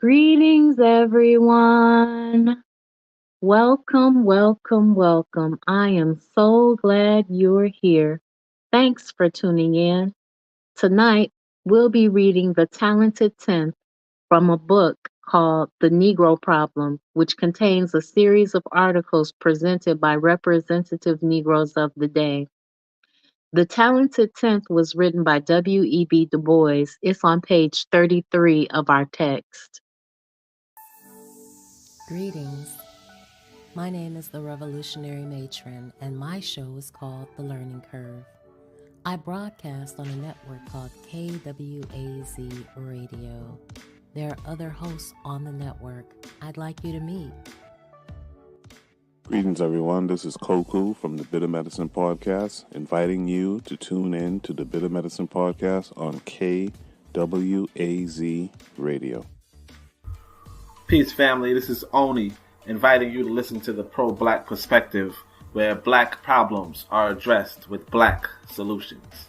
Greetings, everyone. Welcome, welcome, welcome. I am so glad you're here. Thanks for tuning in. Tonight, we'll be reading The Talented Tenth from a book called The Negro Problem, which contains a series of articles presented by representative Negroes of the day. The Talented Tenth was written by W.E.B. Du Bois. It's on page 33 of our text. Greetings. My name is the Revolutionary Matron, and my show is called The Learning Curve. I broadcast on a network called KWAZ Radio. There are other hosts on the network I'd like you to meet. Greetings, everyone. This is Koku from the Bitter Medicine Podcast, inviting you to tune in to the Bitter Medicine Podcast on KWAZ Radio. Peace, family. This is Oni, inviting you to listen to the Pro-Black Perspective, where black problems are addressed with black solutions.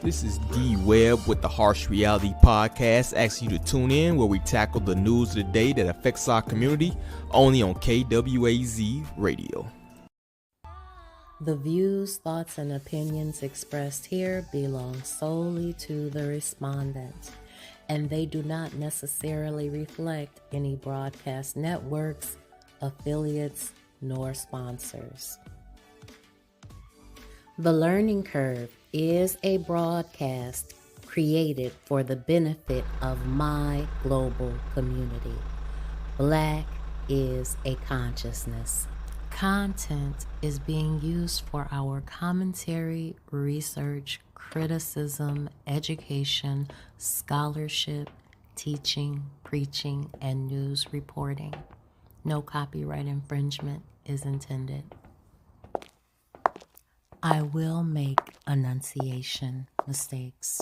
This is D Webb with the Harsh Reality Podcast, asking you to tune in where we tackle the news of the day that affects our community, only on KWAZ Radio. The views, thoughts, and opinions expressed here belong solely to the respondent, and they do not necessarily reflect any broadcast networks, affiliates, nor sponsors. The Learning Curve is a broadcast created for the benefit of my global community. Black is a consciousness. Content is being used for our commentary, research, criticism, education, scholarship, teaching, preaching, and news reporting. No copyright infringement is intended. I will make enunciation mistakes.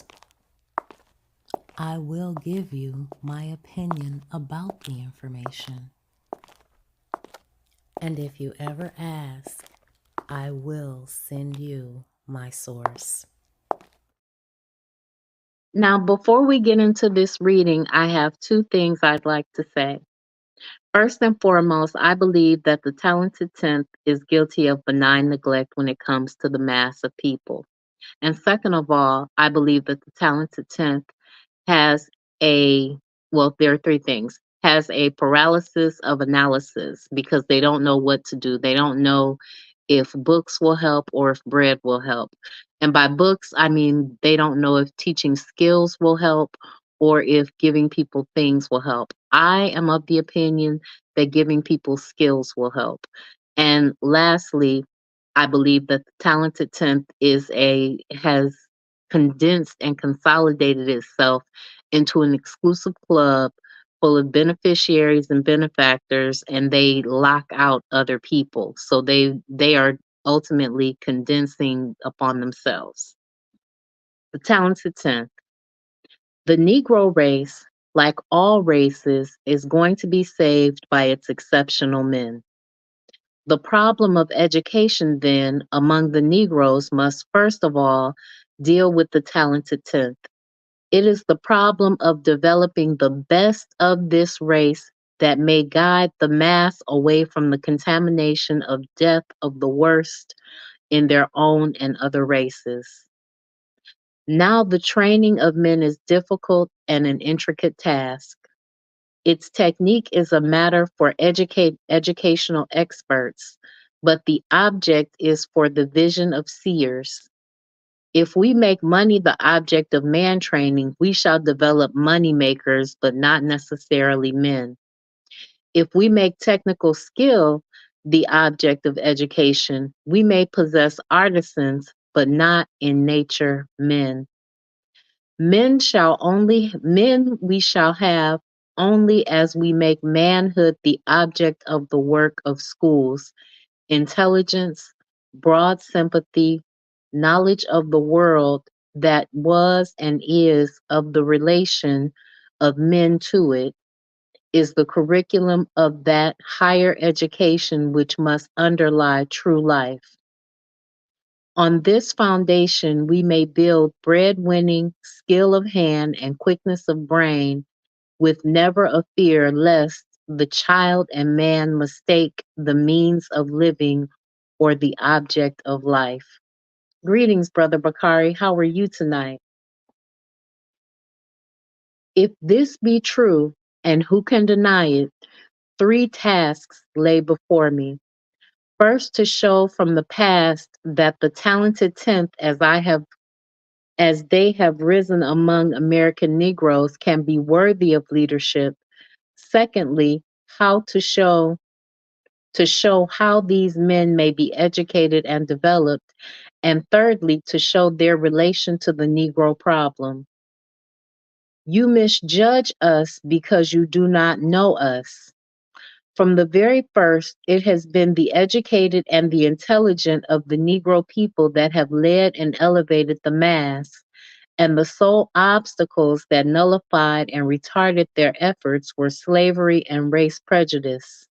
I will give you my opinion about the information. And if you ever ask, I will send you my source. Now, before we get into this reading, I have two things I'd like to say. First and foremost, I believe that the Talented Tenth is guilty of benign neglect when it comes to the mass of people. And second of all, I believe that the Talented Tenth has there are three things, has a paralysis of analysis because they don't know what to do. They don't know if books will help or if bread will help. And by books, I mean they don't know if teaching skills will help or if giving people things will help. I am of the opinion that giving people skills will help. And lastly, I believe that the Talented Tenth has condensed and consolidated itself into an exclusive club full of beneficiaries and benefactors, and they lock out other people. So they are ultimately condensing upon themselves. The Talented Tenth. The Negro race, like all races, is going to be saved by its exceptional men. The problem of education, then, among the Negroes must first of all deal with the Talented Tenth. It is the problem of developing the best of this race that may guide the mass away from the contamination of death of the worst in their own and other races. Now, the training of men is difficult and an intricate task. Its technique is a matter for educational experts, but the object is for the vision of seers. If we make money the object of man training, we shall develop money makers, but not necessarily men. If we make technical skill the object of education, we may possess artisans, but not in nature men. Men we shall have only as we make manhood the object of the work of schools, intelligence, broad sympathy, knowledge of the world that was and is of the relation of men to it, is the curriculum of that higher education which must underlie true life. On this foundation, we may build bread winning, skill of hand, and quickness of brain with never a fear lest the child and man mistake the means of living or the object of life. Greetings, Brother Bakari. How are you tonight? If this be true, and who can deny it, three tasks lay before me. First, to show from the past that the talented tenth, as they have risen among American Negroes, can be worthy of leadership. Secondly, how to show how these men may be educated and developed. And thirdly, to show their relation to the Negro problem. You misjudge us because you do not know us. From the very first, it has been the educated and the intelligent of the Negro people that have led and elevated the mass, and the sole obstacles that nullified and retarded their efforts were slavery and race prejudice.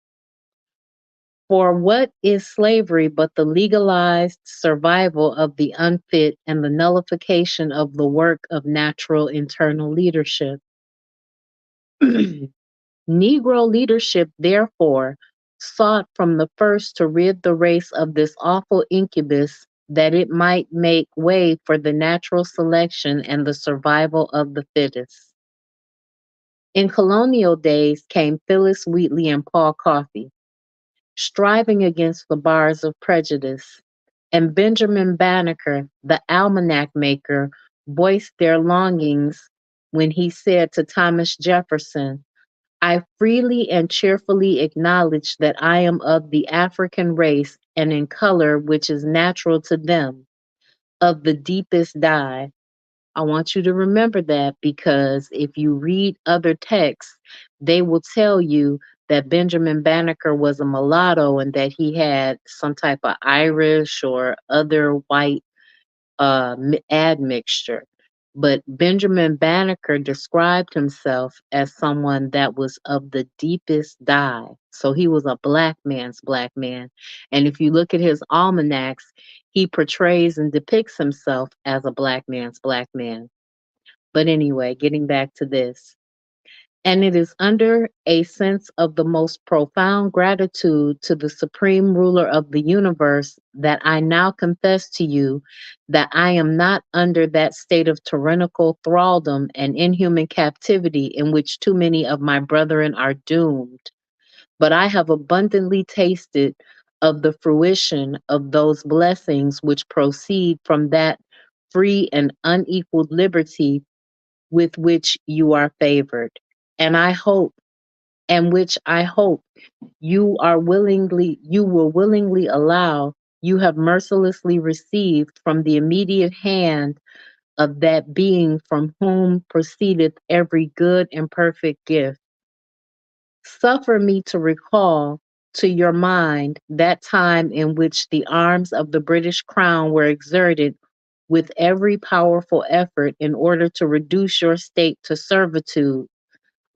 For what is slavery but the legalized survival of the unfit and the nullification of the work of natural internal leadership? Negro leadership, therefore, sought from the first to rid the race of this awful incubus that it might make way for the natural selection and the survival of the fittest. In colonial days came Phyllis Wheatley and Paul Coffey, striving against the bars of prejudice, and Benjamin Banneker, the almanac maker, voiced their longings when he said to Thomas Jefferson, I freely and cheerfully acknowledge that I am of the African race and in color which is natural to them, of the deepest dye. I want you to remember that because if you read other texts, they will tell you that Benjamin Banneker was a mulatto and that he had some type of Irish or other white admixture. But Benjamin Banneker described himself as someone that was of the deepest dye. So he was a black man's black man. And if you look at his almanacs, he portrays and depicts himself as a black man's black man. But anyway, getting back to this. And it is under a sense of the most profound gratitude to the supreme ruler of the universe that I now confess to you that I am not under that state of tyrannical thraldom and inhuman captivity in which too many of my brethren are doomed, but I have abundantly tasted of the fruition of those blessings which proceed from that free and unequaled liberty with which you are favored. And I hope, and which I hope you will willingly allow, you have mercilessly received from the immediate hand of that being from whom proceedeth every good and perfect gift. Suffer me to recall to your mind that time in which the arms of the British Crown were exerted with every powerful effort in order to reduce your state to servitude.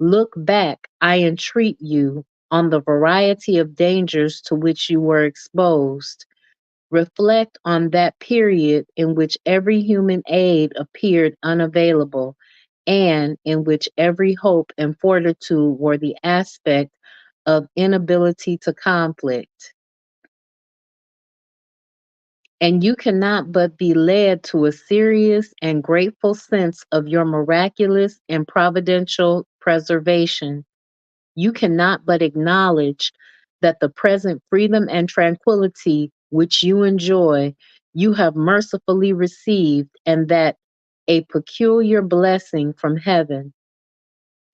Look back, I entreat you, on the variety of dangers to which you were exposed. Reflect on that period in which every human aid appeared unavailable, and in which every hope and fortitude wore the aspect of inability to conflict. And you cannot but be led to a serious and grateful sense of your miraculous and providential preservation. You cannot but acknowledge that the present freedom and tranquility which you enjoy, you have mercifully received, and that a peculiar blessing from heaven.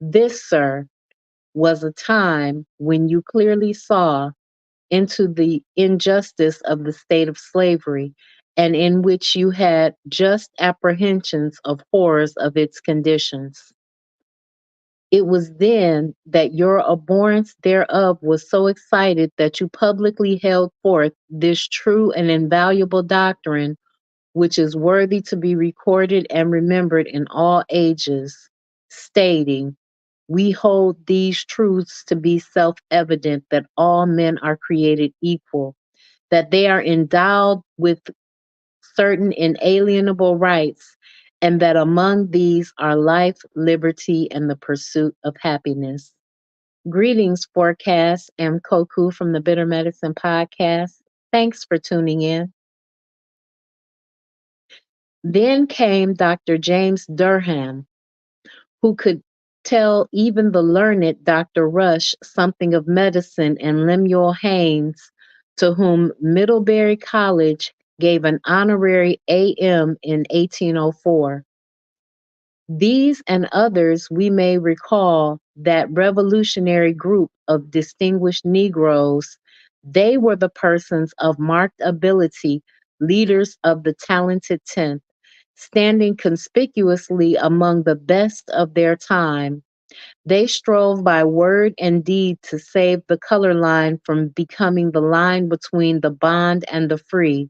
This, sir, was a time when you clearly saw into the injustice of the state of slavery, and in which you had just apprehensions of horrors of its conditions. It was then that your abhorrence thereof was so excited that you publicly held forth this true and invaluable doctrine, which is worthy to be recorded and remembered in all ages, stating, we hold these truths to be self evident that all men are created equal, that they are endowed with certain inalienable rights, and that among these are life, liberty, and the pursuit of happiness. Greetings, Forecast. I'm Koku from the Bitter Medicine Podcast. Thanks for tuning in. Then came Dr. James Durham, who could tell even the learned Dr. Rush something of medicine, and Lemuel Haynes, to whom Middlebury College gave an honorary AM in 1804. These and others we may recall that revolutionary group of distinguished Negroes. They were the persons of marked ability, leaders of the talented tenth, standing conspicuously among the best of their time. They strove by word and deed to save the color line from becoming the line between the bond and the free,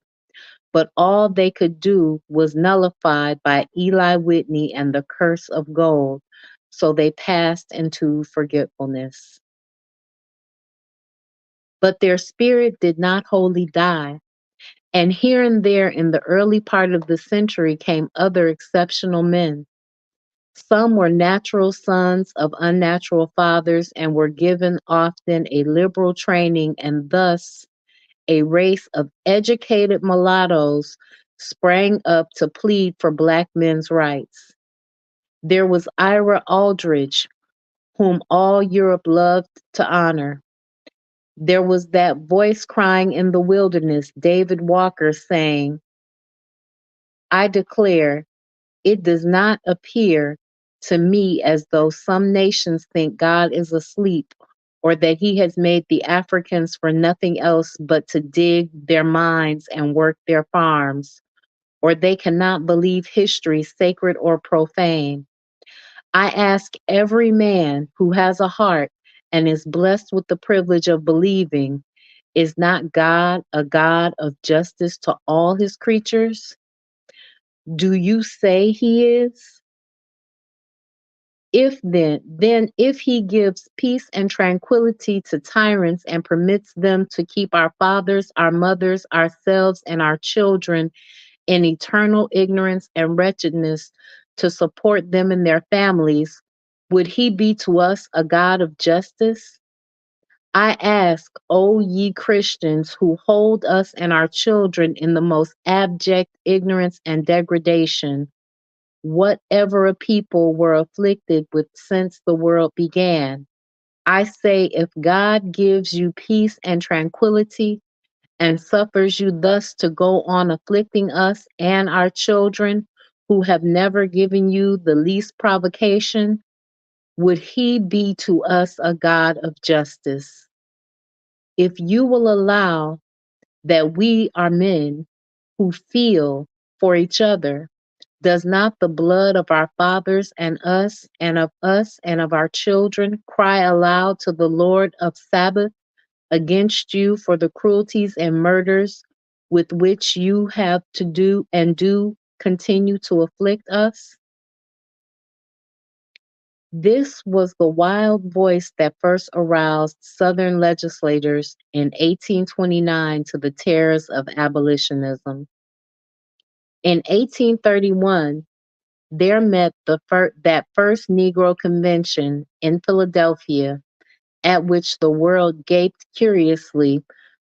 but all they could do was nullified by Eli Whitney and the curse of gold, so they passed into forgetfulness. But their spirit did not wholly die, and here and there in the early part of the century came other exceptional men. Some were natural sons of unnatural fathers and were given often a liberal training, and thus a race of educated mulattoes sprang up to plead for Black men's rights. There was Ira Aldridge, whom all Europe loved to honor. There was that voice crying in the wilderness, David Walker, saying, I declare, it does not appear to me as though some nations think God is asleep, or that he has made the Africans for nothing else but to dig their mines and work their farms, or they cannot believe history, sacred or profane. I ask every man who has a heart and is blessed with the privilege of believing, is not God a God of justice to all his creatures? Do you say he is? Then if he gives peace and tranquility to tyrants and permits them to keep our fathers, our mothers, ourselves, and our children in eternal ignorance and wretchedness to support them and their families, would he be to us a God of justice? I ask, O ye Christians who hold us and our children in the most abject ignorance and degradation, whatever a people were afflicted with since the world began. I say, if God gives you peace and tranquility and suffers you thus to go on afflicting us and our children who have never given you the least provocation, would he be to us a God of justice? If you will allow that we are men who feel for each other, does not the blood of our fathers and us and of our children cry aloud to the Lord of Sabbath against you for the cruelties and murders with which you have to do and do continue to afflict us? This was the wild voice that first aroused Southern legislators in 1829 to the terrors of abolitionism. In 1831, there met that first Negro convention in Philadelphia, at which the world gaped curiously,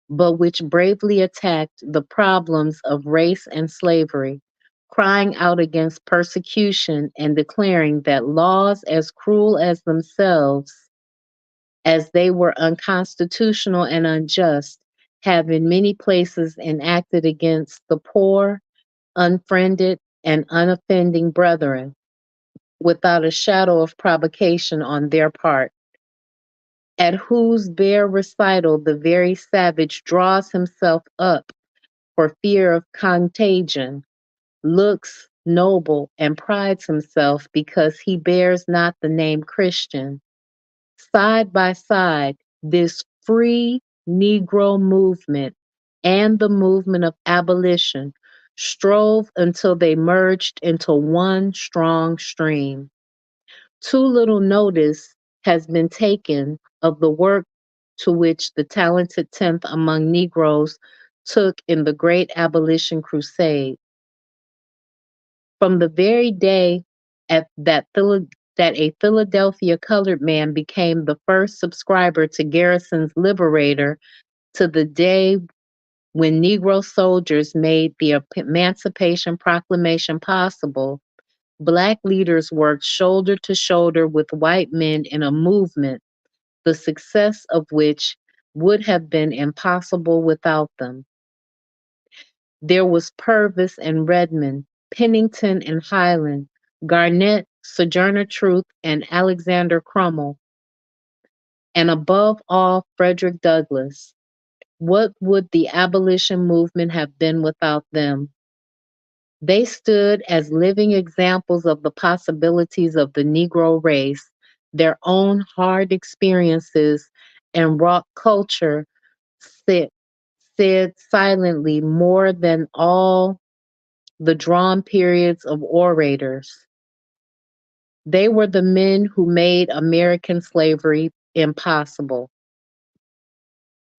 but which bravely attacked the problems of race and slavery, crying out against persecution and declaring that laws as cruel as themselves, as they were unconstitutional and unjust, have in many places enacted against the poor, unfriended, and unoffending brethren, without a shadow of provocation on their part, at whose bare recital the very savage draws himself up for fear of contagion, looks noble, and prides himself because he bears not the name Christian. Side by side, this free Negro movement and the movement of abolition strove until they merged into one strong stream. Too little notice has been taken of the work to which the talented tenth among Negroes took in the great abolition crusade. From the very day at that a Philadelphia colored man became the first subscriber to Garrison's Liberator to the day when Negro soldiers made the Emancipation Proclamation possible, Black leaders worked shoulder to shoulder with white men in a movement, the success of which would have been impossible without them. There was Purvis and Redmond, Pennington and Highland, Garnett, Sojourner Truth, and Alexander Crummell, and above all, Frederick Douglass. What would the abolition movement have been without them? They stood as living examples of the possibilities of the Negro race, their own hard experiences and raw culture said, said silently more than all the drawn periods of orators. They were the men who made American slavery impossible.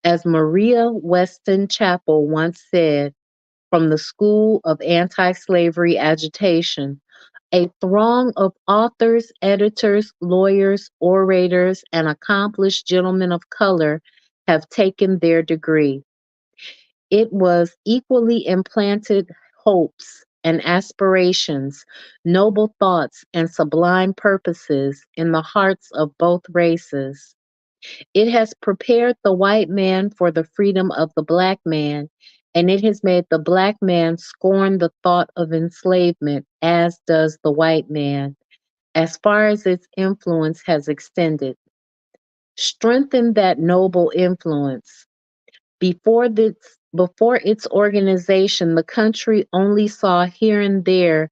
As Maria Weston Chapel once said, from the School of Anti Slavery Agitation, a throng of authors, editors, lawyers, orators, and accomplished gentlemen of color have taken their degree. It was equally implanted hopes and aspirations, noble thoughts, and sublime purposes in the hearts of both races. It has prepared the white man for the freedom of the black man, and it has made the black man scorn the thought of enslavement, as does the white man, as far as its influence has extended. Strengthen that noble influence. Before its organization, the country only saw here and there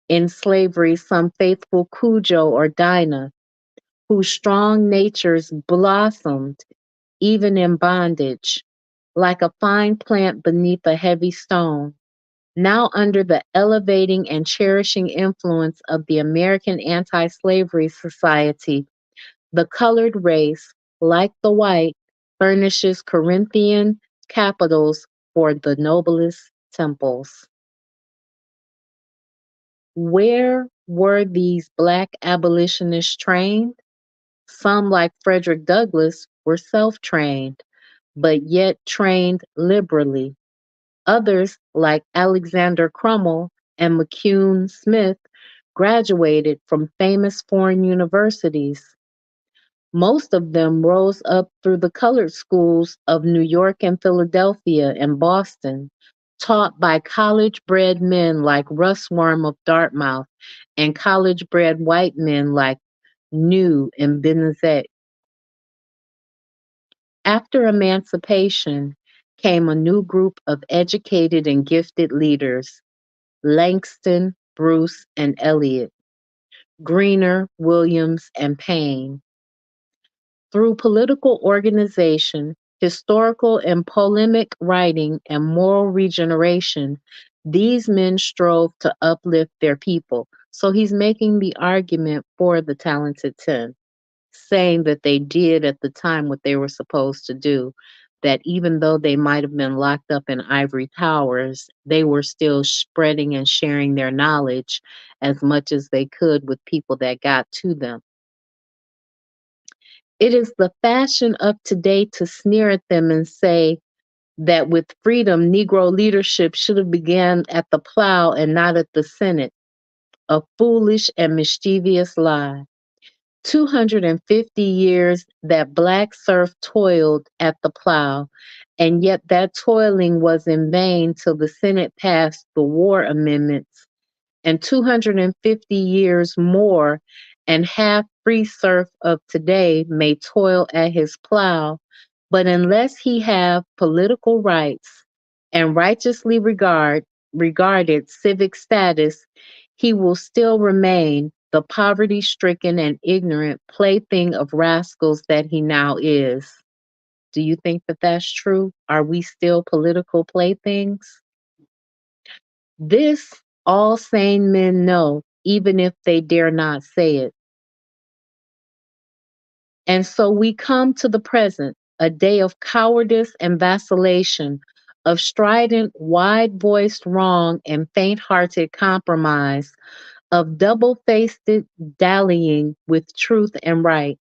in slavery some faithful Cujo or Dinah, whose strong natures blossomed even in bondage, like a fine plant beneath a heavy stone. Now, under the elevating and cherishing influence of the American Anti Slavery Society, the colored race, like the white, furnishes Corinthian capitals for the noblest temples. Where were these black abolitionists trained? Some, like Frederick Douglass, were self trained, but yet trained liberally. Others, like Alexander Crummell and McCune Smith, graduated from famous foreign universities. Most of them rose up through the colored schools of New York and Philadelphia and Boston, taught by college bred men like Russ Worm of Dartmouth and college bred white men like New and Benezet. After emancipation came a new group of educated and gifted leaders: Langston, Bruce, and Eliot, Greener, Williams, and Payne. Through political organization, historical and polemic writing, and moral regeneration, these men strove to uplift their people. So he's making the argument for the Talented Ten, saying that they did at the time what they were supposed to do, that even though they might have been locked up in ivory towers, they were still spreading and sharing their knowledge as much as they could with people that got to them. It is the fashion of today to sneer at them and say that with freedom, Negro leadership should have begun at the plow and not at the Senate, a foolish and mischievous lie. 250 years that black serf toiled at the plow, and yet that toiling was in vain till the Senate passed the war amendments, and 250 years more, and half free serf of today may toil at his plow, but unless he have political rights and righteously regarded civic status, he will still remain the poverty stricken and ignorant plaything of rascals that he now is. Do you think that that's true? Are we still political playthings? This all sane men know, even if they dare not say it. And so we come to the present, a day of cowardice and vacillation, of strident, wide voiced wrong and faint hearted compromise, of double faced dallying with truth and right.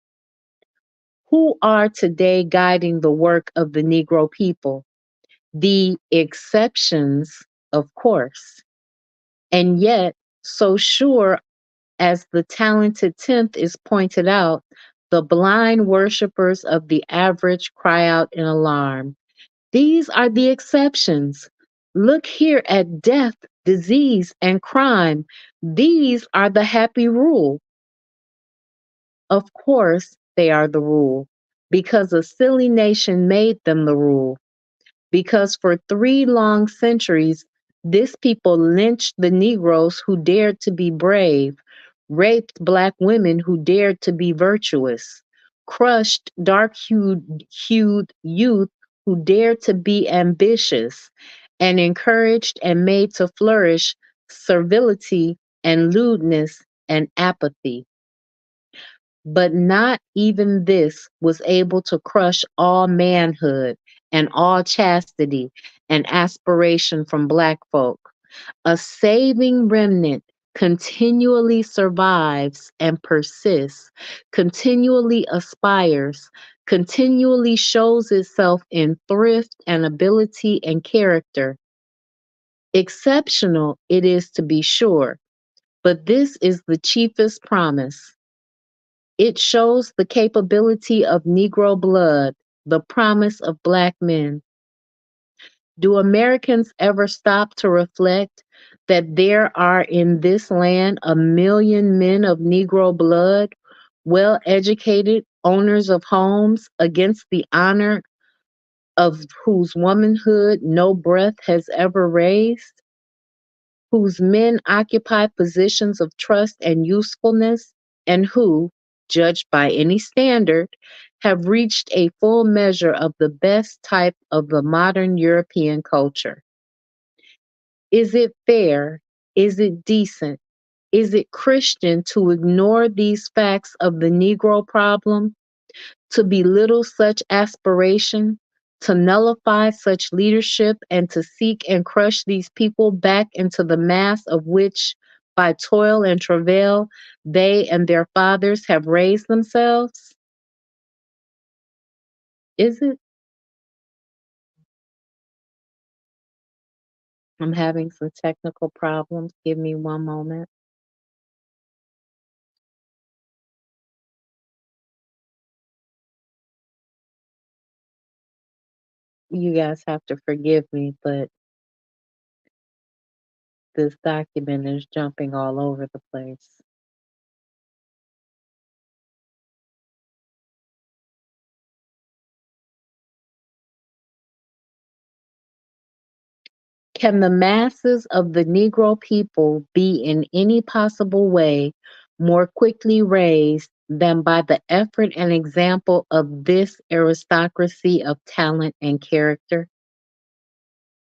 Who are today guiding the work of the Negro people? The exceptions, of course. And yet, so sure as the talented tenth is pointed out, the blind worshippers of the average cry out in alarm. These are the exceptions. Look here at death, disease, and crime. These are the happy rule. Of course, they are the rule, because a silly nation made them the rule. Because for 3 long centuries, this people lynched the Negroes who dared to be brave, raped Black women who dared to be virtuous, crushed dark hued youth who dared to be ambitious, and encouraged and made to flourish servility and lewdness and apathy. But not even this was able to crush all manhood and all chastity and aspiration from Black folk. A saving remnant continually survives and persists, continually aspires, continually shows itself in thrift and ability and character. Exceptional it is, to be sure, but this is the chiefest promise. It shows the capability of Negro blood, the promise of Black men. Do Americans ever stop to reflect that there are in this land 1 million men of Negro blood, well educated, owners of homes, against the honor of whose womanhood no breath has ever raised? Whose men occupy positions of trust and usefulness, and who, judged by any standard, have reached a full measure of the best type of the modern European culture. Is it fair? Is it decent? Is it Christian to ignore these facts of the Negro problem, to belittle such aspiration, to nullify such leadership, and to seek and crush these people back into the mass of which, by toil and travail, they and their fathers have raised themselves? Is it? I'm having some technical problems. Give me one moment. You guys have to forgive me, but this document is jumping all over the place. Can the masses of the Negro people be in any possible way more quickly raised than by the effort and example of this aristocracy of talent and character?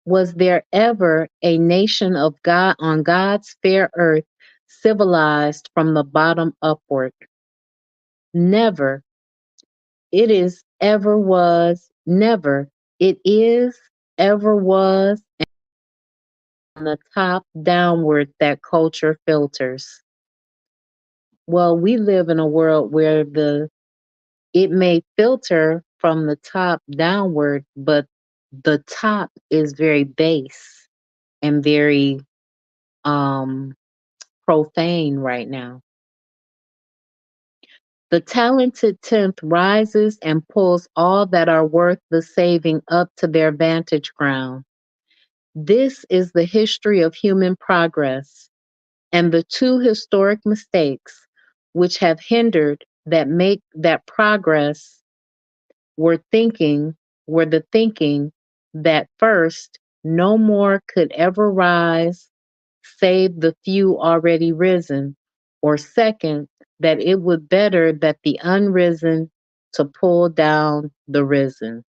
Was there ever a nation of God on God's fair earth civilized from the bottom upward? Never. It is, ever was, never. It is, ever was, from the top downward that culture filters. Well, we live in a world where it may filter from the top downward, but the top is very base and very um profane right now. The talented tenth rises and pulls all that are worth the saving up to their vantage ground. This is the history of human progress, and the two historic mistakes which have hindered that make that progress were the thinking that first no more could ever rise save the few already risen, or second, that it would better that the unrisen to pull down the risen.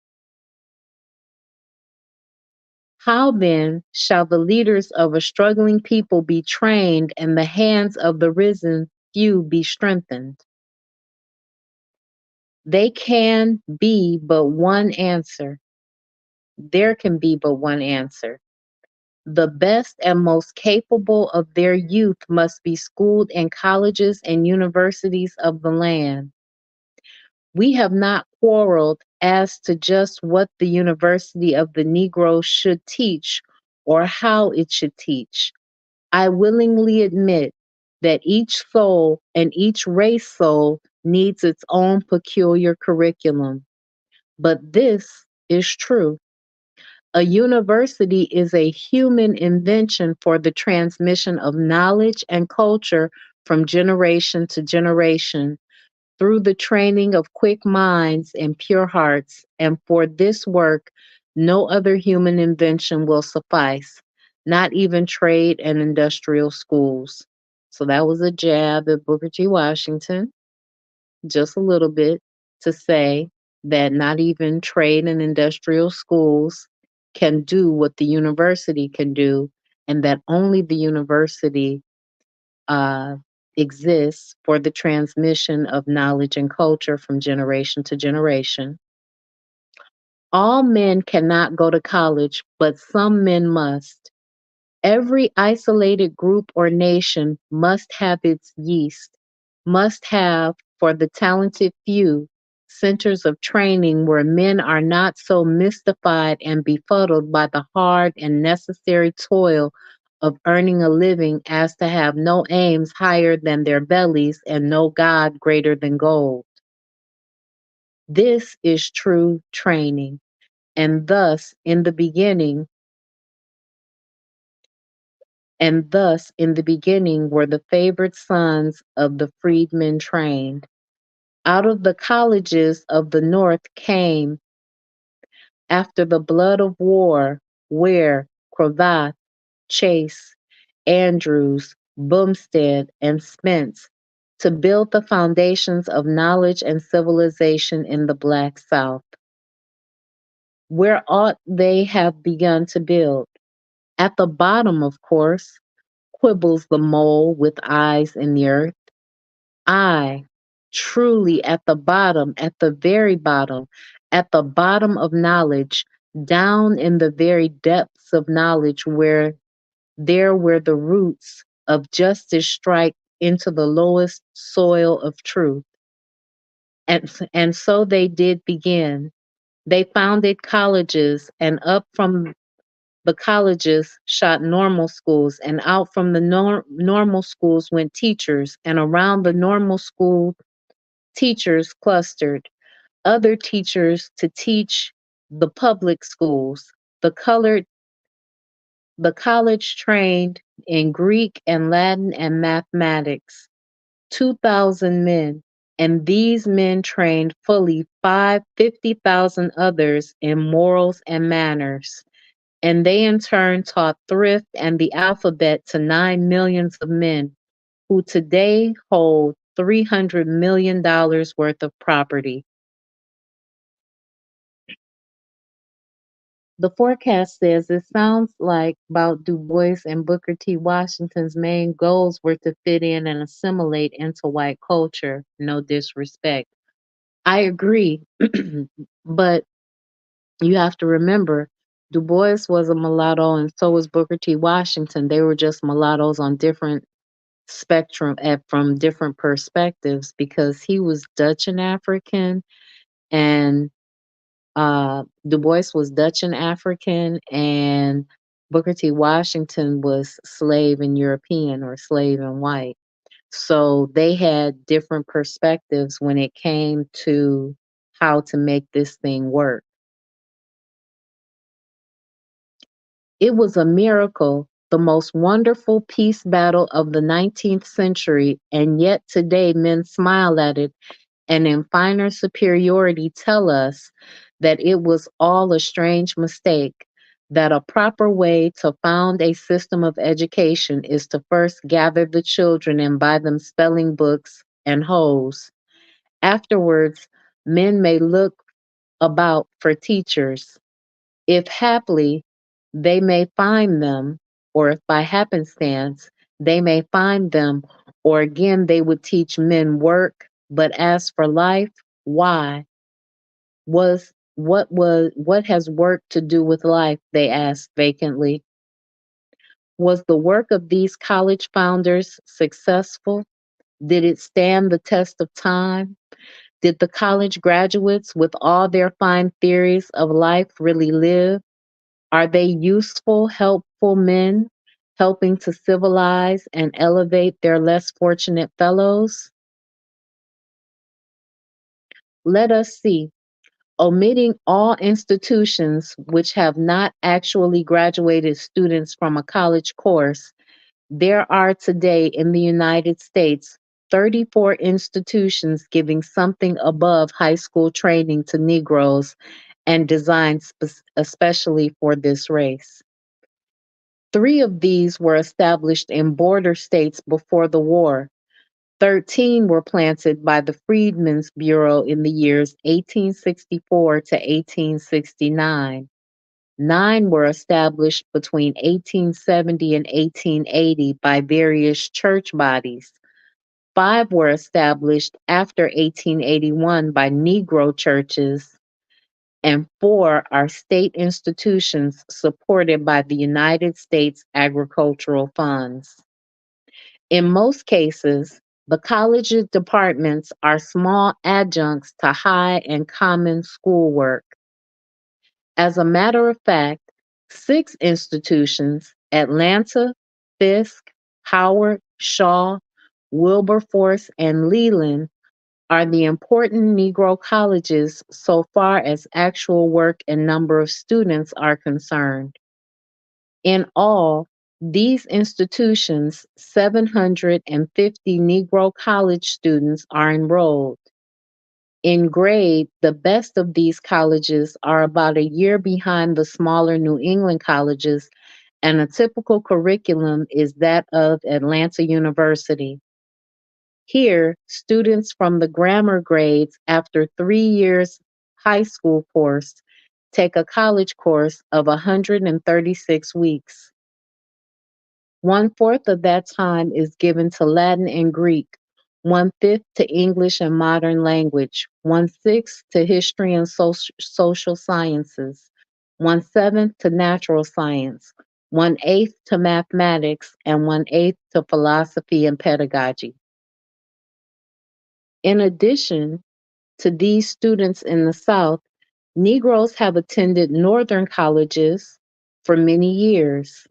How then shall the leaders of a struggling people be trained and the hands of the risen few be strengthened? They can be but one answer. there can be but one answer. The best and most capable of their youth must be schooled in colleges and universities of the land. We have not quarreled as to just what the University of the Negro should teach or how it should teach. I willingly admit that each soul and each race soul needs its own peculiar curriculum. But this is true. A university is a human invention for the transmission of knowledge and culture from generation to generation through the training of quick minds and pure hearts. And for this work, no other human invention will suffice, not even trade and industrial schools. So that was a jab at Booker T. Washington, just a little bit, to say that not even trade and industrial schools can do what the university can do, and that only the university uh, exists for the transmission of knowledge and culture from generation to generation. All men cannot go to college, but some men must. Every isolated group or nation must have its yeast, must have, for the talented few, centers of training where men are not so mystified and befuddled by the hard and necessary toil of earning a living as to have no aims higher than their bellies and no God greater than gold. This is true training. And thus, in the beginning, And thus in the beginning were the favored sons of the freedmen trained. Out of the colleges of the North came, after the blood of war, Ware, Cravath, Chase, Andrews, Bumstead, and Spence, to build the foundations of knowledge and civilization in the Black South. Where ought they have begun to build? At the bottom, of course, quibbles the mole with eyes in the earth. I, truly at the bottom, at the very bottom, at the bottom of knowledge, down in the very depths of knowledge, where the roots of justice strike into the lowest soil of truth. And so they did begin. They founded colleges, and up from the colleges shot normal schools, and out from the normal schools went teachers, and around the normal school teachers clustered other teachers to teach the public schools. The colored the college trained in Greek and Latin and mathematics 2,000 men, and these men trained fully 50,000 others in morals and manners. And they in turn taught thrift and the alphabet to 9 millions of men who today hold $300 million worth of property. The forecast says it sounds like about Du Bois and Booker T. Washington's main goals were to fit in and assimilate into white culture. No disrespect. I agree, but you have to remember Du Bois was a mulatto and so was Booker T. Washington. They were just mulattoes on different from different perspectives because he was Dutch and African, and Du Bois was Dutch and African, and Booker T. Washington was slave and European or slave and white. So they had different perspectives when it came to how to make this thing work. It was a miracle, the most wonderful peace battle of the 19th century, and yet today men smile at it and in finer superiority tell us that it was all a strange mistake, that a proper way to found a system of education is to first gather the children and buy them spelling books and hoes. Afterwards, men may look about for teachers. If haply they may find them, or if by happenstance they may find them, or again they would teach men work, but as for life, why? Was What has work to do with life? They asked vacantly. Was the work of these college founders successful? Did it stand the test of time? Did the college graduates, with all their fine theories of life, really live? Are they useful, helpful men, helping to civilize and elevate their less fortunate fellows? Let us see. Omitting all institutions which have not actually graduated students from a college course, there are today in the United States 34 institutions giving something above high school training to Negroes and designed especially for this race. 3 of these were established in border states before the war. 13 were planted by the Freedmen's Bureau in the years 1864 to 1869. 9 were established between 1870 and 1880 by various church bodies. 5 were established after 1881 by Negro churches, and 4 are state institutions supported by the United States agricultural funds. In most cases, the college's departments are small adjuncts to high and common schoolwork. As a matter of fact, 6 institutions, Atlanta, Fisk, Howard, Shaw, Wilberforce, and Leland, are the important Negro colleges so far as actual work and number of students are concerned. In all, these institutions, 750 Negro college students are enrolled. In grade, the best of these colleges are about a year behind the smaller New England colleges, and a typical curriculum is that of Atlanta University. Here, students from the grammar grades, after 3 years high school course, take a college course of 136 weeks. 1/4 of that time is given to Latin and Greek, 1/5 to English and modern language, 1/6 to history and social sciences, 1/7 to natural science, 1/8 to mathematics, and 1/8 to philosophy and pedagogy. In addition to these students in the South, Negroes have attended Northern colleges for many years.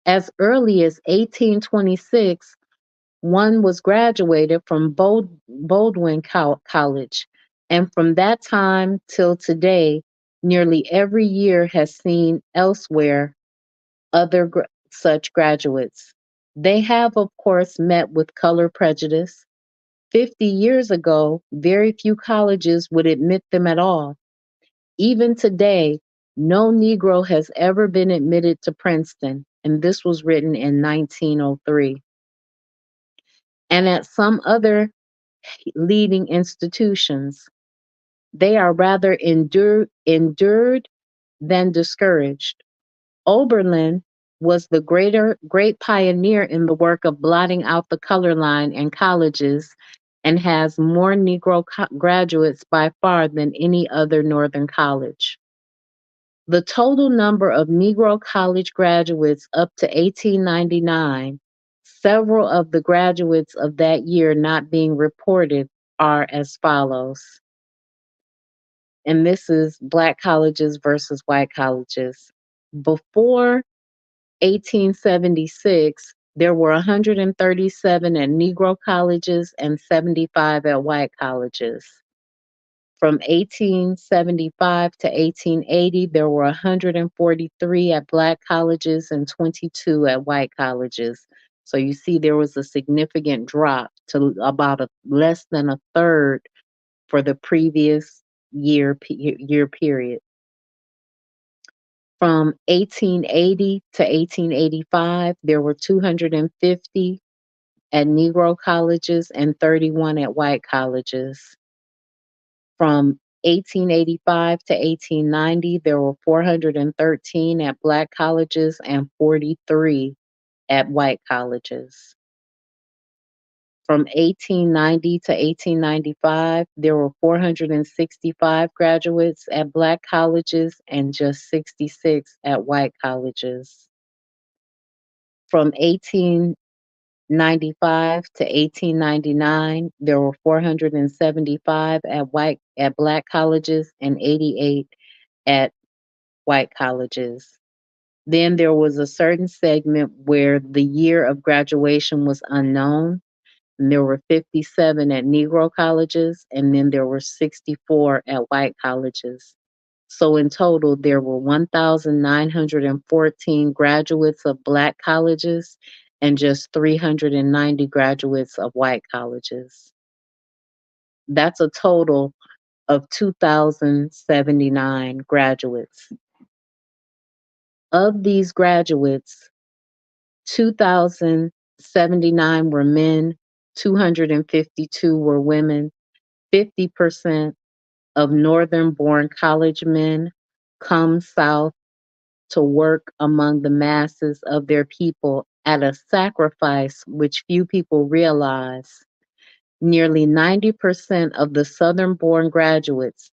As early as 1826, one was graduated from Baldwin College, and from that time till today, nearly every year has seen elsewhere other such graduates. They have, of course, met with color prejudice. 50 years ago, very few colleges would admit them at all. Even today, no Negro has ever been admitted to Princeton, and this was written in 1903. And at some other leading institutions, they are rather endured than discouraged. Oberlin was the great pioneer in the work of blotting out the color line in colleges and has more Negro graduates by far than any other Northern college. The total number of Negro college graduates up to 1899, several of the graduates of that year not being reported, are as follows. And this is Black colleges versus white colleges. Before 1876, there were 137 at Negro colleges and 75 at white colleges. From 1875 to 1880, there were 143 at Black colleges and 22 at white colleges. So you see, there was a significant drop to about less than a third for the previous year period. From 1880 to 1885, there were 250 at Negro colleges and 31 at white colleges. From 1885 to 1890, there were 413 at Black colleges and 43 at white colleges. From 1890 to 1895, there were 465 graduates at black colleges and just 66 at white colleges. From 1895 to 1899, there were 475 at black colleges and 88 at white colleges. Then there was a certain segment where the year of graduation was unknown. And there were 57 at Negro colleges, and then there were 64 at white colleges. So in total, there were 1,914 graduates of black colleges and just 390 graduates of white colleges. That's a total of 2,079 graduates. Of these graduates, 2,079 were men, 252 were women. 50% of northern born college men come south to work among the masses of their people at a sacrifice which few people realize. Nearly 90% of the southern born graduates,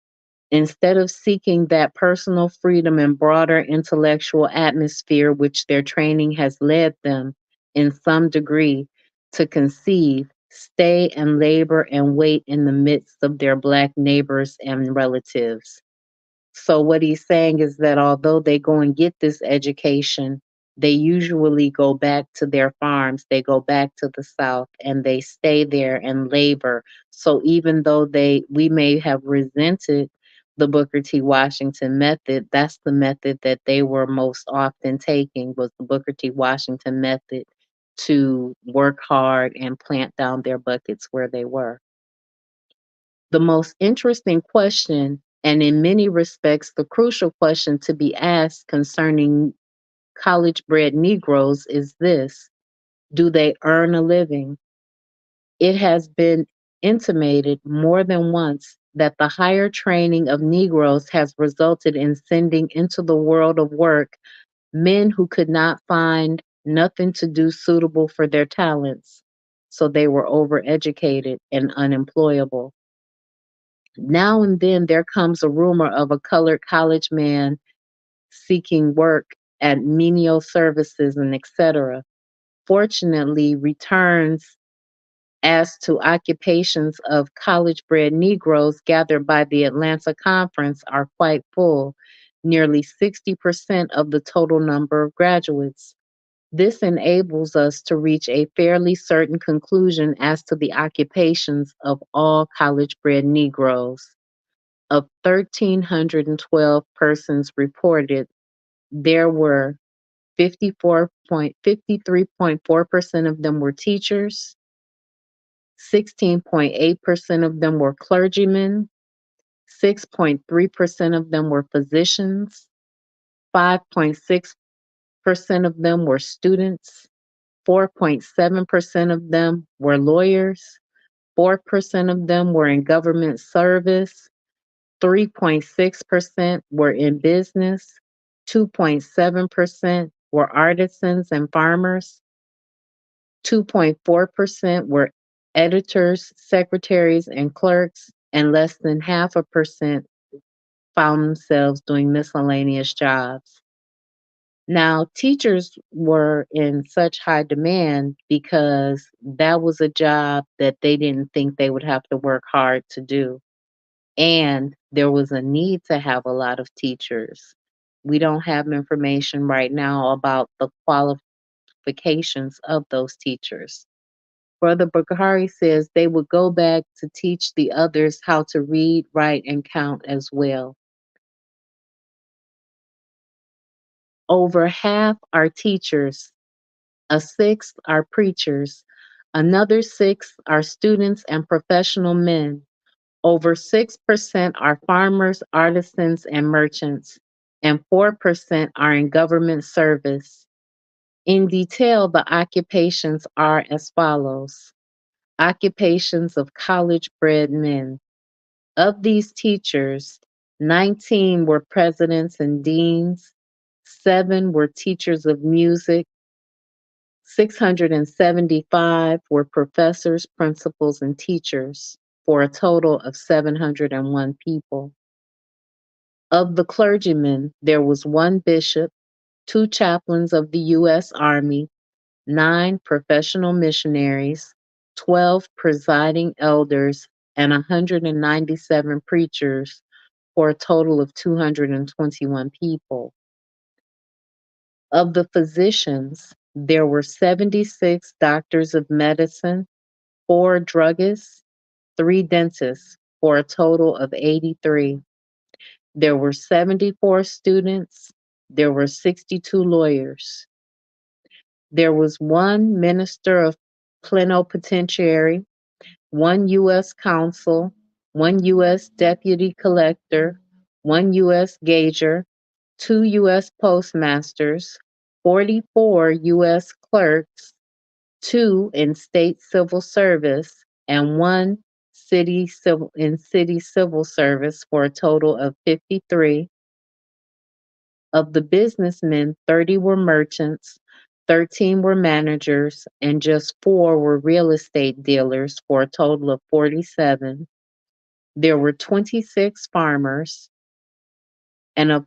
instead of seeking that personal freedom and broader intellectual atmosphere which their training has led them, in some degree, to conceive, stay and labor and wait in the midst of their Black neighbors and relatives. So what he's saying is that although they go and get this education, they usually go back to their farms, they go back to the South and they stay there and labor. So even though we may have resented the Booker T. Washington method, that's the method that they were most often taking, was the Booker T. Washington method, to work hard and plant down their buckets where they were. The most interesting question, and in many respects the crucial question to be asked concerning college bred Negroes, is this: do they earn a living? It has been intimated more than once that the higher training of Negroes has resulted in sending into the world of work men who could not find nothing to do suitable for their talents, so they were overeducated and unemployable. Now and then there comes a rumor of a colored college man seeking work at menial services and etc. Fortunately, returns as to occupations of college bred Negroes gathered by the Atlanta Conference are quite full, nearly 60% of the total number of graduates. This enables us to reach a fairly certain conclusion as to the occupations of all college bred Negroes. Of 1,312 persons reported, there were 53.4% of them were teachers, 16.8% of them were clergymen, 6.3% of them were physicians, 5.6% of them were students, 4.7% of them were lawyers, 4% of them were in government service, 3.6% were in business, 2.7% were artisans and farmers, 2.4% were editors, secretaries, and clerks, and less than 0.5% found themselves doing miscellaneous jobs. Now, teachers were in such high demand because that was a job that they didn't think they would have to work hard to do. And there was a need to have a lot of teachers. We don't have information right now about the qualifications of those teachers. Brother Bakari says they would go back to teach the others how to read, write, and count as well. Over half are teachers, a sixth are preachers, another sixth are students and professional men. Over 6% are farmers, artisans, and merchants, and 4% are in government service. In detail, the occupations are as follows: occupations of college bred men. Of these teachers, 19 were presidents and deans, 7 were teachers of music, 675 were professors, principals, and teachers, for a total of 701 people. Of the clergymen, there was one bishop, two chaplains of the U.S. Army, nine professional missionaries, 12 presiding elders, and 197 preachers, for a total of 221 people. Of the physicians, there were 76 doctors of medicine, four druggists, three dentists, for a total of 83. There were 74 students. There were 62 lawyers. There was one minister of plenipotentiary, one U.S. consul, one U.S. deputy collector, one U.S. gauger, two U.S. postmasters, 44 U.S. clerks, two in state civil service, and one city civil service, for a total of 53. Of the businessmen, 30 were merchants, 13 were managers, and just four were real estate dealers, for a total of 47. There were 26 farmers, and of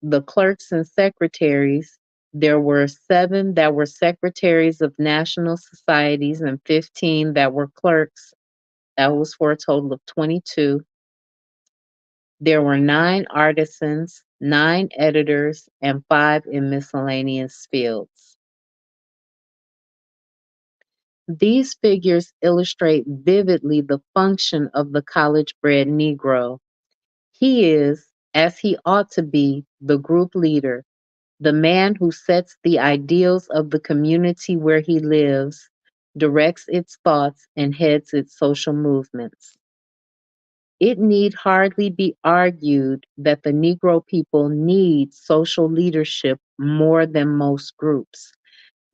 the clerks and secretaries, there were seven that were secretaries of national societies and 15 that were clerks. That was for a total of 22. There were nine artisans, nine editors, and five in miscellaneous fields. These figures illustrate vividly the function of the college bred Negro. He is, as he ought to be, the group leader, the man who sets the ideals of the community where he lives, directs its thoughts, and heads its social movements. It need hardly be argued that the Negro people need social leadership more than most groups.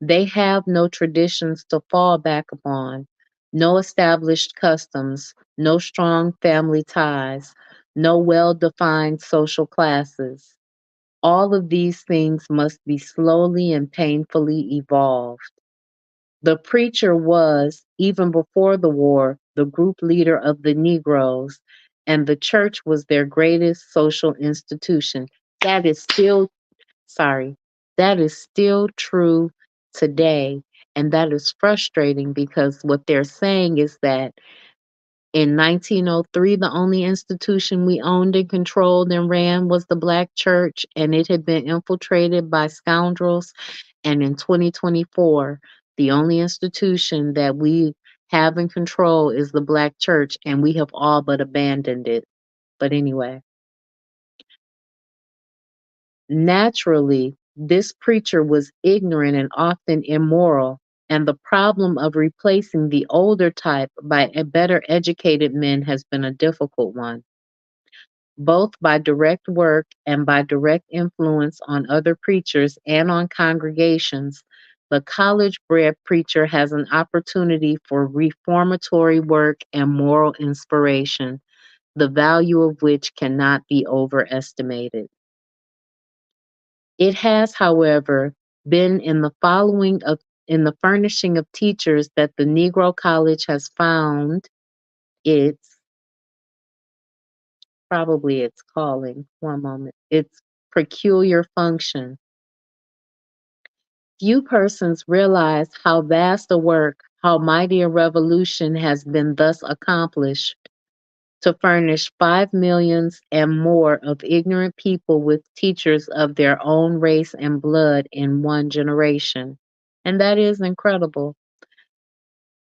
They have no traditions to fall back upon, no established customs, no strong family ties, no well defined social classes. All of these things must be slowly and painfully evolved. The preacher was, even before the war, the group leader of the Negroes, and the church was their greatest social institution. That is still, sorry, that is still true today. And that is frustrating because what they're saying is that in 1903, the only institution we owned and controlled and ran was the Black church, and it had been infiltrated by scoundrels. And in 2024, the only institution that we have in control is the Black church, and we have all but abandoned it. But anyway, naturally, this preacher was ignorant and often immoral, and the problem of replacing the older type by a better educated men has been a difficult one, both by direct work and by direct influence on other preachers and on congregations. The college bred preacher has an opportunity for reformatory work and moral inspiration, the value of which cannot be overestimated. It has, however, been in the furnishing of teachers that the Negro College has found its probably its calling. One moment. Its peculiar function. Few persons realize how vast a work, how mighty a revolution has been thus accomplished to furnish 5 millions and more of ignorant people with teachers of their own race and blood in one generation. And that is incredible.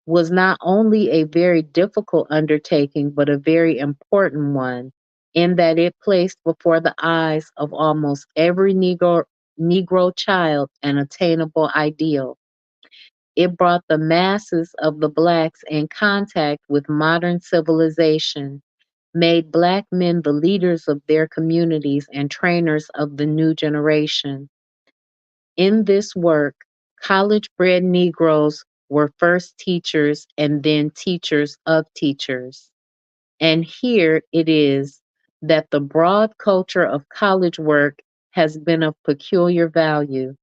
Was not only a very difficult undertaking, but a very important one, in that it placed before the eyes of almost every Negro child an attainable ideal. It brought the masses of the Blacks in contact with modern civilization, made Black men the leaders of their communities and trainers of the new generation. In this work, college bred Negroes were first teachers and then teachers of teachers. And here it is that the broad culture of college work has been of peculiar value.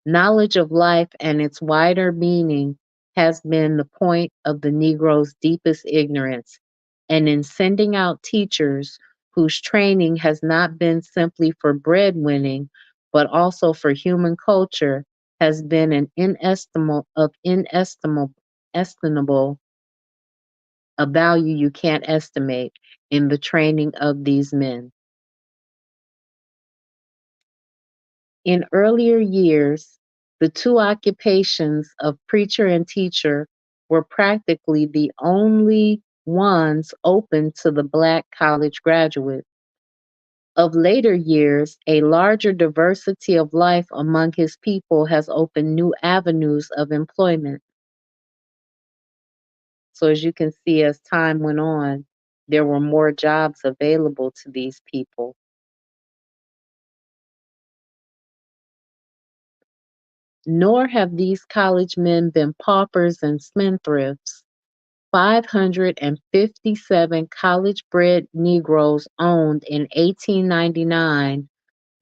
Knowledge of life and its wider meaning has been the point of the Negro's deepest ignorance, and in sending out teachers whose training has not been simply for breadwinning, but also for human culture, has been an estimable a value you can't estimate in the training of these men. In earlier years, the two occupations of preacher and teacher were practically the only ones open to the Black college graduate. Of later years, a larger diversity of life among his people has opened new avenues of employment. So, as you can see, as time went on, there were more jobs available to these people. Nor have these college men been paupers and spendthrifts. 557 college bred Negroes owned in 1899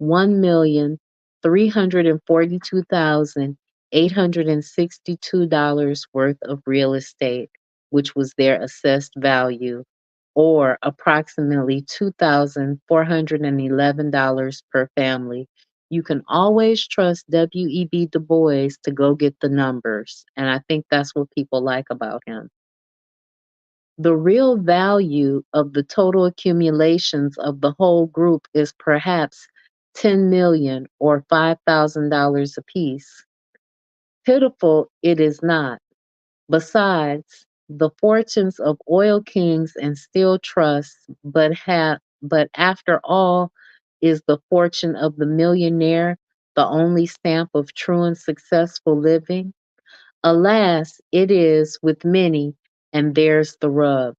$1,342,862 worth of real estate, which was their assessed value, or approximately $2,411 per family. You can always trust W.E.B. Du Bois to go get the numbers, and I think that's what people like about him. The real value of the total accumulations of the whole group is perhaps 10 million or $5,000 apiece. Pitiful it is not. Besides, the fortunes of oil kings and steel trusts, but after all, is the fortune of the millionaire the only stamp of true and successful living? Alas, it is with many, and there's the rub.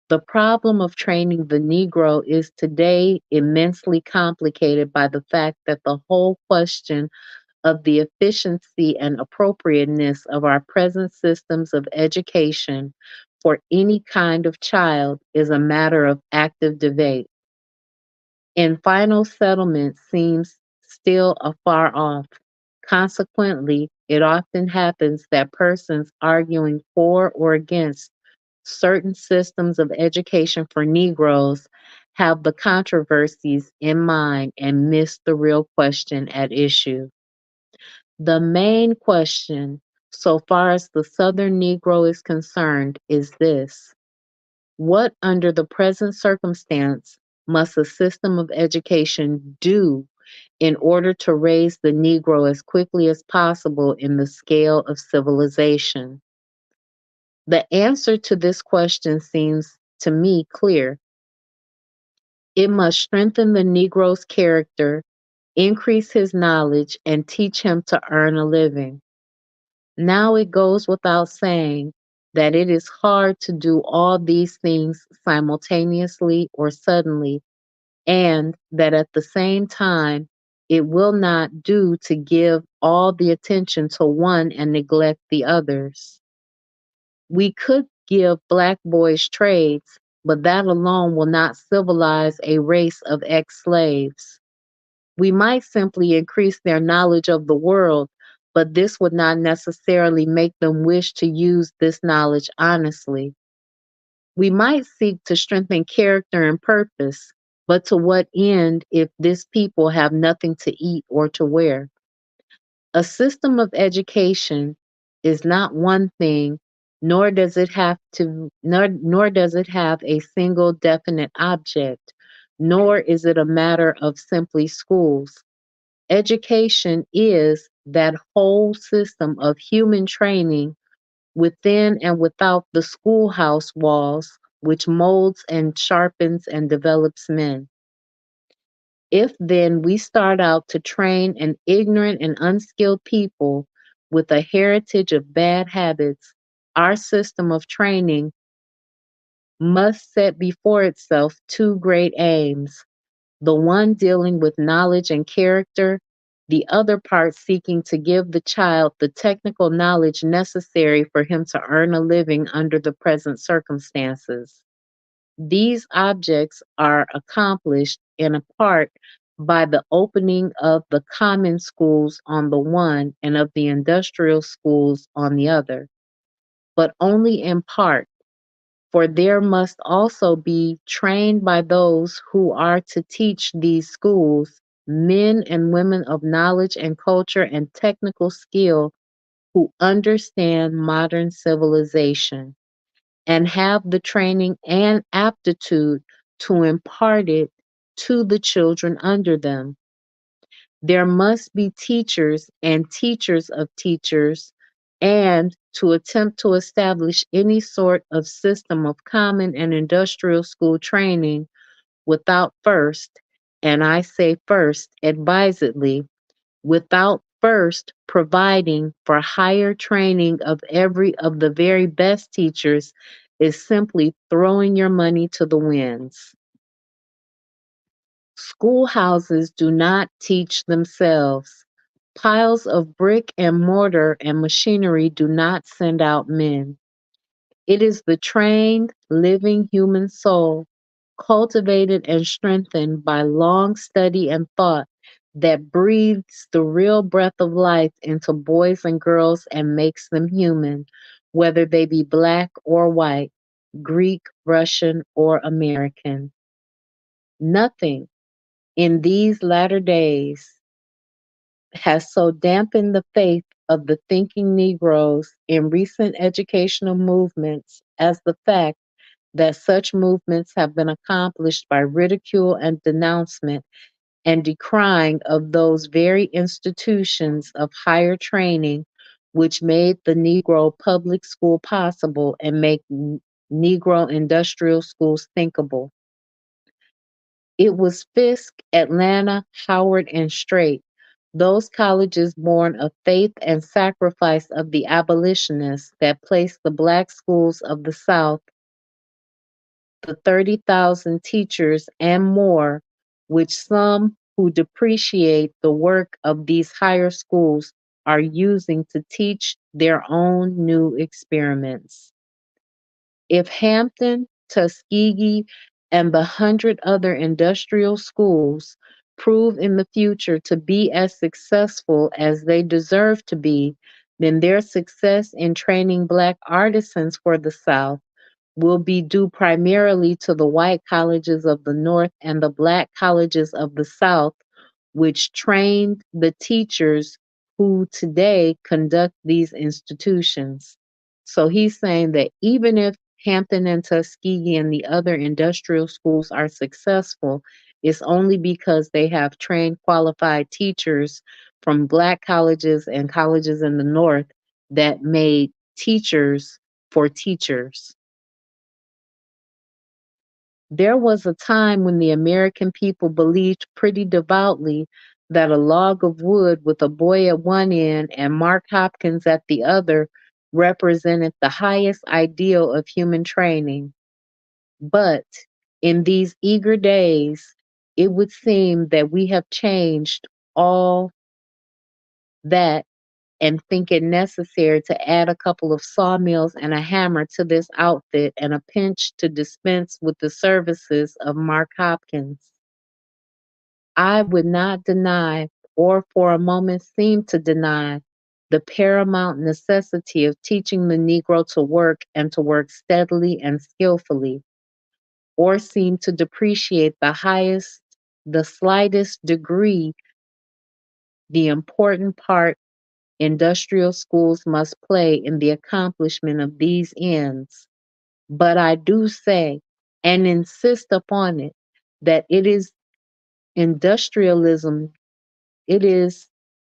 The problem of training the Negro is today immensely complicated by the fact that the whole question of the efficiency and appropriateness of our present systems of education for any kind of child is a matter of active debate. And final settlement seems still afar off. Consequently, it often happens that persons arguing for or against certain systems of education for Negroes have the controversies in mind and miss the real question at issue. The main question, so far as the Southern Negro is concerned, is this: what, under the present circumstance, must a system of education do in order to raise the Negro as quickly as possible in the scale of civilization? The answer to this question seems to me clear. It must strengthen the Negro's character, increase his knowledge, and teach him to earn a living. Now it goes without saying that it is hard to do all these things simultaneously or suddenly, and that at the same time, it will not do to give all the attention to one and neglect the others. We could give Black boys trades, but that alone will not civilize a race of ex slaves. We might simply increase their knowledge of the world, but this would not necessarily make them wish to use this knowledge honestly. We might seek to strengthen character and purpose, but to what end if this people have nothing to eat or to wear? A system of education is not one thing, nor does it have a single definite object, nor is it a matter of simply schools. Education is that whole system of human training within and without the schoolhouse walls, which molds and sharpens and develops men. If then we start out to train an ignorant and unskilled people with a heritage of bad habits, our system of training must set before itself two great aims: the one dealing with knowledge and character, the other part seeking to give the child the technical knowledge necessary for him to earn a living under the present circumstances. These objects are accomplished in a part by the opening of the common schools on the one and of the industrial schools on the other, but only in part, for there must also be trained by those who are to teach these schools men and women of knowledge and culture and technical skill who understand modern civilization and have the training and aptitude to impart it to the children under them. There must be teachers and teachers of teachers, and to attempt to establish any sort of system of common and industrial school training without first, and I say first advisedly, without first providing for higher training of every of the very best teachers is simply throwing your money to the winds. Schoolhouses do not teach themselves. Piles of brick and mortar and machinery do not send out men. It is the trained, living human soul, cultivated and strengthened by long study and thought, that breathes the real breath of life into boys and girls and makes them human, whether they be black or white, Greek, Russian, or American. Nothing in these latter days has so dampened the faith of the thinking Negroes in recent educational movements as the fact that such movements have been accomplished by ridicule and denouncement and decrying of those very institutions of higher training which made the Negro public school possible and make Negro industrial schools thinkable. It was Fisk, Atlanta, Howard, and Strait, those colleges born of faith and sacrifice of the abolitionists, that placed the black schools of the South, the 30,000 teachers and more, which some who depreciate the work of these higher schools are using to teach their own new experiments. If Hampton, Tuskegee, and the hundred other industrial schools prove in the future to be as successful as they deserve to be, then their success in training Black artisans for the South will be due primarily to the white colleges of the North and the Black colleges of the South, which trained the teachers who today conduct these institutions. So he's saying that even if Hampton and Tuskegee and the other industrial schools are successful, it's only because they have trained qualified teachers from Black colleges and colleges in the North that made teachers for teachers. There was a time when the American people believed pretty devoutly that a log of wood with a boy at one end and Mark Hopkins at the other represented the highest ideal of human training. But in these eager days, it would seem that we have changed all that and think it necessary to add a couple of sawmills and a hammer to this outfit and a pinch to dispense with the services of Mark Hopkins. I would not deny, or for a moment seem to deny, the paramount necessity of teaching the Negro to work and to work steadily and skillfully, or seem to depreciate the slightest degree, the important part industrial schools must play in the accomplishment of these ends. But I do say and insist upon it that industrialism, it is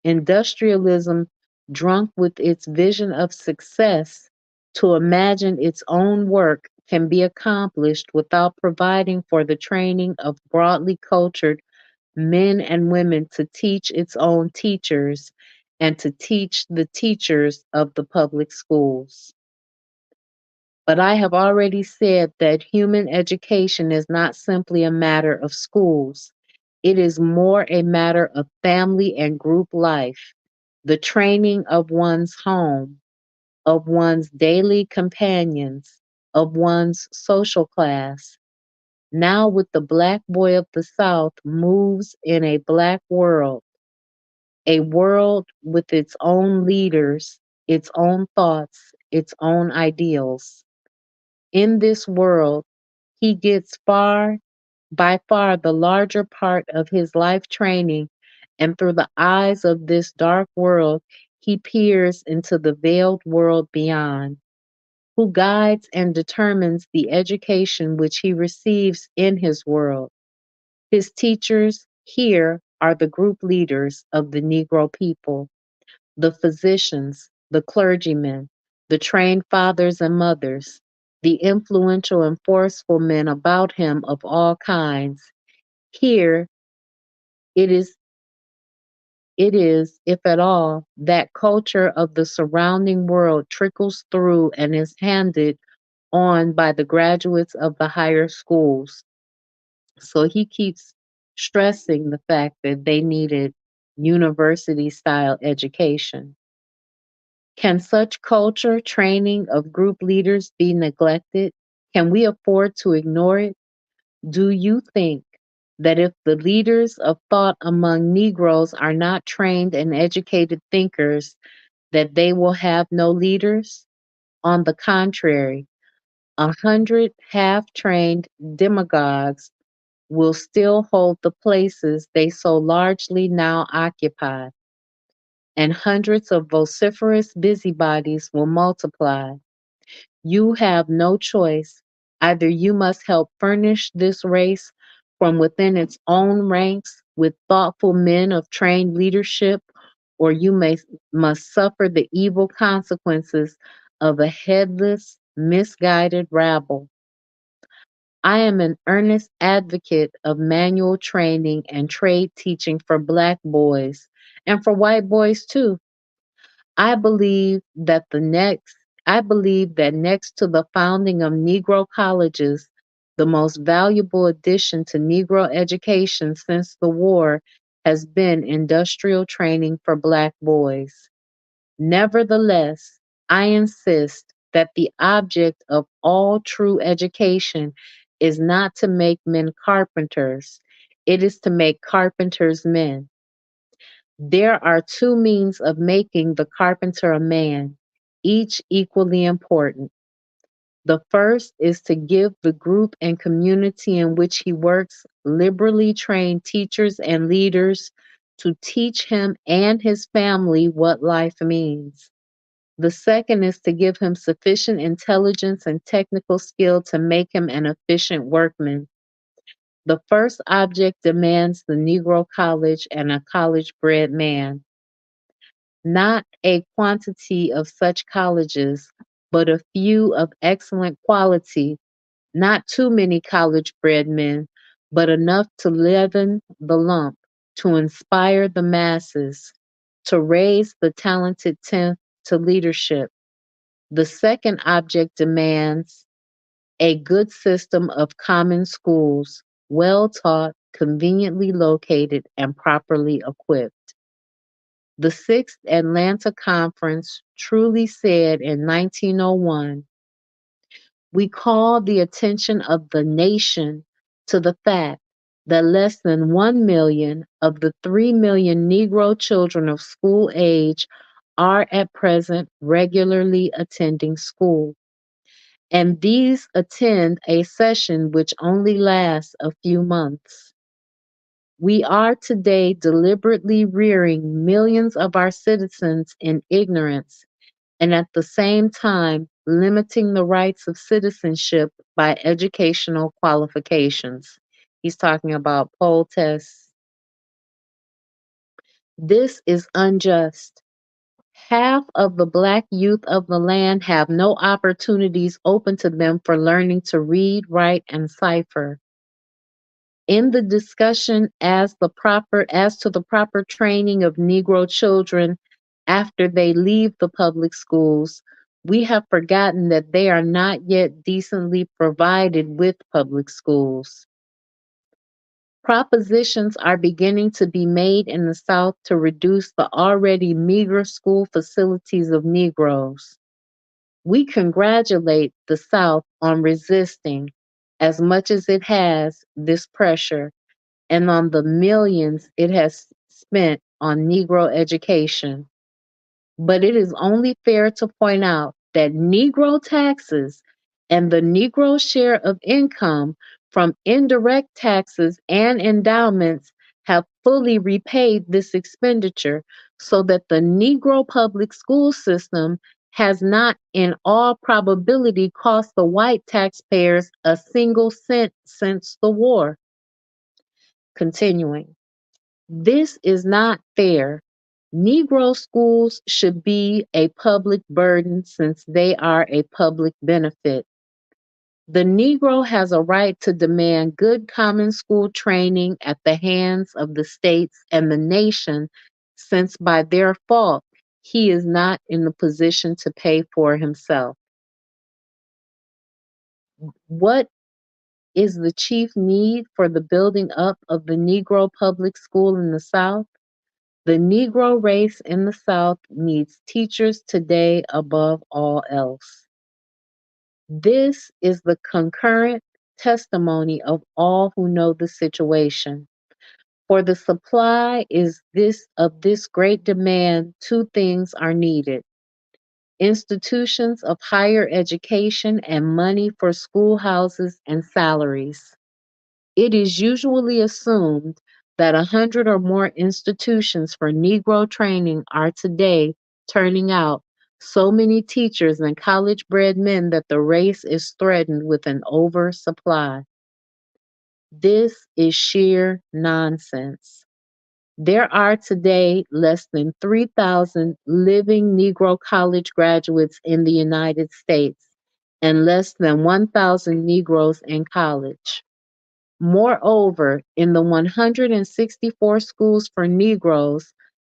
industrialism drunk with its vision of success to imagine its own work can be accomplished without providing for the training of broadly cultured men and women to teach its own teachers and to teach the teachers of the public schools. But I have already said that human education is not simply a matter of schools. It is more a matter of family and group life, the training of one's home, of one's daily companions, of one's social class. Now, with the black boy of the South, moves in a black world, a world with its own leaders, its own thoughts, its own ideals. In this world, he gets by far the larger part of his life training, and through the eyes of this dark world, he peers into the veiled world beyond, who guides and determines the education which he receives in his world. His teachers here are the group leaders of the Negro people, the physicians, the clergymen, the trained fathers and mothers, the influential and forceful men about him of all kinds. Here it is if at all, that culture of the surrounding world trickles through and is handed on by the graduates of the higher schools. So he keeps stressing the fact that they needed university style education. Can such culture training of group leaders be neglected? Can we afford to ignore it? Do you think that if the leaders of thought among Negroes are not trained and educated thinkers, that they will have no leaders? On the contrary, 100 half trained demagogues will still hold the places they so largely now occupy, and hundreds of vociferous busybodies will multiply. You have no choice. Either you must help furnish this race from within its own ranks with thoughtful men of trained leadership, or must suffer the evil consequences of a headless, misguided rabble. I am an earnest advocate of manual training and trade teaching for black boys and for white boys too. I believe that the next I believe that next to the founding of Negro colleges, the most valuable addition to Negro education since the war has been industrial training for black boys. Nevertheless, I insist that the object of all true education is not to make men carpenters, it is to make carpenters men. There are two means of making the carpenter a man, each equally important. The first is to give the group and community in which he works liberally trained teachers and leaders to teach him and his family what life means. The second is to give him sufficient intelligence and technical skill to make him an efficient workman. The first object demands the Negro college and a college bred man. Not a quantity of such colleges, but a few of excellent quality, not too many college bred men, but enough to leaven the lump, to inspire the masses, to raise the talented tenth to leadership. The second object demands a good system of common schools, well taught, conveniently located, and properly equipped. The Sixth Atlanta Conference truly said in 1901, we call the attention of the nation to the fact that less than 1 million of the 3 million Negro children of school age are at present regularly attending school, and these attend a session which only lasts a few months. We are today deliberately rearing millions of our citizens in ignorance and at the same time limiting the rights of citizenship by educational qualifications. He's talking about poll tests. This is unjust. Half of the black youth of the land have no opportunities open to them for learning to read, write, and cipher. In the discussion as to the proper training of Negro children after they leave the public schools, we have forgotten that they are not yet decently provided with public schools. Propositions are beginning to be made in the South to reduce the already meager school facilities of Negroes. We congratulate the South on resisting, as much as it has this pressure and on the millions it has spent on Negro education. But it is only fair to point out that Negro taxes and the Negro share of income from indirect taxes and endowments have fully repaid this expenditure so that the Negro public school system has not, in all probability, cost the white taxpayers a single cent since the war. Continuing. This is not fair. Negro schools should be a public burden since they are a public benefit. The Negro has a right to demand good common school training at the hands of the states and the nation, since by their fault he is not in the position to pay for himself. What is the chief need for the building up of the Negro public school in the South? The Negro race in the South needs teachers today above all else. This is the concurrent testimony of all who know the situation. For the supply is this of this great demand, two things are needed: institutions of higher education and money for schoolhouses and salaries. It is usually assumed that 100 or more institutions for Negro training are today turning out so many teachers and college bred men that the race is threatened with an oversupply. This is sheer nonsense. There are today less than 3,000 living Negro college graduates in the United States and less than 1,000 Negroes in college. Moreover, in the 164 schools for Negroes,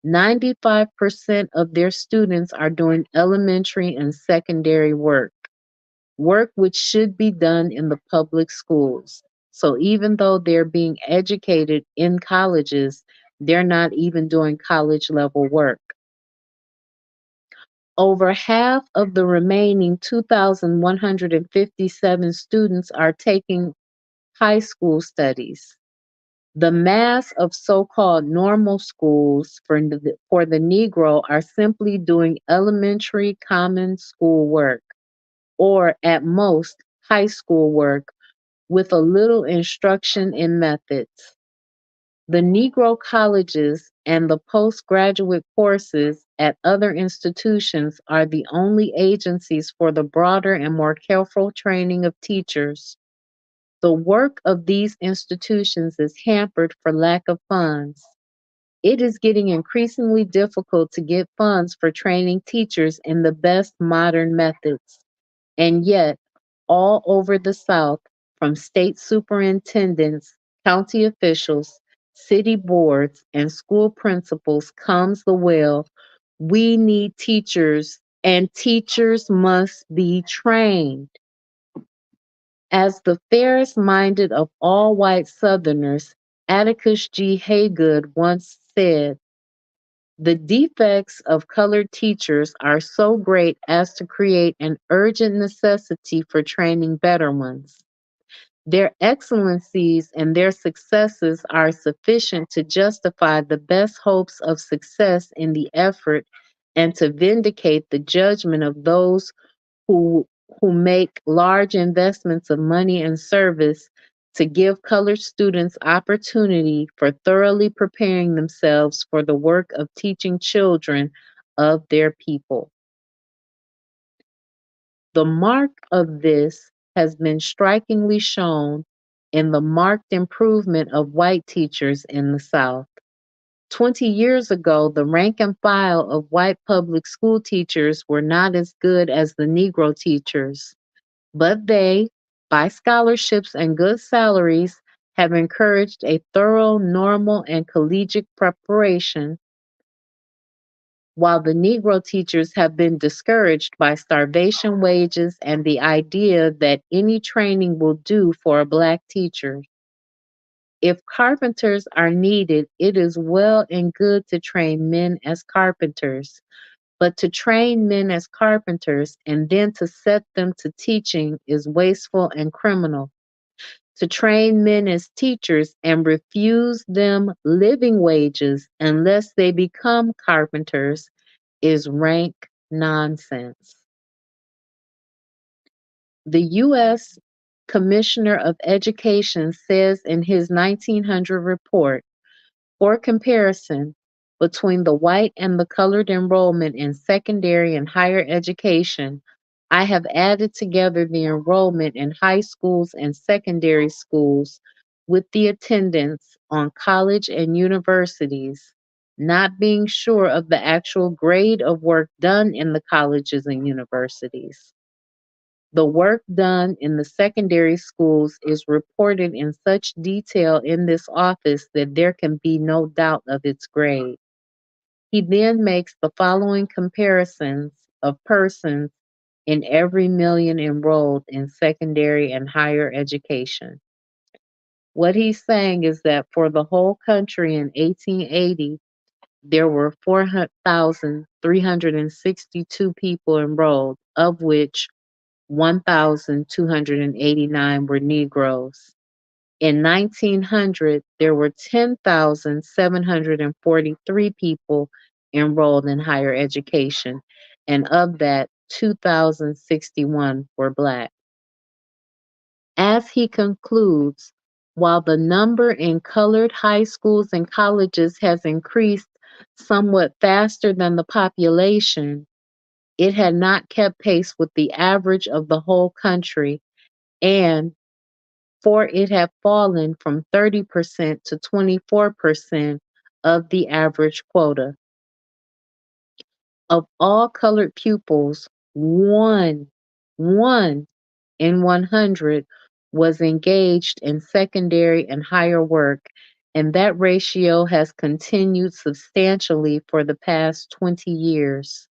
95% of their students are doing elementary and secondary work, work which should be done in the public schools. So even though they're being educated in colleges, they're not even doing college level work. Over half of the remaining 2,157 students are taking high school studies. The mass of so-called normal schools for the Negro are simply doing elementary common school work, or at most high school work with a little instruction in methods. The Negro colleges and the postgraduate courses at other institutions are the only agencies for the broader and more careful training of teachers. The work of these institutions is hampered for lack of funds. It is getting increasingly difficult to get funds for training teachers in the best modern methods. And yet, all over the South, from state superintendents, county officials, city boards, and school principals comes the wail, we need teachers, and teachers must be trained. As the fairest minded of all white Southerners, Atticus G. Haygood once said, the defects of colored teachers are so great as to create an urgent necessity for training better ones. Their excellencies and their successes are sufficient to justify the best hopes of success in the effort and to vindicate the judgment of those who who make large investments of money and service to give colored students opportunity for thoroughly preparing themselves for the work of teaching children of their people. The mark of this has been strikingly shown in the marked improvement of white teachers in the South. 20 years ago, the rank and file of white public school teachers were not as good as the Negro teachers. But they, by scholarships and good salaries, have encouraged a thorough, normal, and collegiate preparation, while the Negro teachers have been discouraged by starvation wages and the idea that any training will do for a Black teacher. If carpenters are needed, it is well and good to train men as carpenters. But to train men as carpenters and then to set them to teaching is wasteful and criminal. to train men as teachers and refuse them living wages unless they become carpenters is rank nonsense. The U.S. Commissioner of Education says in his 1900 report, for comparison between the white and the colored enrollment in secondary and higher education, I have added together the enrollment in high schools and secondary schools with the attendance on college and universities, not being sure of the actual grade of work done in the colleges and universities. The work done in the secondary schools is reported in such detail in this office that there can be no doubt of its grade. He then makes the following comparisons of persons in every million enrolled in secondary and higher education. What he's saying is that for the whole country in 1880, there were 4,362 people enrolled, of which 1,289 were Negroes. In 1900, there were 10,743 people enrolled in higher education, and of that, 2,061 were Black. As he concludes, while the number in colored high schools and colleges has increased somewhat faster than the population, it had not kept pace with the average of the whole country, and for it had fallen from 30% to 24% of the average quota. Of all colored pupils, one in 100 was engaged in secondary and higher work, and that ratio has continued substantially for the past 20 years.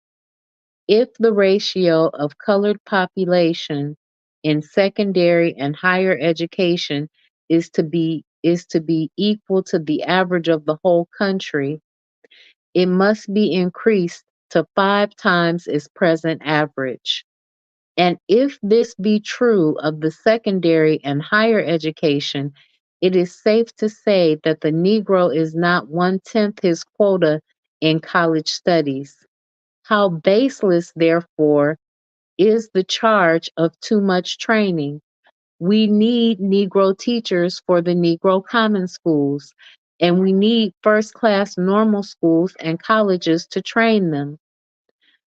If the ratio of colored population in secondary and higher education is to be equal to the average of the whole country, it must be increased to 5 times its present average. And if this be true of the secondary and higher education, it is safe to say that the Negro is not 1/10 his quota in college studies. How baseless, therefore, is the charge of too much training. We need Negro teachers for the Negro common schools, and we need first class normal schools and colleges to train them.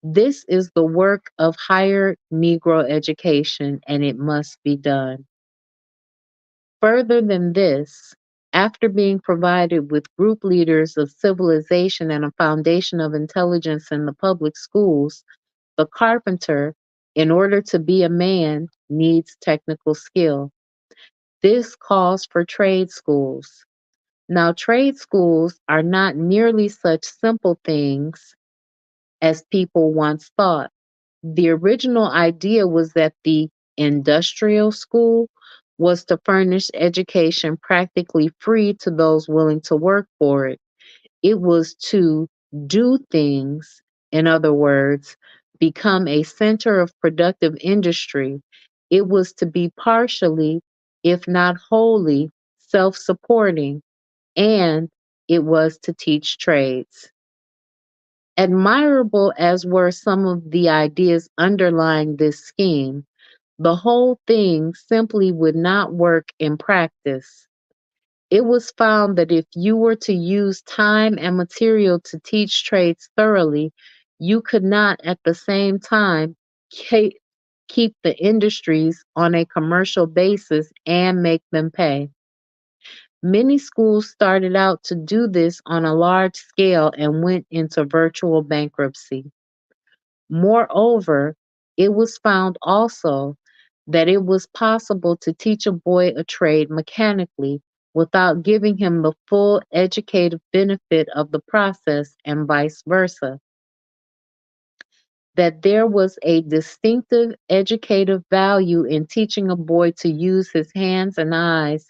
This is the work of higher Negro education, and it must be done. Further than this, after being provided with group leaders of civilization and a foundation of intelligence in the public schools, the carpenter, in order to be a man, needs technical skill. This calls for trade schools. Now, trade schools are not nearly such simple things as people once thought. The original idea was that the industrial school was to furnish education practically free to those willing to work for it. It was to do things, in other words, become a center of productive industry. It was to be partially, if not wholly, self supporting, and it was to teach trades. Admirable as were some of the ideas underlying this scheme, the whole thing simply would not work in practice. It was found that if you were to use time and material to teach trades thoroughly, you could not at the same time ke- keep the industries on a commercial basis and make them pay. Many schools started out to do this on a large scale and went into virtual bankruptcy. Moreover, it was found also that it was possible to teach a boy a trade mechanically without giving him the full educative benefit of the process, and vice versa. That there was a distinctive educative value in teaching a boy to use his hands and eyes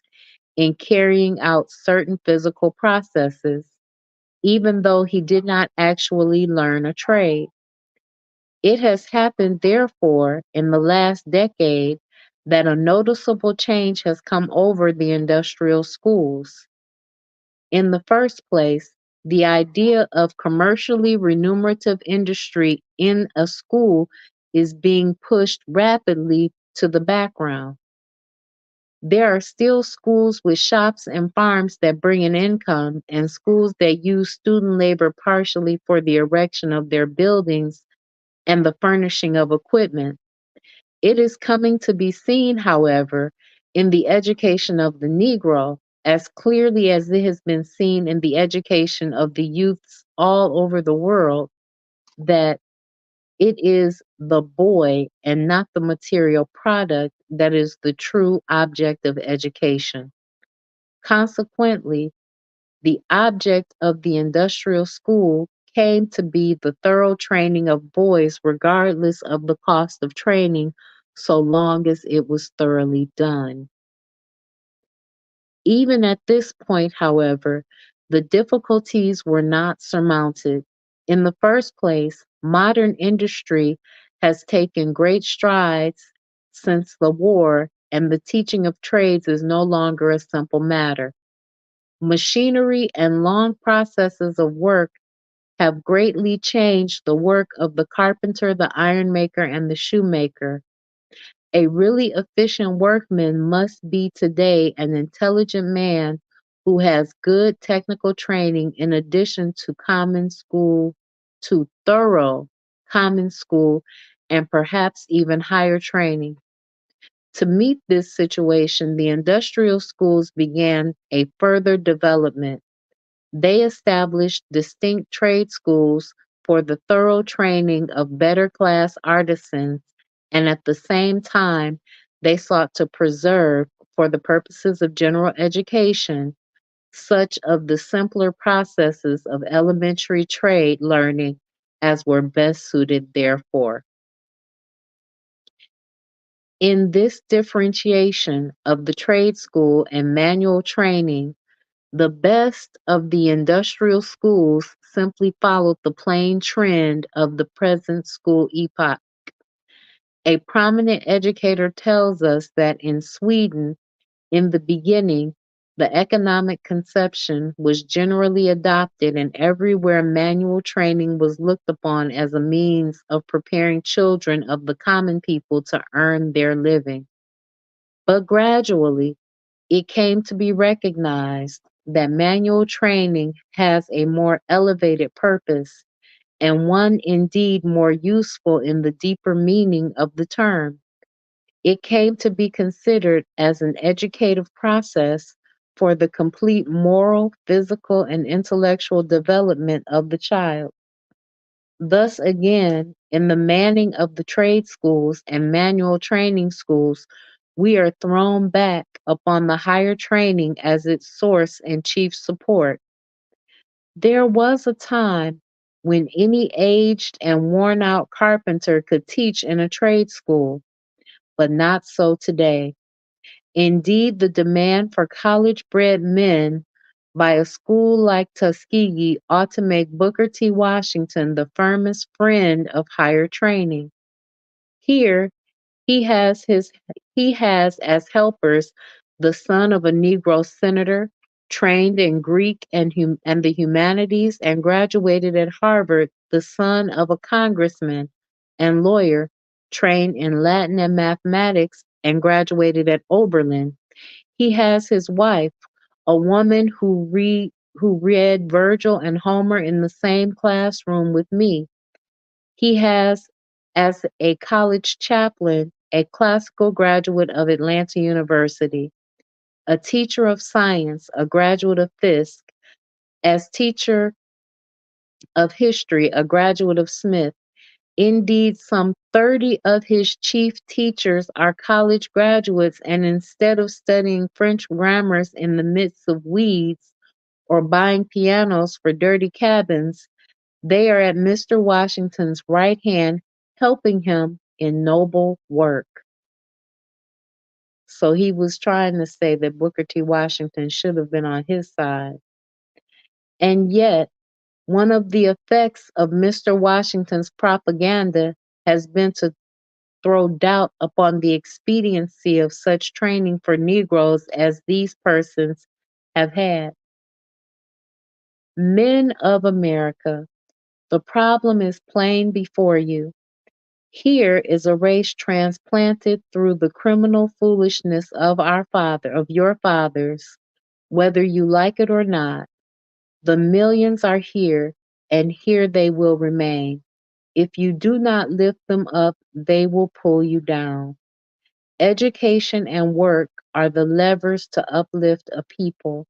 in carrying out certain physical processes, even though he did not actually learn a trade. It has happened, therefore, in the last decade that a noticeable change has come over the industrial schools. In the first place, the idea of commercially remunerative industry in a school is being pushed rapidly to the background. There are still schools with shops and farms that bring an income, and schools that use student labor partially for the erection of their buildings and the furnishing of equipment. It is coming to be seen, however, in the education of the Negro, as clearly as it has been seen in the education of the youths all over the world, that it is the boy and not the material product that is the true object of education. Consequently, the object of the industrial school came to be the thorough training of boys, regardless of the cost of training, so long as it was thoroughly done. Even at this point, however, the difficulties were not surmounted. In the first place, modern industry has taken great strides since the war, and the teaching of trades is no longer a simple matter. Machinery and long processes of work have greatly changed the work of the carpenter, the ironmaker, and the shoemaker. A really efficient workman must be today an intelligent man who has good technical training in addition to thorough common school, and perhaps even higher training. To meet this situation, the industrial schools began a further development. They established distinct trade schools for the thorough training of better class artisans, and at the same time, they sought to preserve, for the purposes of general education, such of the simpler processes of elementary trade learning as were best suited therefor. In this differentiation of the trade school and manual training, the best of the industrial schools simply followed the plain trend of the present school epoch. A prominent educator tells us that in Sweden, in the beginning, the economic conception was generally adopted, and everywhere manual training was looked upon as a means of preparing children of the common people to earn their living. But gradually, it came to be recognized that manual training has a more elevated purpose, and one indeed more useful in the deeper meaning of the term. It came to be considered as an educative process for the complete moral, physical, and intellectual development of the child. Thus, again, in the manning of the trade schools and manual training schools, we are thrown back upon the higher training as its source and chief support. There was a time when any aged and worn out carpenter could teach in a trade school, but not so today. Indeed, the demand for college bred men by a school like Tuskegee ought to make Booker T. Washington the firmest friend of higher training. Here, he has his he has as helpers the son of a Negro senator, trained in Greek and the humanities and graduated at Harvard, the son of a congressman and lawyer, trained in Latin and mathematics and graduated at Oberlin. He has his wife, a woman who read Virgil and Homer in the same classroom with me. He has, as a college chaplain, a classical graduate of Atlanta University, a teacher of science, a graduate of Fisk, as teacher of history, a graduate of Smith. Indeed, some 30 of his chief teachers are college graduates, and instead of studying French grammars in the midst of weeds or buying pianos for dirty cabins, they are at Mr. Washington's right hand, helping him in noble work. So he was trying to say that Booker T. Washington should have been on his side. And yet, one of the effects of Mr. Washington's propaganda has been to throw doubt upon the expediency of such training for Negroes as these persons have had. Men of America, the problem is plain before you. Here is a race transplanted through the criminal foolishness of your fathers, whether you like it or not. The millions are here, and here they will remain. If you do not lift them up, they will pull you down. Education and work are the levers to uplift a people.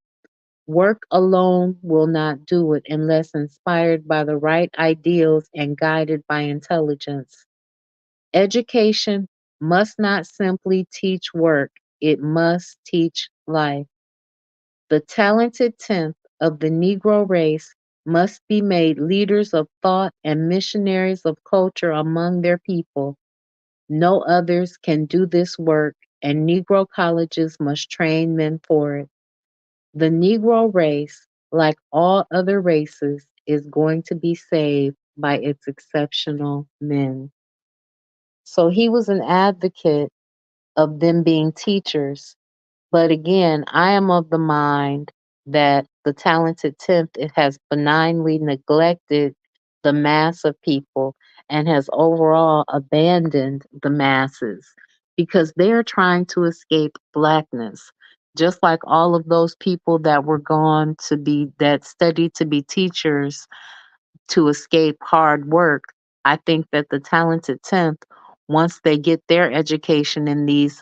Work alone will not do it unless inspired by the right ideals and guided by intelligence. Education must not simply teach work, it must teach life. The talented tenth of the Negro race must be made leaders of thought and missionaries of culture among their people. No others can do this work, and Negro colleges must train men for it. The Negro race, like all other races, is going to be saved by its exceptional men. So he was an advocate of them being teachers. But again, I am of the mind that the talented tenth it has benignly neglected the mass of people and has overall abandoned the masses because they're trying to escape blackness. Just like all of those people that were gone to be that studied to be teachers to escape hard work, I think that the talented tenth, once they get their education in these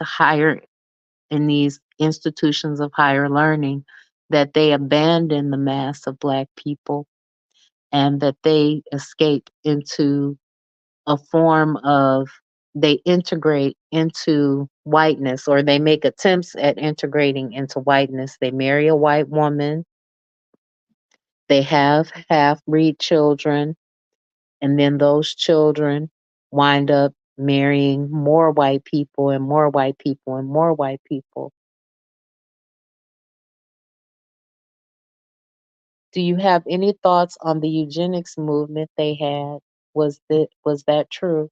institutions of higher learning, that they abandon the mass of Black people and that they escape into a form of, they integrate into whiteness, or they make attempts at integrating into whiteness. They marry a white woman, they have half breed children, and then those children wind up marrying more white people and more white people and more white people. Do you have any thoughts on the eugenics movement they had? Was that true?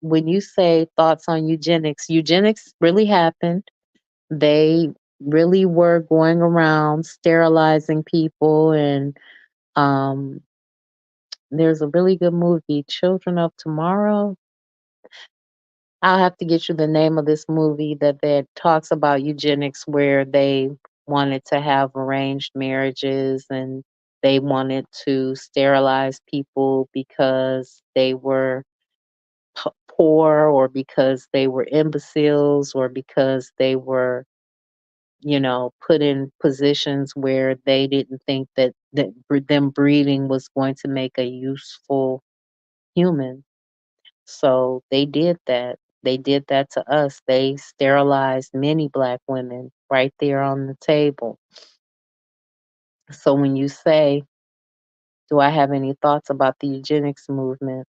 When you say thoughts on eugenics, eugenics really happened. They really were going around sterilizing people, and um there's a really good movie, Children of Tomorrow. I'll have to get you the name of this movie that talks about eugenics, where they wanted to have arranged marriages and they wanted to sterilize people because they were poor, or because they were imbeciles, or because they were, put in positions where they didn't think that them breeding was going to make a useful human. So they did that. They did that to us. They sterilized many Black women right there on the table. So when you say, do I have any thoughts about the eugenics movement?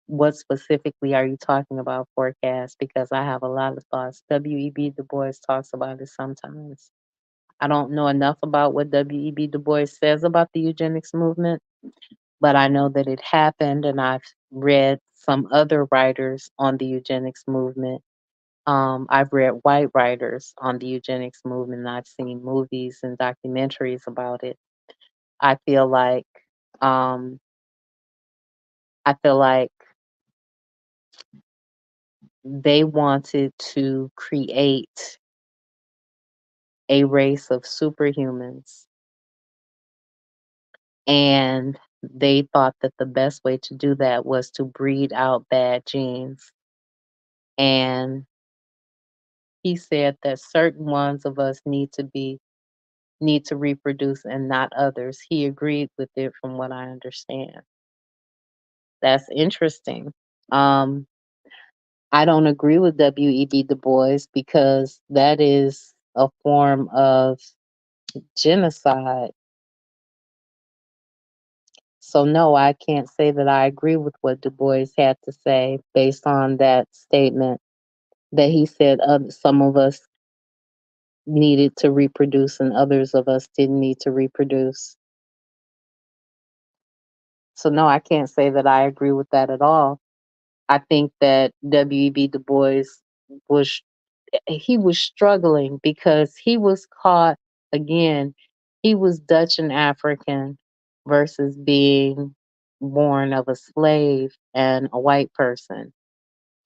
What specifically are you talking about, Forecast? Because I have a lot of thoughts. W.E.B. Du Bois talks about it sometimes. I don't know enough about what W.E.B. Du Bois says about the eugenics movement, but I know that it happened, and I've read some other writers on the eugenics movement. I've read white writers on the eugenics movement, and I've seen movies and documentaries about it. I feel like um, I feel like they wanted to create a race of superhumans, and they thought that the best way to do that was to breed out bad genes. And he said that certain ones of us need to reproduce and not others. He agreed with it from what I understand. That's interesting. Um, I don't agree with W.E.B. Du Bois because that is a form of genocide. So no, I can't say that I agree with what Du Bois had to say based on that statement that he said some of us needed to reproduce and others of us didn't need to reproduce. So no, I can't say that I agree with that at all. I think that W.E.B. Du Bois was he was struggling because he was caught again. He was Dutch and African versus being born of a slave and a white person.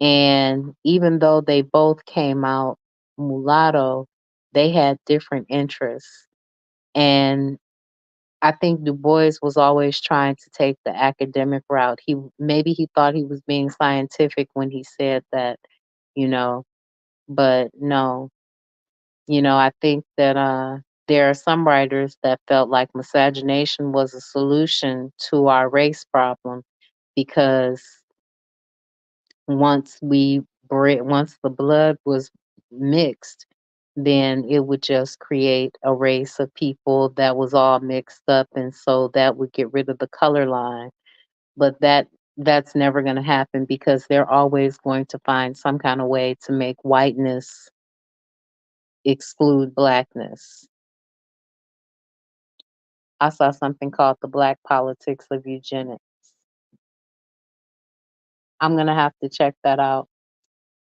And even though they both came out mulatto, they had different interests. And I think Du Bois was always trying to take the academic route. He thought he was being scientific when he said that, you know, but no, I think that there are some writers that felt like miscegenation was a solution to our race problem because once the blood was mixed, then it would just create a race of people that was all mixed up, and so that would get rid of the color line. But that's never going to happen because they're always going to find some kind of way to make whiteness exclude blackness. I saw something called the Black Politics of Eugenics. I'm going to have to check that out.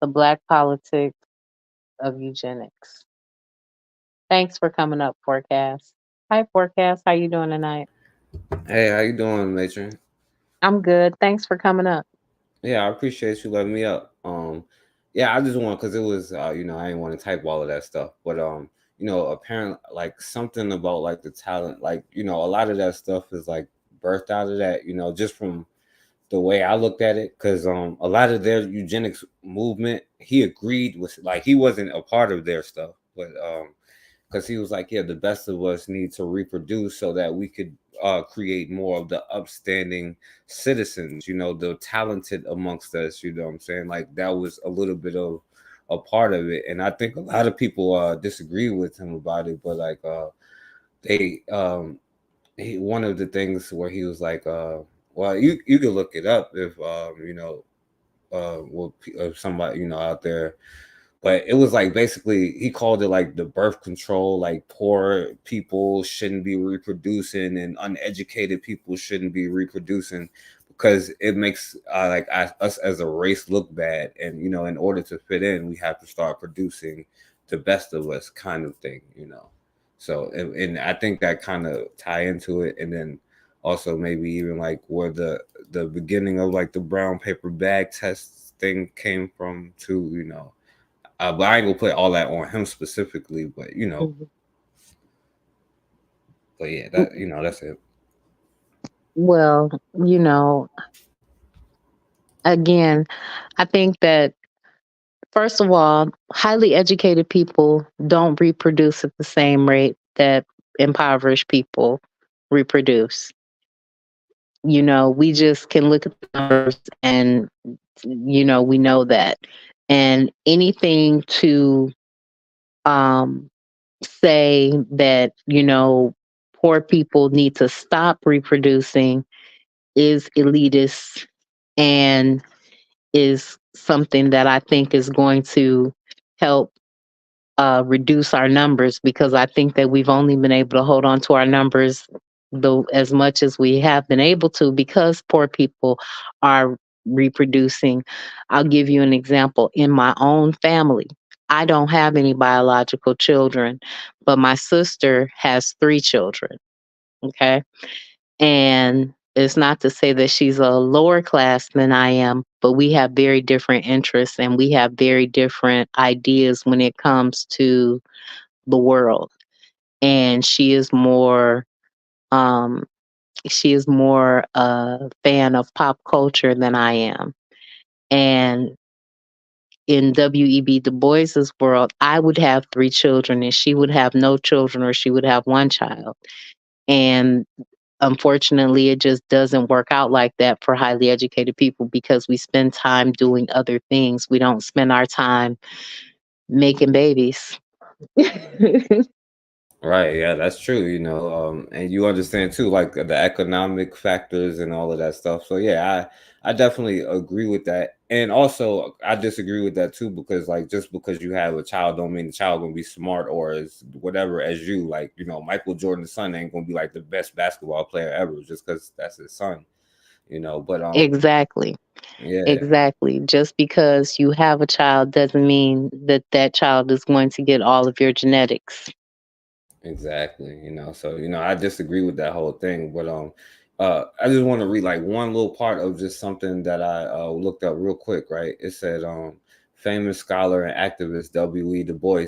The Black Politics of Eugenics. Thanks for coming up, Forecast. Hi, Forecast. How you doing tonight? Hey, how you doing, Matron? I'm good. Thanks for coming up. Yeah, I appreciate you letting me up. Yeah, I just want because it was, I didn't want to type all of that stuff, but apparently, like something about like the talent, like a lot of that stuff is like birthed out of that, just from the way I looked at it, because a lot of their eugenics movement, he agreed with, like he wasn't a part of their stuff, but because he was like, yeah, the best of us need to reproduce so that we could create more of the upstanding citizens, the talented amongst us, you know what I'm saying? Like that was a little bit of a part of it. And I think a lot of people disagree with him about it, but like they one of the things where he was like, well, you can look it up if if somebody out there, but it was like basically he called it like the birth control, like poor people shouldn't be reproducing and uneducated people shouldn't be reproducing because it makes us as a race look bad, and in order to fit in we have to start producing the best of us kind of thing. So and I think that kind of tie into it, and then also maybe even like where the beginning of like the brown paper bag test thing came from too. But I ain't gonna put all that on him specifically, but Mhm. but yeah, that that's it. Well, again, I think that first of all, highly educated people don't reproduce at the same rate that impoverished people reproduce. We just can look at the numbers and, we know that. And anything to um, say that, poor people need to stop reproducing is elitist and is something that I think is going to help reduce our numbers because I think that we've only been able to hold on to our numbers though as much as we have been able to because poor people are reproducing. I'll give you an example. In my own family, I don't have any biological children, but my sister has 3 children. Okay. And it's not to say that she's a lower class than I am, but we have very different interests and we have very different ideas when it comes to the world. And um she is more a fan of pop culture than I am. And in W.E.B. Du Bois's world, I would have 3 children and she would have no children or she would have 1 child. And unfortunately, it just doesn't work out like that for highly educated people because we spend time doing other things. We don't spend our time making babies. Right, yeah, that's true. And you understand too, like the economic factors and all of that stuff. So yeah, I definitely agree with that. And also, I disagree with that too because like just because you have a child don't mean the child gonna be smart or as whatever as you. Like Michael Jordan's son ain't gonna be like the best basketball player ever just because that's his son. But Exactly. yeah, Exactly. Just because you have a child doesn't mean that that child is going to get all of your genetics. exactly. So I disagree with that whole thing. But I just want to read like one little part of just something that I looked up real quick. Right, it said famous scholar and activist W.E. Du Bois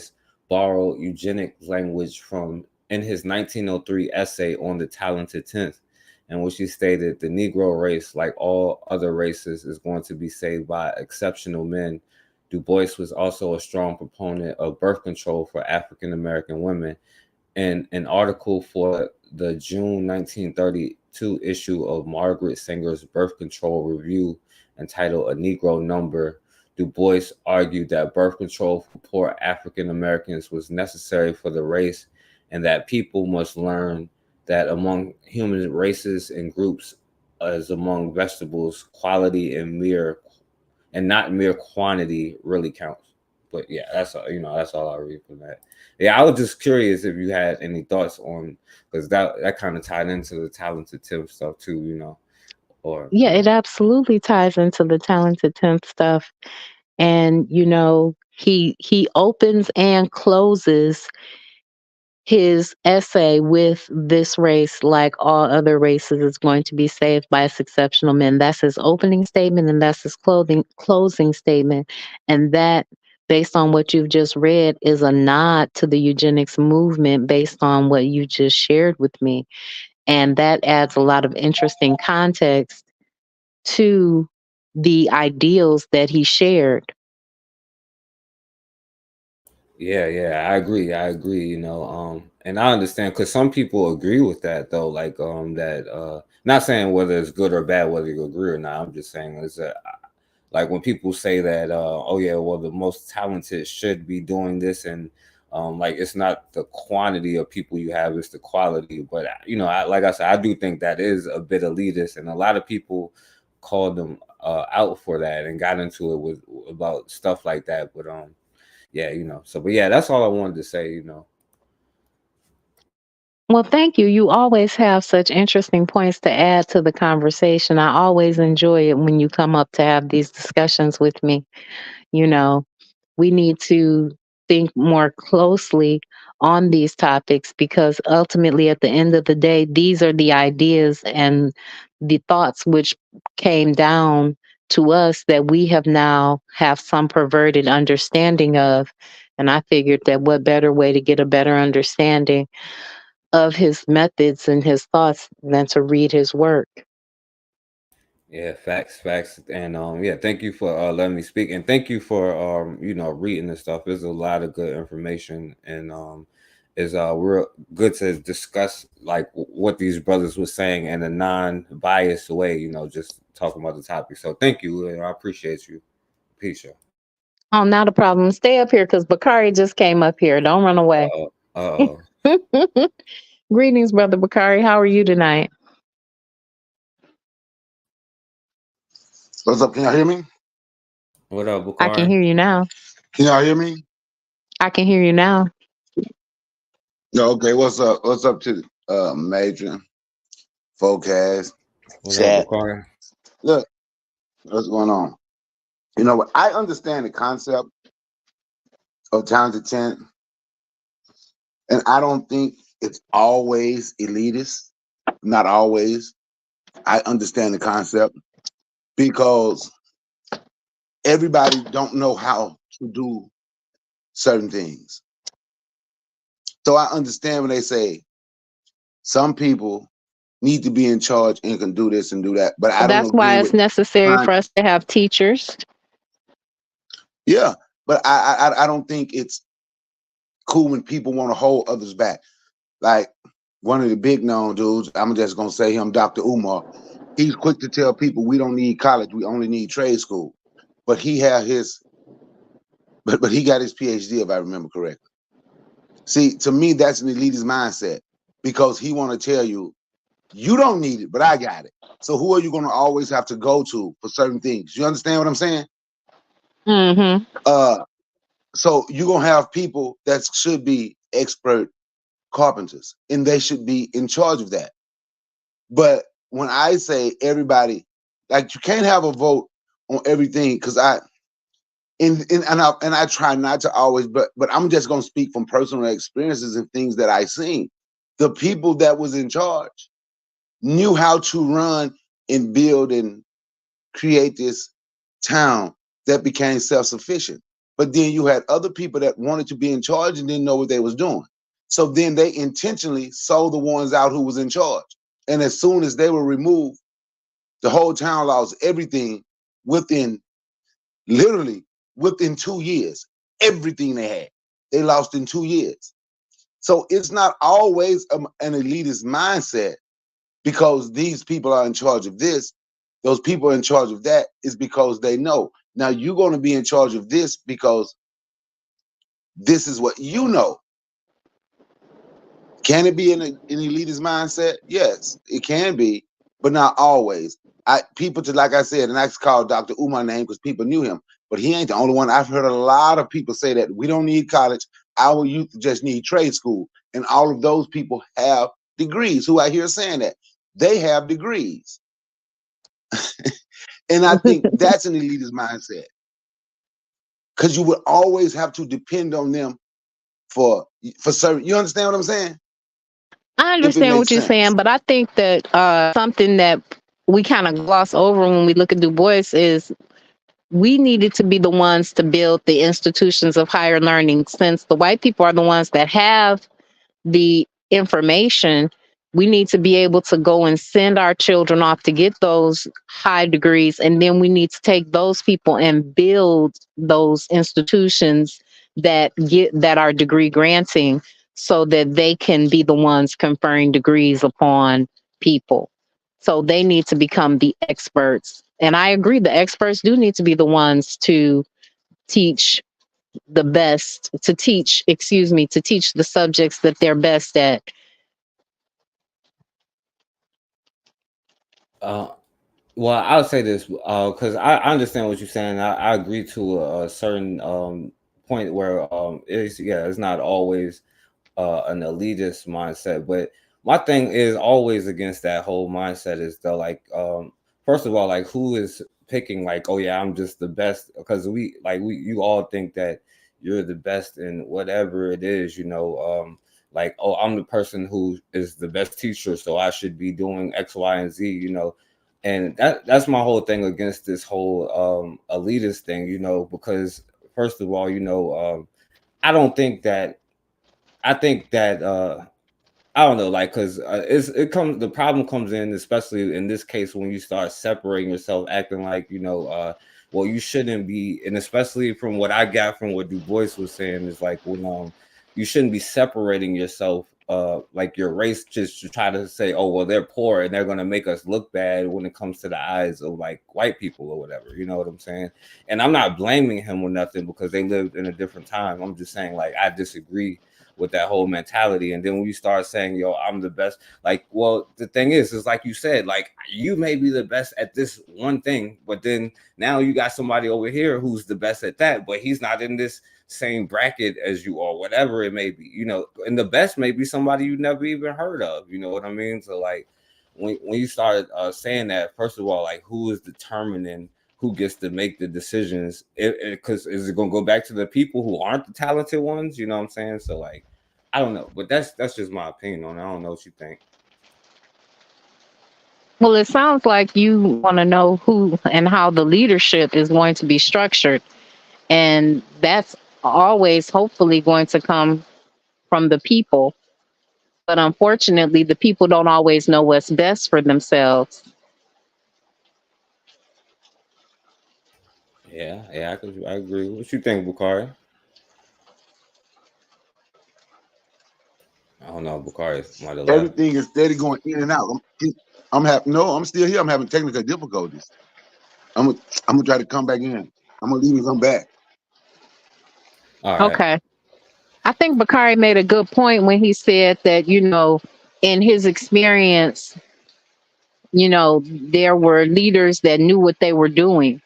borrowed eugenic language from in his 1903 essay on the talented tenth, in which he stated the Negro race, like all other races, is going to be saved by exceptional men. Du Bois was also a strong proponent of birth control for African American women. In an article for the June 1932 issue of Margaret Sanger's Birth Control Review entitled A Negro Number, Du Bois argued that birth control for poor African Americans was necessary for the race and that people must learn that among human races and groups, as among vegetables, quality and not mere quantity really counts. But yeah, that's all, that's all I read from that. Yeah, I was just curious if you had any thoughts on, because that kind of tied into the talented tip stuff too, or Yeah, it absolutely ties into the talented 10th stuff. And he opens and closes his essay with this race, like all other races, is going to be saved by its exceptional men. That's his opening statement, and that's his closing statement. And that, based on what you've just read, is a nod to the eugenics movement based on what you just shared with me. And that adds a lot of interesting context to the ideals that he shared. yeah, I agree, and I understand because some people agree with that though, like that not saying whether it's good or bad, whether you agree or not. I'm just saying is that like when people say that oh yeah, well the most talented should be doing this, and like it's not the quantity of people you have, it's the quality. But like I said, I do think that is a bit elitist, and a lot of people called them out for that and got into it with about stuff like that. But yeah, so but yeah, that's all I wanted to say. Well, thank you. You always have such interesting points to add to the conversation. I always enjoy it when you come up to have these discussions with me. You know, we need to think more closely on these topics because ultimately, at the end of the day, these are the ideas and the thoughts which came down to us that we have now have some perverted understanding of. And I figured that what better way to get a better understanding of his methods and his thoughts than to read his work. Yeah, facts, and yeah, thank you for letting me speak, and thank you for reading this stuff. There's a lot of good information, and is real good to discuss like what these brothers were saying in a non-biased way. Just talking about the topic. So thank you, and I appreciate you. Peace, y'all. Oh, not a problem. Stay up here because Bakari just came up here. Don't run away. Uh oh. Greetings, Brother Bakari. How are you tonight? What's up? Can y'all hear me? What up, I can Bakari? hear you now. Can y'all hear me? I can hear you now. No, okay. What's up? What's up to Major, Forecast, What up, Chat? Bakari? Look, what's going on? You know what? I understand the concept of talented talent, and I don't think it's always elitist. Not always. I understand the concept because everybody don't know how to do certain things. So I understand when they say some people need to be in charge and can do this and do that, but I don't That's agree why it's with necessary trying. for us to have teachers. Yeah, but I don't think it's cool when people want to hold others back. Like one of the big known dudes, I'm just gonna say him, Dr. Umar. He's quick to tell people we don't need college, we only need trade school. But he had his, but he got his PhD if I remember correctly. See, to me, that's an elitist mindset because he want to tell you you don't need it, but I got it. So who are you going to always have to go to for certain things? You understand what I'm saying? Mm-hmm. So you're gonna have people that should be expert carpenters, and they should be in charge of that. But when I say everybody Like you can't have a vote on everything because I try not to always, but I'm just gonna speak from personal experiences and things that I seen. The people that was in charge knew how to run and build and create this town that became self-sufficient. But then you had other people that wanted to be in charge and didn't know what they was doing. So then they intentionally sold the ones out who was in charge. And as soon as they were removed, the whole town lost everything within literally within 2 years. Everything they had, they lost in 2 years. So it's not always an elitist mindset because these people are in charge of this, those people are in charge of that, is because they know. Now you're going to be in charge of this because this is what you know. Can it be an elitist mindset? Yes, it can be, but not always. People to like I said, and I called Dr. Umar name because people knew him, but he ain't the only one. I've heard a lot of people say that we don't need college. Our youth just need trade school, and all of those people have degrees. Who I hear saying that they have degrees, and I think that's an elitist mindset because you would always have to depend on them for certain. You understand what I'm saying? I If it understand makes what you're sense. saying, but I think that something that we kind of gloss over when we look at Du Bois is we needed to be the ones to build the institutions of higher learning since the white people are the ones that have the information. We need to be able to go and send our children off to get those high degrees. And then we need to take those people and build those institutions that are degree granting so that they can be the ones conferring degrees upon people. So they need to become the experts. And I agree, the experts do need to be the ones to teach the best, to teach the subjects that they're best at. Uh, well, I'll say this because I understand what you're saying. I agree to a certain point where it's not always an elitist mindset, but my thing is always against that whole mindset is the like first of all, like who is picking like, oh yeah, I'm just the best, because we you all think that you're the best in whatever it is, like, oh, I'm the person who is the best teacher, so I should be doing X, Y, and Z, and that's my whole thing against this whole elitist thing, because first of all, I don't think that I think that I don't know, like, because the problem comes in, especially in this case, when you start separating yourself, acting like well, you shouldn't be, and especially from what I got from what Du Bois was saying is like, when you shouldn't be separating yourself, like your race, just to try to say, oh well, they're poor and they're gonna make us look bad when it comes to the eyes of like white people or whatever. You know what I'm saying? And I'm not blaming him or nothing because they lived in a different time. I'm just saying like I disagree with that whole mentality. And then when you start saying, yo, I'm the best, like, well, the thing is like you said, like you may be the best at this one thing, but then now you got somebody over here who's the best at that, but he's not in this same bracket as you or whatever it may be, and the best may be somebody you never even heard of, you know what I mean? So like when you start saying that, first of all, like who is determining who gets to make the decisions? Because is it going to go back to the people who aren't the talented ones? You know what I'm saying? So like, I don't know, but that's just my opinion on it. I don't know what you think. Well, it sounds like you want to know who and how the leadership is going to be structured. And that's always hopefully going to come from the people. But unfortunately, the people don't always know what's best for themselves. Yeah, I agree. What you think, Bukari? I don't know. Bukari might have left. Everything is steady going in and out. I'm still here. I'm having technical difficulties. I'm gonna, I'm gonna try to come back in. I'm gonna leave and come back. All right. Okay. I think Bakari made a good point when he said that, in his experience, there were leaders that knew what they were doing.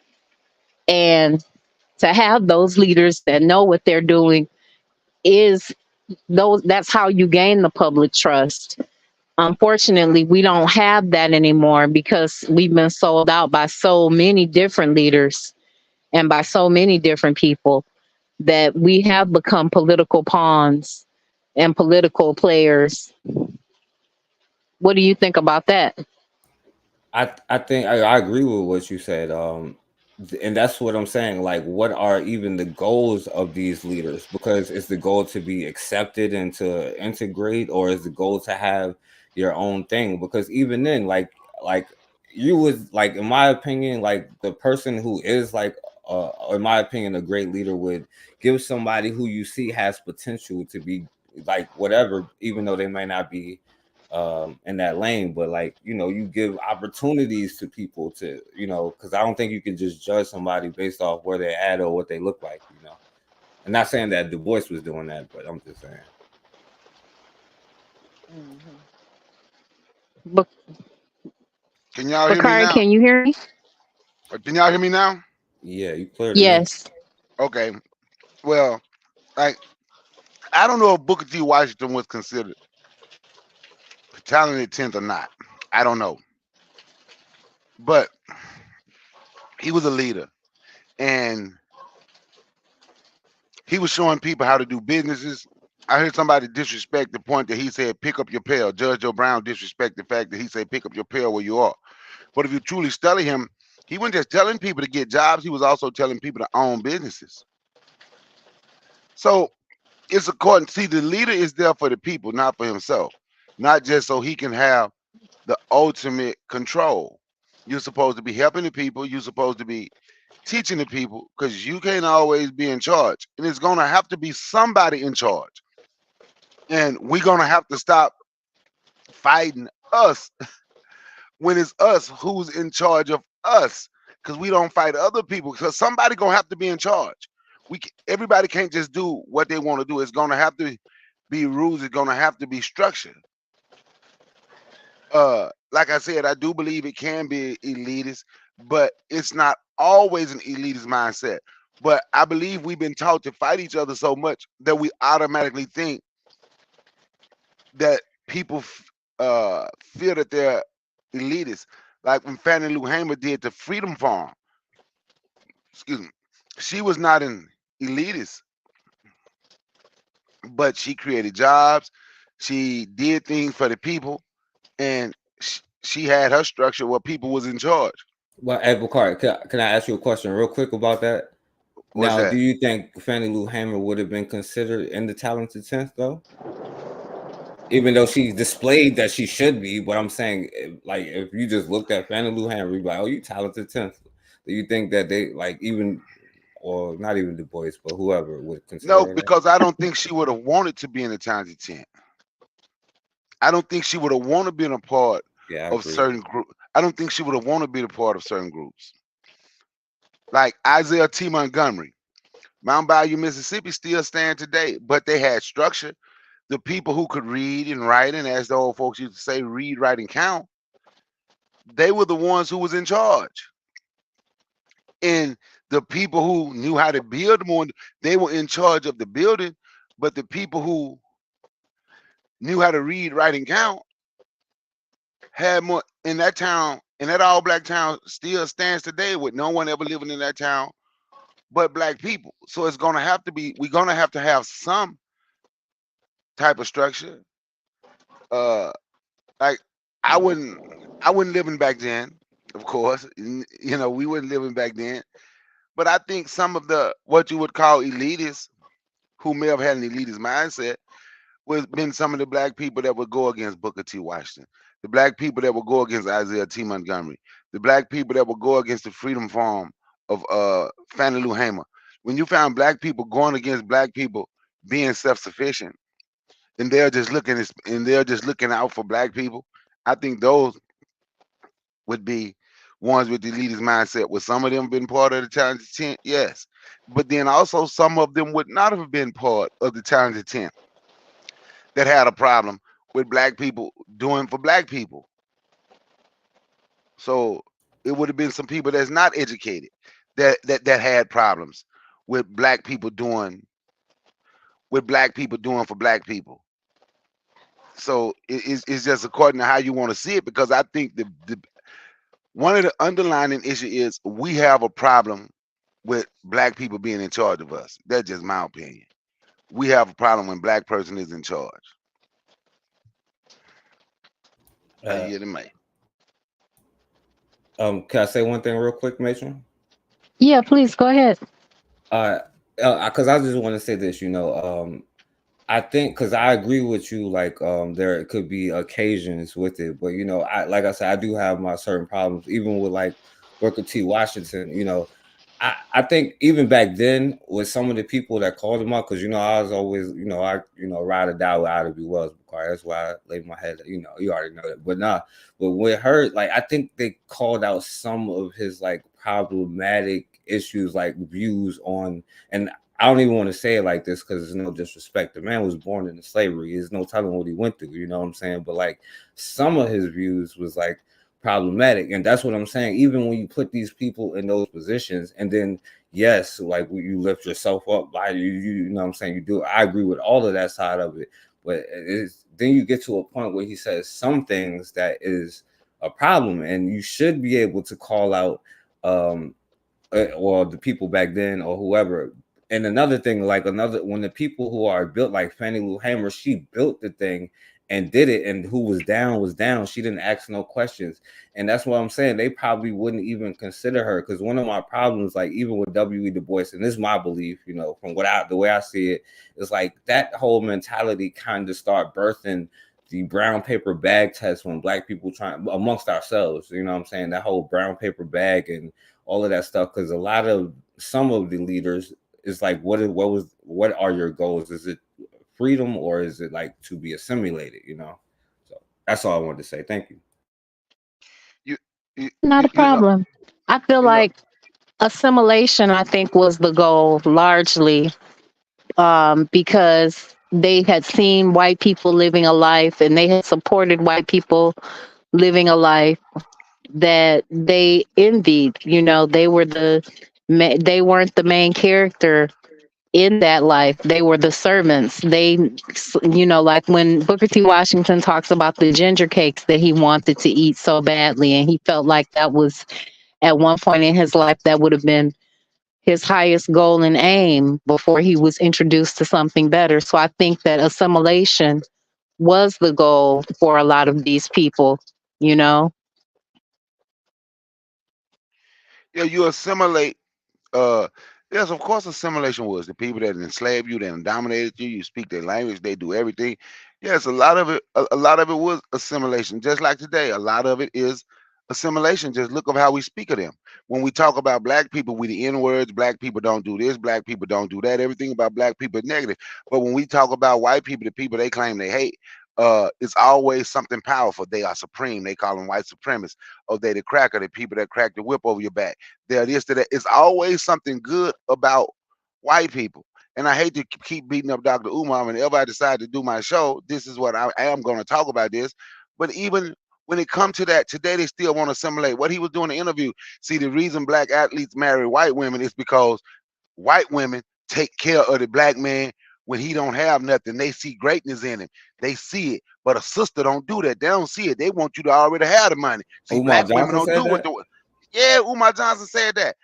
And to have those leaders that know what they're doing is that's how you gain the public trust. Unfortunately, we don't have that anymore because we've been sold out by so many different leaders and by so many different people that we have become political pawns and political players. What do you think about that? I think I agree with what you said. And that's what I'm saying. Like, what are even the goals of these leaders? Because is the goal to be accepted and to integrate, or is the goal to have your own thing? Because even then, like you would like, in my opinion, like the person who is like, in my opinion, a great leader would give somebody who you see has potential to be like whatever, even though they might not be in that lane, but like, you give opportunities to people to, because I don't think you can just judge somebody based off where they're at or what they look like. I'm not saying that Du Bois was doing that, but I'm just saying. Bak- Can y'all hear me Bakari, now? can you hear me? Can y'all hear me now? Yeah, you clear to me. Yes. Okay. Well, like I don't know if Booker T. Washington was considered a talented tenth or not. I don't know, but he was a leader, and he was showing people how to do businesses. I heard somebody disrespect the point that he said, "Pick up your pail." Judge Joe Brown disrespect the fact that he said, "Pick up your pail where you are." But if you truly study him, he wasn't just telling people to get jobs; he was also telling people to own businesses. So it's according. See, the leader is there for the people, not for himself, not just so he can have the ultimate control. You're supposed to be helping the people. You're supposed to be teaching the people because you can't always be in charge, and it's gonna have to be somebody in charge. And we're gonna have to stop fighting us when it's us who's in charge of us, because we don't fight other people. Because somebody gonna have to be in charge. Everybody can't just do what they want to do. It's gonna have to be rules. It's gonna have to be structure. Like I said, I do believe it can be elitist, but it's not always an elitist mindset. But I believe we've been taught to fight each other so much that we automatically think that people feel that they're elitist. Like when Fannie Lou Hamer did the Freedom Farm, excuse me, she was not an elitist, but she created jobs. She did things for the people, and she had her structure where people was in charge. Well, Ed Bakari, can I ask you a question real quick about that? What's Now, do that? you think Fannie Lou Hamer would have been considered in the talented tenth though? Even though she displayed that she should be, but I'm saying, like, if you just looked at Fannie Lou Hamer, you'd be like, oh, you talented tenth. Do you think that they like even, or not even Du Bois, but whoever would consider No, her that? because I don't think she would have wanted to be in the talented 10. I don't think she would have wanted to be a part Yeah, I of agree. certain group. I don't think she would have wanted to be a part of certain groups. Like Isaiah T. Montgomery, Mount Bayou, Mississippi still stand today, but they had structure. The people who could read and write, and as the old folks used to say, read, write, and count, they were the ones who was in charge. And the people who knew how to build more, they were in charge of the building. But the people who knew how to read, write, and count had more in that town, and that all black town still stands today with no one ever living in that town but black people. So it's gonna have to be, we're gonna have to have some type of structure. Uh like I wouldn't I wasn't living back then, of course. We weren't living back then. But I think some of the what you would call elitists who may have had an elitist mindset was been some of the black people that would go against Booker T. Washington, the black people that would go against Isaiah T. Montgomery, the black people that would go against the Freedom Farm of Fannie Lou Hamer. When you found black people going against black people being self-sufficient, and they're just looking out for black people, I think those would be ones with the elitist mindset. Would some of them been part of the talented 10? Yes. But then also some of them would not have been part of the talented 10 that had a problem with black people doing for black people. So it would have been some people that's not educated that had problems with black people doing for black people. So it's just according to how you want to see it. Because I think the one of the underlining issue is we have a problem with black people being in charge of us. That's just my opinion. We have a problem when black person is in charge. I Uh, hear the man. can I say one thing real quick, Mason? Yeah, please go ahead. Uh, because I just want to say this, I think because I agree with you, like there could be occasions with it, but I like I said, I do have my certain problems, even with like Booker T. Washington. I think even back then with some of the people that called him up, because I was always ride or die with Ida B. Wells. That's why I laid my head. You already know that, but nah. But with her, like I think they called out some of his like problematic issues, like views on, and I don't even want to say it like this because there's no disrespect. The man was born into slavery. There's no telling what he went through. You know what I'm saying? But like some of his views was like problematic, and that's what I'm saying. Even when you put these people in those positions, and then yes, like you lift yourself up by you know what I'm saying. You do. I agree with all of that side of it, but then you get to a point where he says some things that is a problem, and you should be able to call out. Or the people back then or whoever. And another thing, like when the people who are built like Fannie Lou Hamer, she built the thing and did it, and who was down was down. She didn't ask no questions, and that's what I'm saying. They probably wouldn't even consider her because one of my problems, like even with W.E. Du Bois, and this is my belief, from the way I see it, is like that whole mentality kind of start birthing the brown paper bag test when black people trying amongst ourselves. You know what I'm saying? That whole brown paper bag and all of that stuff, because a lot of some of the leaders is like what are your goals? Is it freedom or is it like to be assimilated? So that's all I wanted to say. Thank you. You you Not you, a you know problem. I feel you know like assimilation, I think, was the goal largely, because they had seen white people living a life and they had supported white people living a life that they envied. They were they weren't the main character in that life. They were the servants. Like when Booker T. Washington talks about the ginger cakes that he wanted to eat so badly, and he felt like that was at one point in his life that would have been his highest goal and aim before he was introduced to something better. So I think that assimilation was the goal for a lot of these people, you know? yeah, you assimilate. Uh, yes, of course, assimilation was the people that enslaved you, that dominated you. You speak their language, they do everything. Yes, a lot of it. A lot of it was assimilation. Just like today, a lot of it is assimilation. Just look at how we speak of them. When we talk about black people, we the N words. Black people don't do this. Black people don't do that. Everything about black people is negative. But when we talk about white people, the people they claim they hate, it's always something powerful. They are supreme. They call them white supremacists. Or they the cracker, the people that crack the whip over your back. There, this, to that. It's always something good about white people. And I hate to keep beating up Dr. Umar. Whenever I decide to do my show, this is what I am going to talk about this. But even when it comes to that, today they still want to assimilate what he was doing in the interview. See, the reason black athletes marry white women is because white women take care of the black man when he don't have nothing. They see greatness in him. They see it. But a sister don't do that. They don't see it. They want you to already have the money. See, Umar black women Johnson don't said do what that. the yeah, Umar Johnson said that.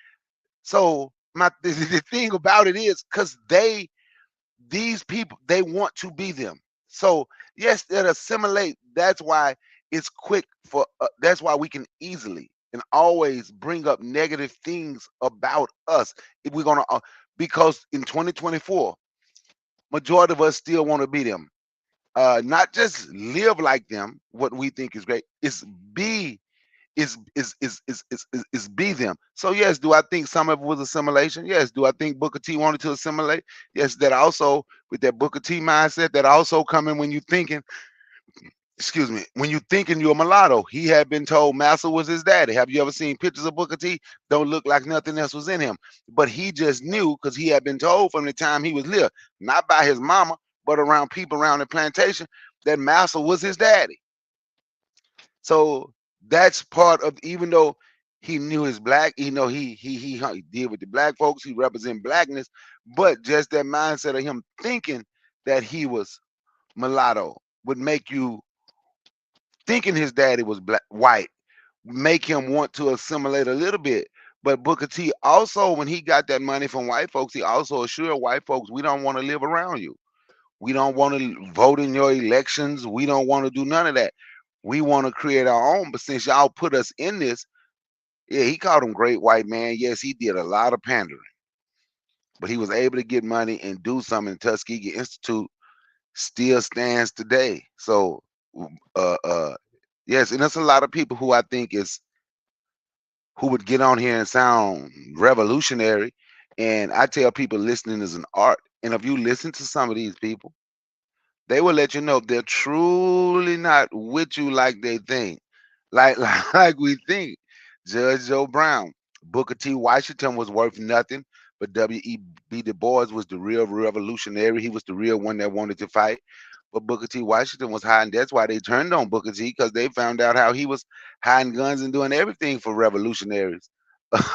So the thing about it is because these people they want to be them. So yes, they'll assimilate. That's why it's quick for. That's why we can easily and always bring up negative things about us if we're gonna. Because in 2024, majority of us still want to be them. Not just live like them, what we think is great. It's be is be them. So yes, do I think some of it was assimilation? Yes. Do I think Booker T wanted to assimilate? Yes. That also with that Booker T mindset, that also coming when you thinking, excuse me, when you thinking you're a mulatto. He had been told Massa was his daddy. Have you ever seen pictures of Booker T? Don't look like nothing else was in him. But he just knew because he had been told from the time he was little, not by his mama, but around people around the plantation, that Massa was his daddy. So that's part of, even though he knew his black, he did with the black folks, he represent blackness, but just that mindset of him thinking that he was mulatto. would make you thinking his daddy was white, make him want to assimilate a little bit. But Booker T also, when he got that money from white folks, he also assured white folks, we don't want to live around you. We don't want to vote in your elections. We don't want to do none of that. We want to create our own. But since y'all put us in this, yeah, he called him great white man. Yes, he did a lot of pandering, but he was able to get money and do something. Tuskegee Institute still stands today. So, uh, uh, yes, and there's a lot of people who I think is who would get on here and sound revolutionary. And I tell people listening is an art. And if you listen to some of these people, they will let you know they're truly not with you like they think, like like we think. Judge Joe Brown, Booker T. Washington was worth nothing, but W.E.B. Du Bois was the real revolutionary. He was the real one that wanted to fight. But Booker T. Washington was hiding. That's why they turned on Booker T, because they found out how he was hiding guns and doing everything for revolutionaries.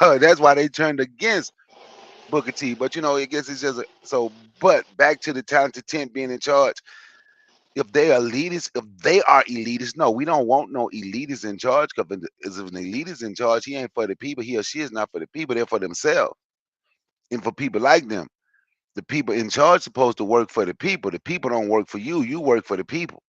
That's why they turned against Booker T. But I guess it's just so. But back to the talented 10 being in charge. If they are elitists, if they are elitists, no, we don't want no elitists in charge. Because if an elite is in charge, he ain't for the people. He or she is not for the people. They're for themselves and for people like them. The people in charge supposed to work for the people. The people don't work for you. You work for the people.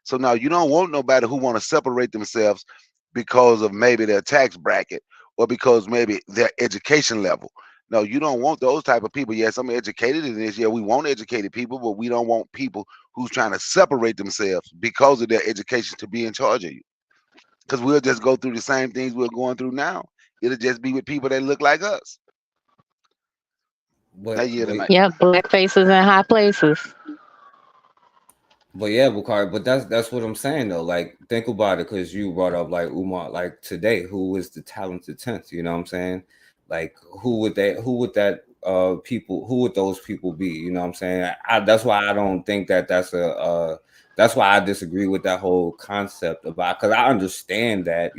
So now you don't want nobody who want to separate themselves because of maybe their tax bracket or because maybe their education level. No, you don't want those type of people. Yes, I'm educated in this. Yeah, we want educated people, but we don't want people who's trying to separate themselves because of their education to be in charge of you. Because we'll just go through the same things we're going through now. It'll just be with people that look like us. Now But you the but mic. Yeah, black faces in high places. But yeah, Bukari, but that's what I'm saying though. Like, think about it, because you brought up like Umar, like today, who is the talented tenth? You know what I'm saying? Like, who would those people be? You know what I'm saying? That's why I don't think that's why I disagree with that whole concept about, because I understand that,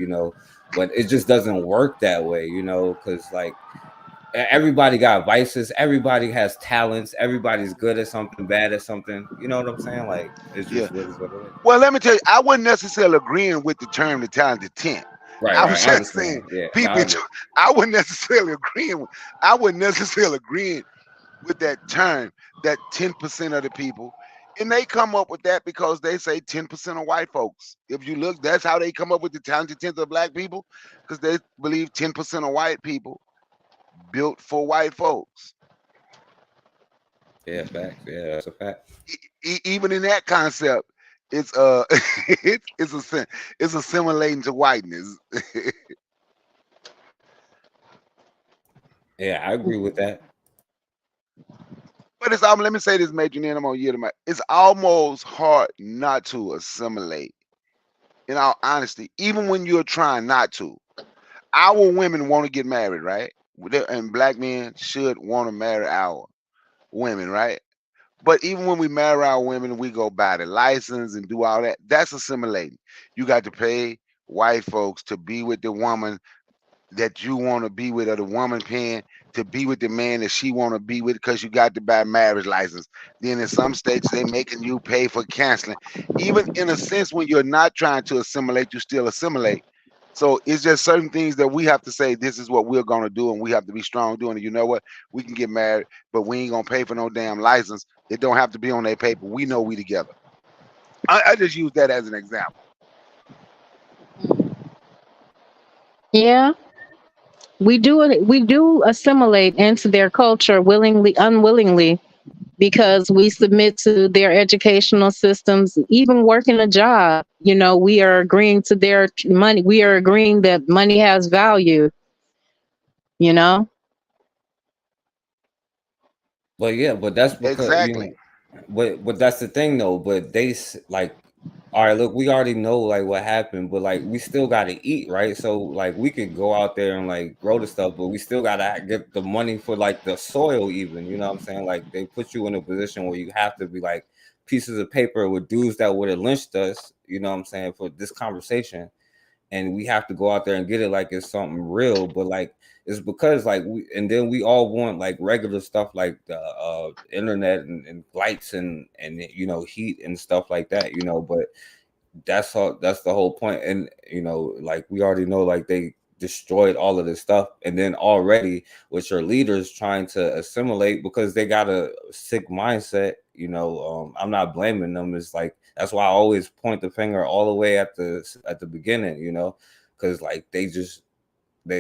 but it just doesn't work that way, because like everybody got vices, everybody has talents, everybody's good at something, bad at something. You know what I'm saying? Like, it's Yeah. just what is what it is. Well, let me tell you, I wasn't necessarily agreeing with the term the talented 10. Right, I right. was I just saying understand. Yeah, no, people. I wasn't necessarily agreeing. I wasn't necessarily agreeing with that term. That 10% of the people, and they come up with that because they say 10% of white folks. If you look, that's how they come up with the talented 10th of black people, because they believe 10% of white people built for white folks. yeah, facts. Yeah, that's a fact. Even in that concept, it's it's assimilating to whiteness. Yeah, I agree with that. But let me say this, Major, and then I'm gonna yield to my. It's almost hard not to assimilate. In all honesty, even when you're trying not to, our women want to get married, right? And black men should want to marry our women, right? But even when we marry our women, we go buy the license and do all that. That's assimilating. You got to pay white folks to be with the woman that you want to be with, or the woman paying to be with the man that she want to be with, because you got to buy marriage license. Then in some states they making you pay for canceling. Even in a sense, when you're not trying to assimilate, you still assimilate. So it's just certain things that we have to say, this is what we're gonna do, and we have to be strong doing it. You know what? We can get married, but we ain't gonna pay for no damn license. It don't have to be on their paper. We know we together. I just use that as an example. Yeah, we do it. We do assimilate into their culture willingly, unwillingly, because we submit to their educational systems. Even working a job, we are agreeing to their money. We are agreeing that money has value. You know. But yeah, but that's because Exactly. but that's the thing though. But like, all right, look, we already know like what happened, but like we still gotta eat, right? So like we could go out there and like grow the stuff, but we still gotta get the money for like the soil, even. You know what I'm saying? Like, they put you in a position where you have to be like pieces of paper with dudes that would have lynched us. You know what I'm saying, for this conversation. and we have to go out there and get it like it's something real. But like it's because like and then we all want like regular stuff like the internet and lights and heat and stuff like that, but that's the whole point. And like we already know, like they destroyed all of this stuff, and then already with your leaders trying to assimilate because they got a sick mindset. I'm not blaming them. It's like that's why I always point the finger all the way at the beginning, because like they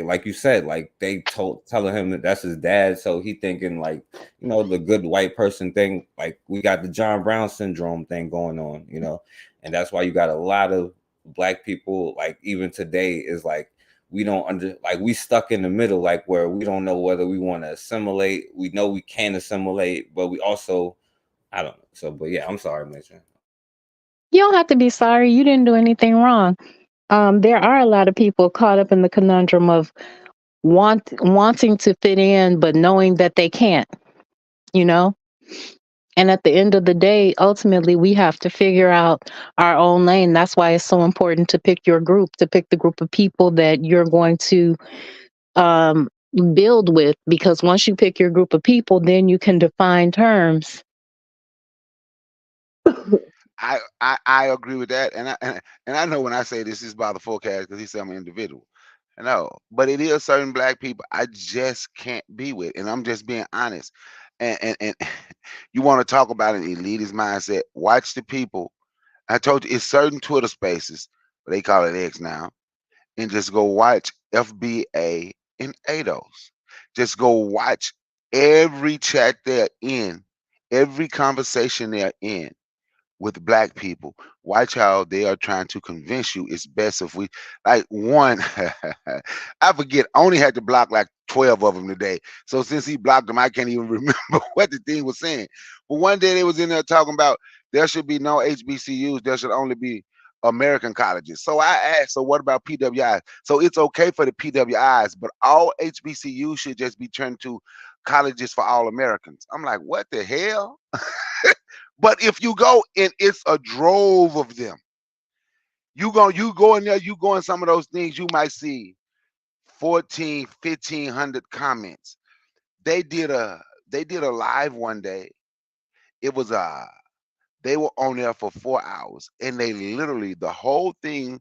like you said, like they telling him that that's his dad, so he thinking like the good white person thing. Like we got the John Brown syndrome thing going on, and that's why you got a lot of black people like even today is like we don't like we stuck in the middle, like where we don't know whether we want to assimilate. We know we can assimilate, but we also I don't know. So, but yeah, I'm sorry, Mitchell. You don't have to be sorry. You didn't do anything wrong. There are a lot of people caught up in the conundrum of wanting to fit in, but knowing that they can't, you know? And at the end of the day, ultimately, we have to figure out our own lane. That's why it's so important to pick your group, to pick the group of people that you're going to um, build with. Because once you pick your group of people, then you can define terms. I agree with that, and I know when I say this is about the forecast because he said I'm an individual. I know, but it is certain black people I just can't be with, and I'm just being honest. And you want to talk about an elitist mindset? Watch the people. I told you it's certain Twitter spaces, they call it X now, and just go watch FBA and ADOS. Just go watch every chat they're in, every conversation they're in with black people. Watch how they are trying to convince you it's best if we like one. I forget. I only had to block like 12 of them today. So since he blocked them, I can't even remember what the thing was saying. But one day they was in there talking about there should be no HBCUs. There should only be American colleges. So I asked, so what about PWIs? So it's okay for the PWIs, but all HBCUs should just be turned to colleges for all Americans. I'm like, what the hell? But if you go and it's a drove of them, you go in there, you go in some of those things, you might see 14, 1,500 comments. They did a they did a live one day. It was they were on there for 4 hours and they literally the whole thing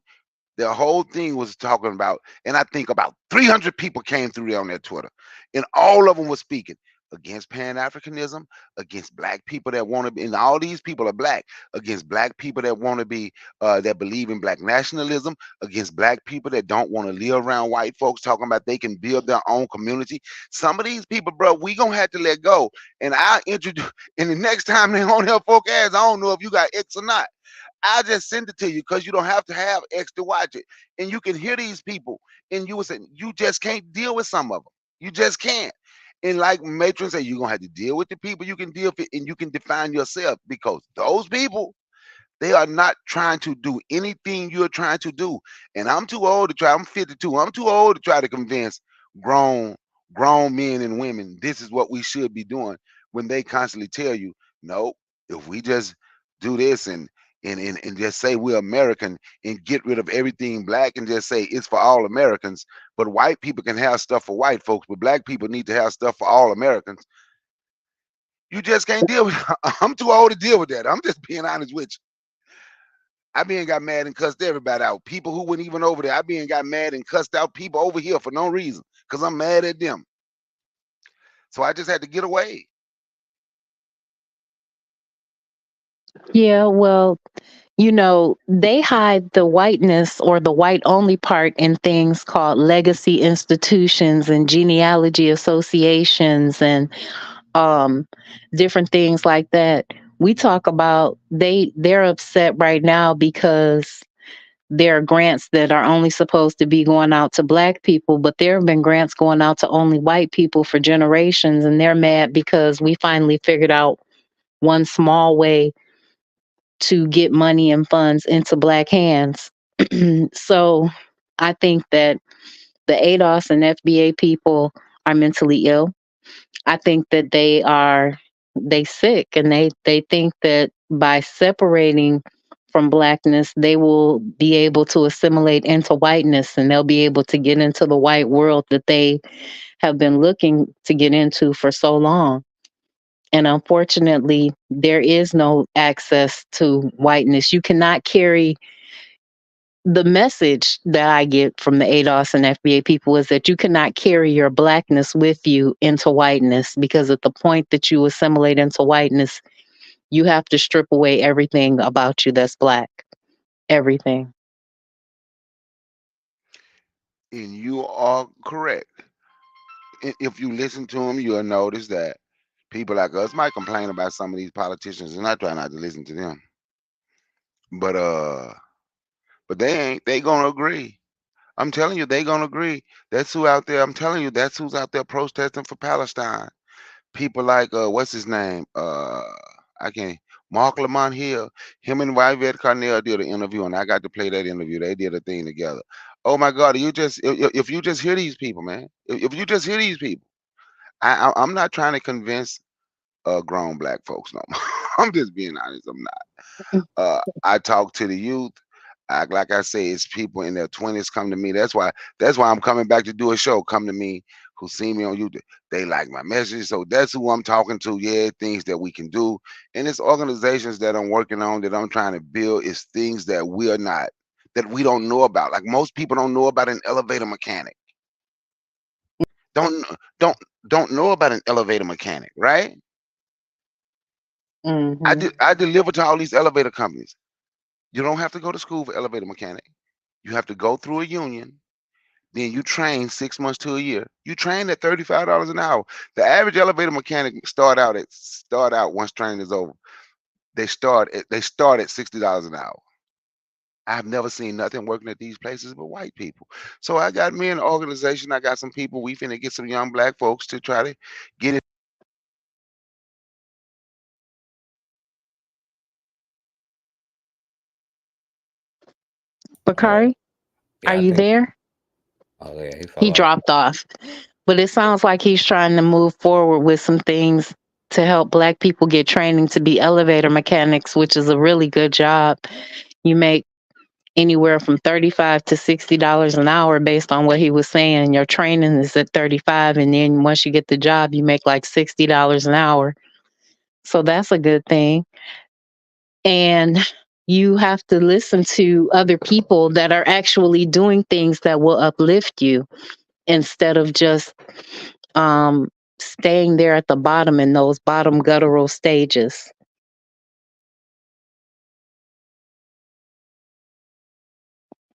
was talking about, and I think about 300 people came through there on their Twitter, and all of them were speaking against Pan Africanism, against black people that want to be, and all these people are black, against black people that want to be, that believe in black nationalism, against black people that don't want to live around white folks, talking about they can build their own community. Some of these people, bro, we gonna have to let go. And I introduce, and the next time they on here, folk ass, I don't know if you got X or not. I just send it to you because you don't have to have X to watch it. And you can hear these people, and you will say, you just can't deal with some of them. You just can't. And like Matron said, you're gonna have to deal with the people you can deal with, and you can define yourself because those people, they are not trying to do anything you're trying to do. And I'm too old to try. I'm 52. I'm too old to try to convince grown grown men and women this is what we should be doing when they constantly tell you, no, if we just do this and just say we're American and get rid of everything black and just say it's for all Americans, but white people can have stuff for white folks, but black people need to have stuff for all Americans. You just can't deal with it. I'm too old to deal with that. I'm just being honest with you. I been got mad and cussed everybody out. People who weren't even over there. I been got mad and cussed out people over here for no reason because I'm mad at them. So I just had to get away. Yeah, well, they hide the whiteness or the white only part in things called legacy institutions and genealogy associations and um, different things like that. We talk about they're upset right now because there are grants that are only supposed to be going out to black people, but there have been grants going out to only white people for generations, and they're mad because we finally figured out one small way to get money and funds into black hands. So I think that the ADOS and FBA people are mentally ill. I think that they sick, and they think that by separating from blackness, they will be able to assimilate into whiteness, and they'll be able to get into the white world that they have been looking to get into for so long. And unfortunately, there is no access to whiteness. You cannot carry the message that I get from the ADOS and FBA people is that you cannot carry your blackness with you into whiteness, because at the point that you assimilate into whiteness, you have to strip away everything about you that's black. Everything. And you are correct. If you listen to them, you'll notice that people like us might complain about some of these politicians, and I try not to listen to them. But they gonna agree. I'm telling you, they gonna agree. That's who out there. I'm telling you, that's who's out there protesting for Palestine. People like what's his name? I can't. Mark Lamont Hill. Him and Yvette Carnell did an interview, and I got to play that interview. They did a thing together. Oh my God! You just if you just hear these people, man. If you just hear these people, I'm not trying to convince grown black folks no more. I'm just being honest. I'm not. I talk to the youth. Like I say, it's people in their 20s come to me. That's why I'm coming back to do a show. Come to me who see me on YouTube. They like my message. So that's who I'm talking to. Yeah, things that we can do. And it's organizations that I'm working on, that I'm trying to build, is things that we are not, that we don't know about. Like most people don't know about an elevator mechanic. Don't don't don't know about an elevator mechanic, right? Hmm. I deliver to all these elevator companies. You don't have to go to school for elevator mechanic. You have to go through a union. Then you train 6 months to a year. You train at $35 an hour. The average elevator mechanic start out once training is over. They start at $60 an hour. I've never seen nothing working at these places but white people. So I got me an organization. I got some people. We finna get some young black folks to try to get it. Bakari, are Yeah, I you think. there? Oh yeah, he He fell out. dropped off. But it sounds like he's trying to move forward with some things to help black people get training to be elevator mechanics, which is a really good job. You make anywhere from 35 to $60 an hour based on what he was saying. Your training is at 35, and then once you get the job, you make like $60 an hour. So that's a good thing. And you have to listen to other people that are actually doing things that will uplift you, instead of just um, staying there at the bottom in those bottom guttural stages.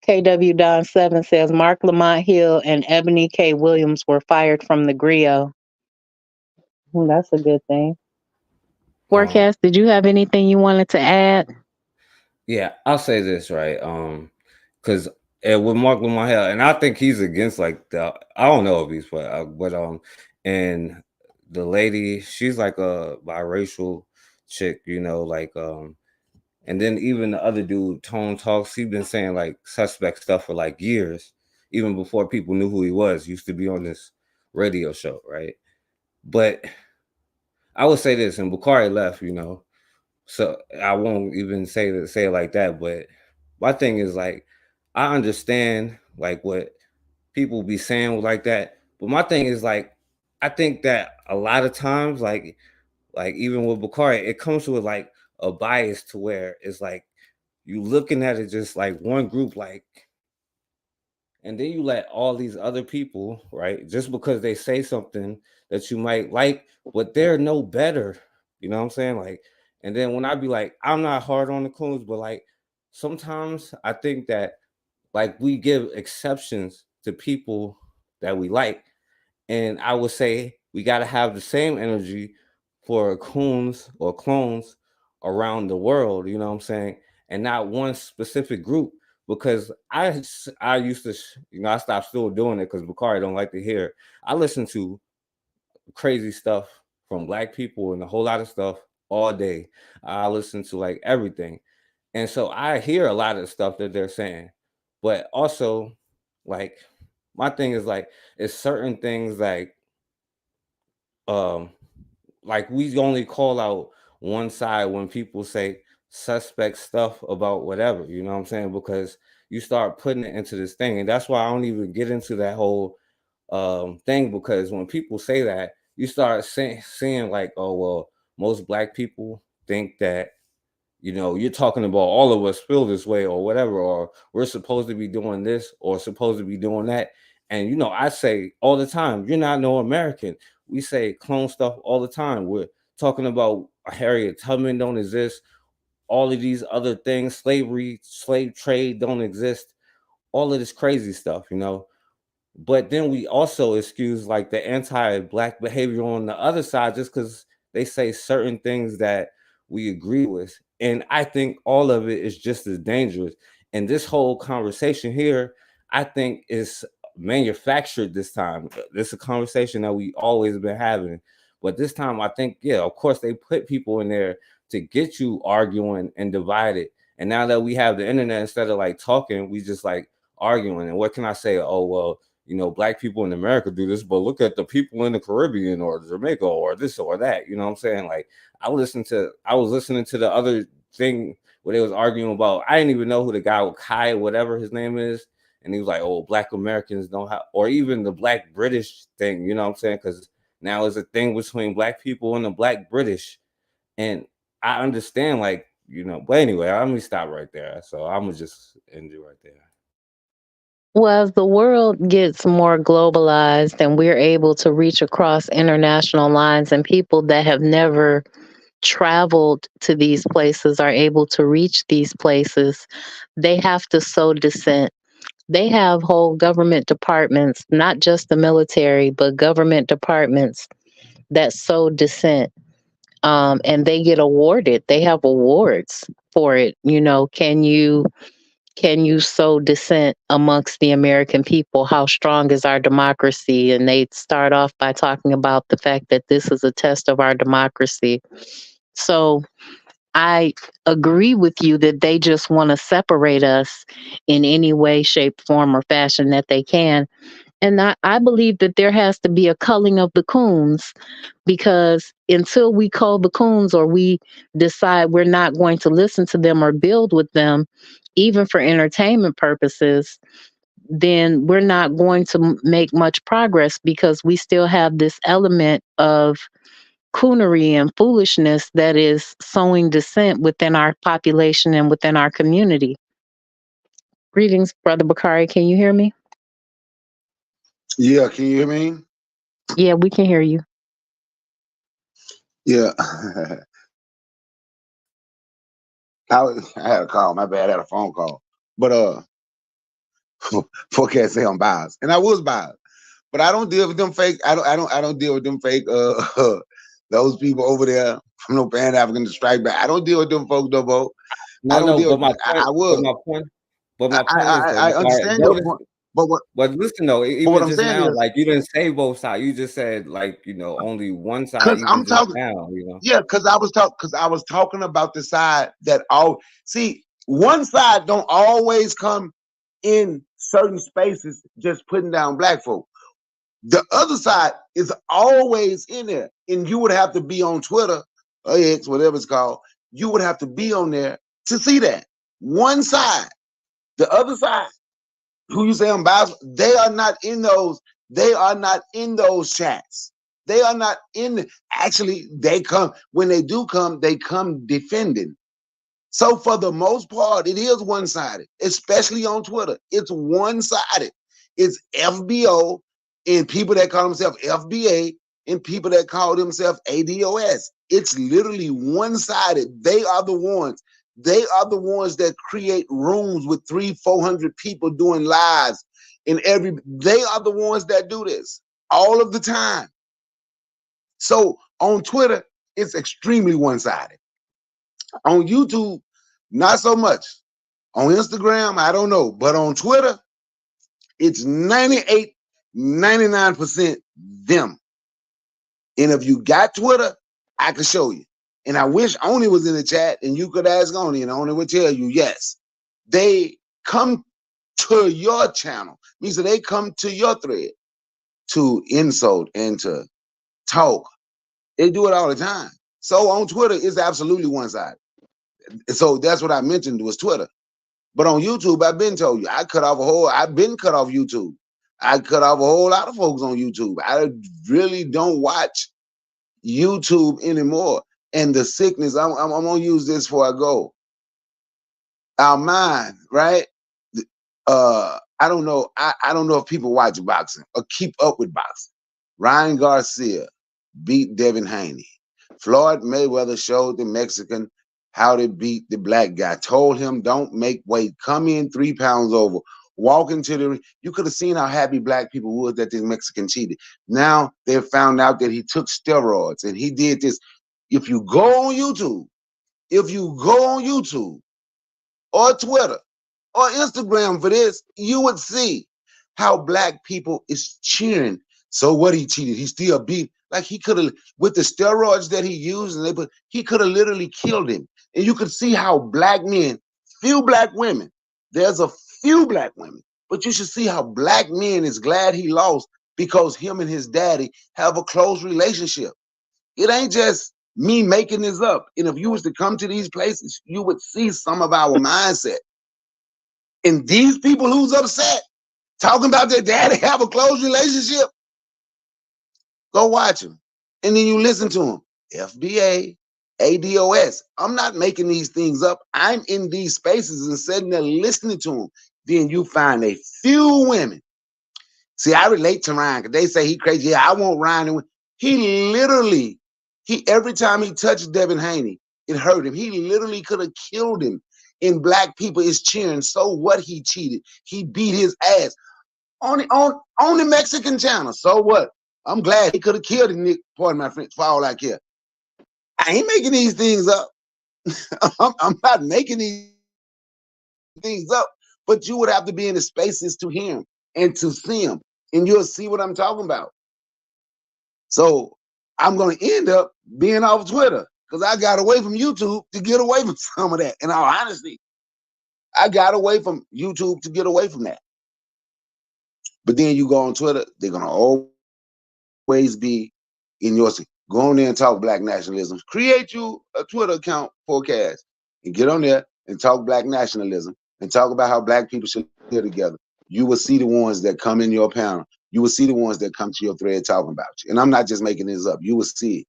KW Don 7 says Mark Lamont Hill and Ebony K. Williams were fired from the Grio. That's a good thing. Um, Forecast, did you have anything you wanted to add? yeah, I'll say this right. Because with Mark Lamahel, and I think he's against like the. I don't know if he's, but and the lady, she's like a biracial chick, like and then even the other dude, Tone Talks, he been saying like suspect stuff for like years, even before people knew who he was. Used to be on this radio show, right? But I would say this, and Bukari left. So I won't even say it like that. But my thing is like, I understand like what people be saying like that. But my thing is like, I think that a lot of times, like even with Bakari, it comes with like a bias to where it's like you looking at it just like one group, like, and then you let all these other people, right, just because they say something that you might like, but they're no better. You know what I'm saying? Like, and then when I be like, I'm not hard on the coons, but like sometimes I think that like we give exceptions to people that we like. And I would say we got to have the same energy for coons or clones around the world, you know what I'm saying? And not one specific group, because I used to, I stopped still doing it because Bakari don't like to hear it. I listen to crazy stuff from black people and a whole lot of stuff all day. I listen to like everything. And so I hear a lot of stuff that they're saying. But also, like, my thing is like, it's certain things um like we only call out one side when people say suspect stuff about whatever, you know what I'm saying? Because you start putting it into this thing. And that's why I don't even get into that whole thing, because when people say that, you start seeing like, oh, well, most black people think that, you're talking about all of us feel this way or whatever, or we're supposed to be doing this or supposed to be doing that. And, I say all the time, you're not no American. We say clone stuff all the time. We're talking about Harriet Tubman don't exist. All of these other things, slavery, slave trade don't exist. All of this crazy stuff. But then we also excuse like the anti-black behavior on the other side just because they say certain things that we agree with. And I think all of it is just as dangerous. And this whole conversation here, I think, is manufactured this time. This is a conversation that we always been having. But this time, I think, yeah, of course, they put people in there to get you arguing and divided. And now that we have the internet, instead of like talking, we just like arguing. And what can I say? Oh, well, black people in America do this, but look at the people in the Caribbean or Jamaica or this or that. You know what I'm saying? Like I was listening to the other thing where they was arguing about, I didn't even know who the guy with Kai, whatever his name is. And he was like, oh, black Americans don't have, or even the black British thing, you know what I'm saying? Because now it's a thing between black people and the black British. And I understand, like, but anyway, let me stop right there. So I'm gonna just end it right there. Well, as the world gets more globalized and we're able to reach across international lines, and people that have never traveled to these places are able to reach these places, they have to sow dissent. They have whole government departments, not just the military, but government departments that sow dissent. And they get awarded. They have awards for it. Can you sow dissent amongst the American people? How strong is our democracy? And they start off by talking about the fact that this is a test of our democracy. So I agree with you that they just want to separate us in any way, shape, form, or fashion that they can. And I believe that there has to be a culling of the coons, because until we cull the coons or we decide we're not going to listen to them or build with them, even for entertainment purposes, then we're not going to make much progress, because we still have this element of coonery and foolishness that is sowing dissent within our population and within our community. Greetings, Brother Bakari. Can you hear me? Yeah, can you hear me? Yeah, we can hear you. Yeah. I had a call. My bad. I had a phone call. But folk can't say I'm biased, and I was biased. But I don't deal with them fake. I don't deal with them fake. Those people over there from no Pan African to Strike Back. I don't deal with them folks, no more. I don't No, deal. but my I point, but would. my point is though, I understand your notice, point. But what? but listen though, But what even I'm just saying now, is, like you didn't say both sides. You just said like only one side. because Even I'm just talking. now. Yeah, because I was talking about the side that all see. One side don't always come in certain spaces just putting down black folk. The other side is always in there, and you would have to be on Twitter or X, whatever it's called. You would have to be on there to see that. One side, the other side, who you say I'm biased, they are not in those. They are not in those chats. They are not in. Actually, they come when they do come. They come defending. So for the most part, it is one-sided, especially on Twitter. It's one-sided. It's FBO and people that call themselves FBA and people that call themselves ADOS. It's literally one-sided. They are the ones. They are the ones that create rooms with 300-400 people doing lives. They are the ones that do this all of the time. So on Twitter, it's extremely one-sided. On YouTube, not so much. On Instagram, I don't know. But on Twitter, it's 98, 99% them. And if you got Twitter, I could show you. And I wish Oni was in the chat and you could ask Oni, and Oni would tell you, yes, they come to your channel. Means that they come to your thread to insult and to talk. They do it all the time. So on Twitter, it's absolutely one-sided. So that's what I mentioned was Twitter. But on YouTube, I've been told you, I've been cut off YouTube. I cut off a whole lot of folks on YouTube. I really don't watch YouTube anymore. And the sickness, I'm gonna use this before I go. Our mind, right? I don't know. I don't know if people watch boxing or keep up with boxing. Ryan Garcia beat Devin Haney. Floyd Mayweather showed the Mexican how to beat the black guy. Told him, don't make weight. Come in 3 pounds over. Walk into the. You could have seen how happy black people was that this Mexican cheated. Now they found out that he took steroids and he did this. If you go on YouTube, if you go on YouTube or Twitter or Instagram for this, you would see how black people is cheering. So what, he cheated? He still beat. Like he could have, with the steroids that he used, and he could have literally killed him. And you could see how black men, few black women, there's a few black women, but you should see how black men is glad he lost because him and his daddy have a close relationship. It ain't just me making this up. And if you was to come to these places, you would see some of our mindset. And these people who's upset, talking about their daddy have a close relationship, go watch them. And then you listen to them. FBA, ADOS. I'm not making these things up. I'm in these spaces and sitting there listening to them. Then you find a few women. See, I relate to Ryan because they say he crazy. Yeah, I want Ryan. He literally, every time he touched Devin Haney, it hurt him. He literally could have killed him. And black people is cheering. So what? He cheated. He beat his ass on the Mexican channel. So what? I'm glad he could have killed him. Nick, pardon my French, for all I care. I ain't making these things up. I'm not making these things up. But you would have to be in the spaces to hear him and to see him, and you'll see what I'm talking about. So I'm going to end up being off Twitter because I got away from YouTube to get away from some of that. In all honesty, I got away from YouTube to get away from that. But then you go on Twitter, they're going to always be in your seat. Go on there and talk black nationalism. Create you a Twitter account forecast and get on there and talk black nationalism and talk about how black people should live together. You will see the ones that come in your panel. You will see the ones that come to your thread talking about you. And I'm not just making this up. You will see it.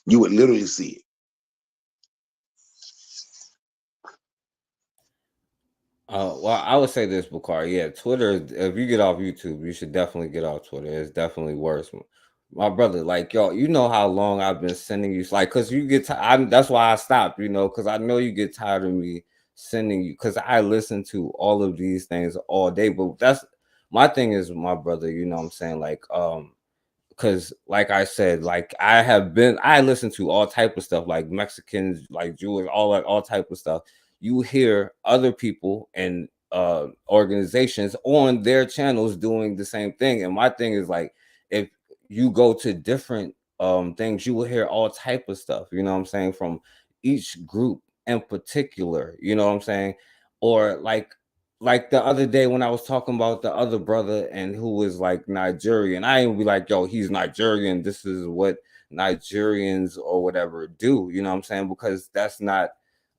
You would literally see it. Well, I would say this, Bakar. Yeah, Twitter. If you get off YouTube, you should definitely get off Twitter. It's definitely worse. My brother, like yo, you know how long I've been sending you, like, cause you get. That's why I stopped. You know, cause I know you get tired of me sending you, cause I listen to all of these things all day. But that's my thing is, my brother. You know what I'm saying? Like, because like I said, like I listen to all type of stuff, like Mexicans, like Jewish, all type of stuff. You hear other people and organizations on their channels doing the same thing. And my thing is, like, if you go to different things, you will hear all type of stuff, you know what I'm saying, from each group in particular, you know what I'm saying? Or like the other day when I was talking about the other brother and who was like Nigerian, I ain't be like, yo, he's Nigerian. This is what Nigerians or whatever do, you know what I'm saying? Because that's not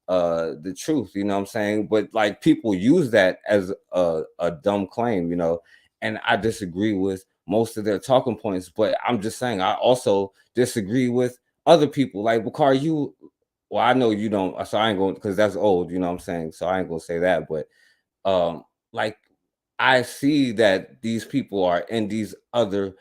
the truth, you know what I'm saying? But like people use that as a dumb claim, you know, and I disagree with most of their talking points, but I'm just saying I also disagree with other people. Like Bakar, well, I know you don't, so I ain't going, because that's old, you know what I'm saying? So I ain't gonna say that, but like I see that these people are in these other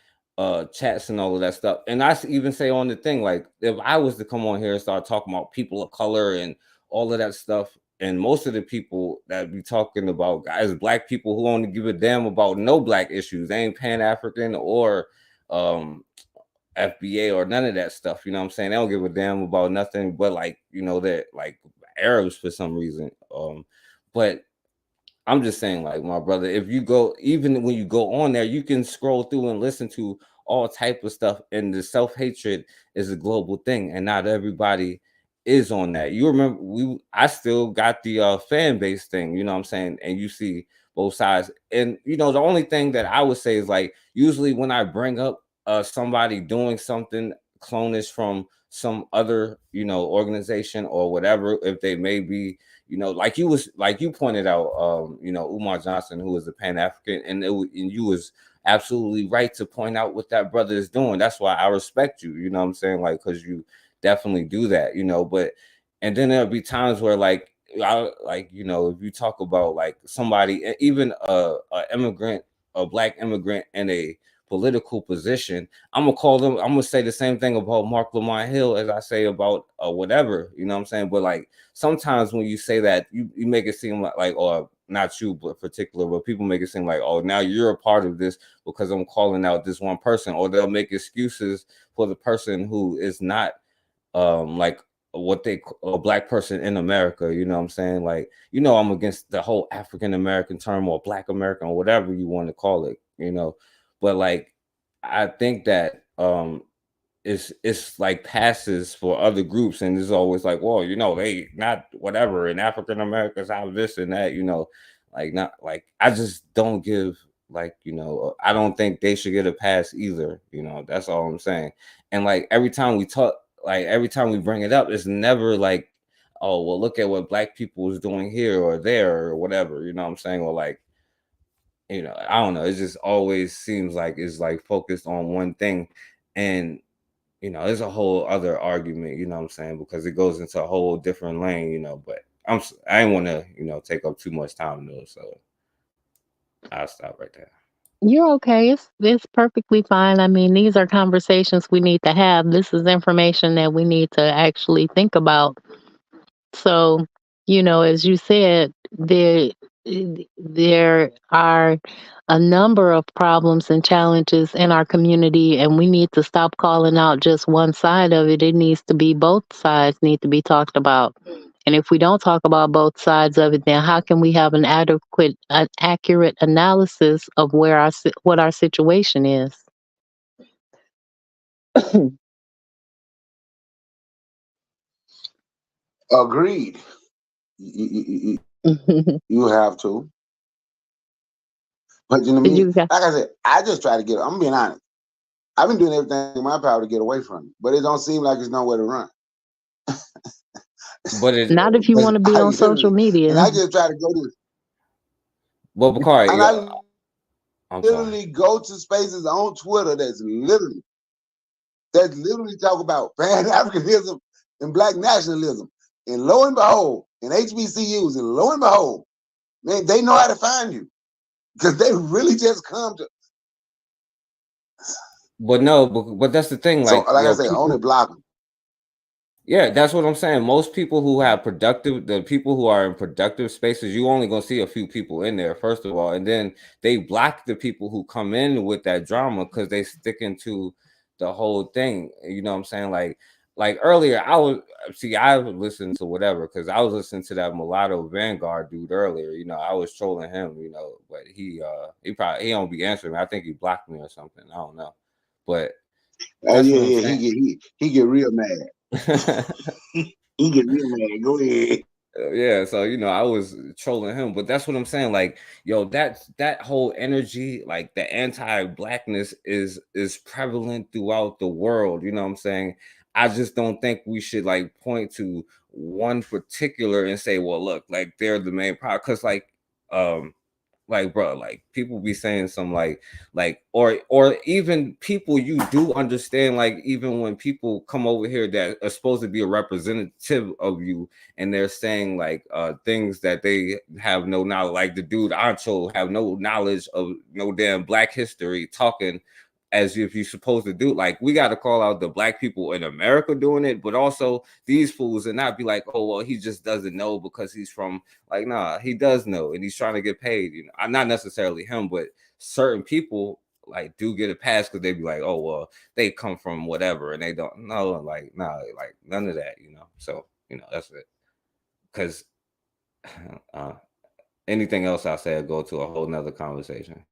chats and all of that stuff. And even say on the thing, like if I was to come on here and start talking about people of color and all of that stuff, and most of the people that be talking about guys, black people who only give a damn about no black issues, they ain't Pan-African or FBA or none of that stuff, you know what I'm saying? They don't give a damn about nothing but, like, you know, that like Arabs for some reason. But I'm just saying, like, my brother, if you go, even when you go on there, you can scroll through and listen to all type of stuff. And the self-hatred is a global thing, and not everybody is on that. You remember, I still got the fan base thing, you know what I'm saying? And you see both sides. And you know, the only thing that I would say is, like, usually when I bring up somebody doing something clonish from some other, organization or whatever, if they may be, like you pointed out, Umar Johnson, who is a Pan-African, and you was absolutely right to point out what that brother is doing. That's why I respect you, you know what I'm saying? Like, because you definitely do that, but and then there'll be times where like if you talk about like somebody, even a immigrant, a black immigrant in a political position, I'm gonna say the same thing about Mark Lamont Hill as I say about whatever, you know what I'm saying? But like sometimes when you say that, you make it seem like or not you but particular, but people make it seem like, oh, now you're a part of this because I'm calling out this one person, or they'll make excuses for the person who is not like what they a black person in America, you know what I'm saying? Like, I'm against the whole African American term or black American or whatever you want to call it, but like I think that it's like passes for other groups, and it's always like, well, they not whatever, and African Americans have this and that, like not like I just don't give like, I don't think they should get a pass either, that's all I'm saying. And like every time we talk, like every time we bring it up, it's never like, oh well, look at what black people is doing here or there or whatever, you know what I'm saying? Or like, I don't know, it just always seems like it's like focused on one thing. And there's a whole other argument, you know what I'm saying, because it goes into a whole different lane, but I didn't want to, take up too much time though, so I'll stop right there. You're okay. It's perfectly fine. I mean, these are conversations we need to have. This is information that we need to actually think about. So, as you said, there are a number of problems and challenges in our community, and we need to stop calling out just one side of it. It needs to be both sides need to be talked about. And if we don't talk about both sides of it, then how can we have an accurate analysis of what our situation is? Agreed. You have to. But You got, like I said, I just try to get. I'm being honest. I've been doing everything in my power to get away from it, but it don't seem like there's nowhere to run. But it, not if you but want to be on social And media. I just try to go to, well, Bakari, and I I'm sorry. literally go to spaces on Twitter that's literally talk about Pan Africanism and Black nationalism, and lo and behold, and HBCUs, and lo and behold, man, they know how to find you because they really just come to. But no, but that's the thing, So, like, like I say, only people. block them. Yeah, that's what I'm saying. Most people who have the people who are in productive spaces, you only gonna see a few people in there, first of all, and then they block the people who come in with that drama because they sticking to the whole thing. You know what I'm saying? Like earlier, I would listen to whatever because I was listening to that Mulatto Vanguard dude earlier. I was trolling him. But he don't be answering me. I think he blocked me or something. I don't know, but Oh that's yeah, what I'm yeah, saying. he get real mad. He get real mad. Go ahead. Yeah, so I was trolling him, but that's what I'm saying. Like, yo, that whole energy, like the anti-blackness is prevalent throughout the world. You know what I'm saying? I just don't think we should like point to one particular and say, well, look, like they're the main problem. Because um bro, like people be saying some or even people you do understand, like even when people come over here that are supposed to be a representative of you, and they're saying like things that they have no knowledge, like the dude Ancho have no knowledge of no damn black history, talking as if you're supposed to do. Like, we got to call out the black people in America doing it, but also these fools, and not be like, oh well, he just doesn't know because he's from, like, nah, he does know and he's trying to get paid. Not necessarily him, but certain people like do get a pass because they be like, oh well, they come from whatever, and they don't know, like, nah, like none of that. So that's it. Because uh, anything else I say will go to a whole nother conversation.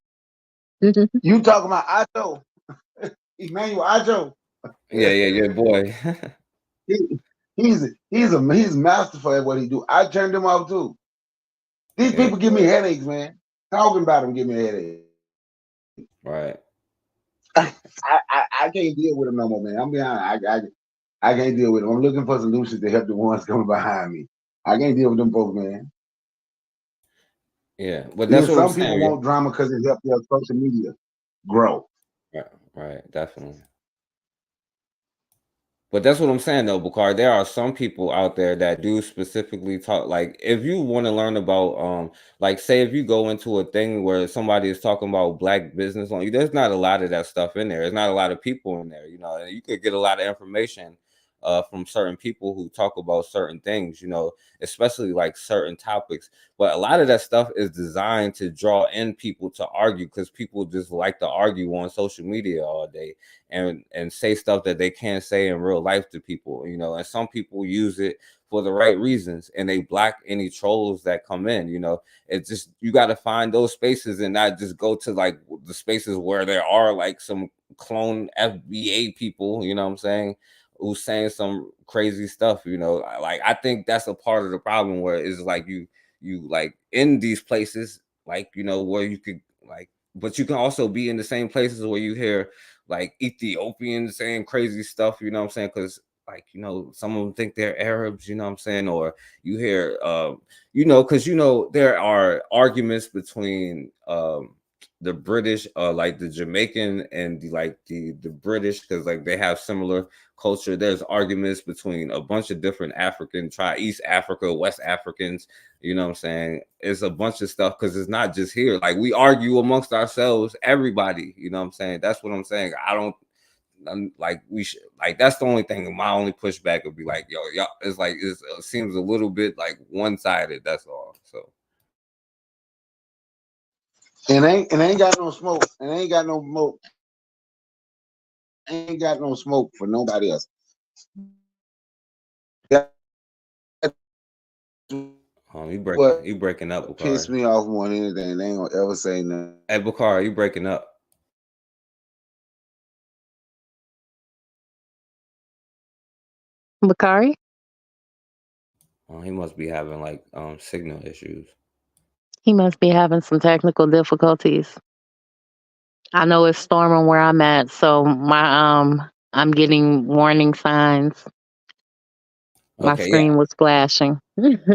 You talking about Acho? Emmanuel Acho? Yeah, boy. He's masterful at what he do. I turned him off too. These Yeah, people give me headaches, man. Talking about them give me a headache. right. I can't deal with them no more, man. I'm being honest. I can't deal with them. I'm looking for solutions to help the ones coming behind me. I can't deal with them folks, man. Yeah, but Then that's what I'm some people saying. Yeah. want drama because it helps their social media grow. Right, right, definitely. But that's what I'm saying though, Bakar. There are some people out there that do specifically talk. Like, if you want to learn about, like, say if you go into a thing where somebody is talking about black business on you, there's not a lot of that stuff in there. There's not a lot of people in there, and you could get a lot of information, from certain people who talk about certain things, especially like certain topics. But a lot of that stuff is designed to draw in people to argue because people just like to argue on social media all day and say stuff that they can't say in real life to people, and some people use it for the right reasons and they block any trolls that come in. It's just, you got to find those spaces and not just go to like the spaces where there are like some clone FBA people, you know what I'm saying, who's saying some crazy stuff. Like, I think that's a part of the problem, where it's like you like in these places, like, where you could like, but you can also be in the same places where you hear like Ethiopians saying crazy stuff, you know what I'm saying? Because, like, some of them think they're Arabs, you know what I'm saying? Or you hear, because, there are arguments between the British, like the Jamaican and the British, because like they have similar culture. There's arguments between a bunch of different African East Africa, West Africans, you know what I'm saying? It's a bunch of stuff because it's not just here. Like, we argue amongst ourselves, everybody, you know what I'm saying? That's what I'm saying. I'm like, we should, like, that's the only thing. My only pushback would be like, yo, y'all, it's like, it seems a little bit like one sided. That's all. So, And ain't got no smoke. And ain't got no smoke. Ain't got no smoke for nobody else. That's what you breaking up, pissed Bakari. me off more than anything. They ain't gonna ever say nothing. Hey, Bakari, you breaking up. Bakari, He must be having like signal issues. he must be having some technical difficulties. I know it's storming where I'm at, so I'm getting warning signs. My Okay, yeah. screen was flashing. Yeah,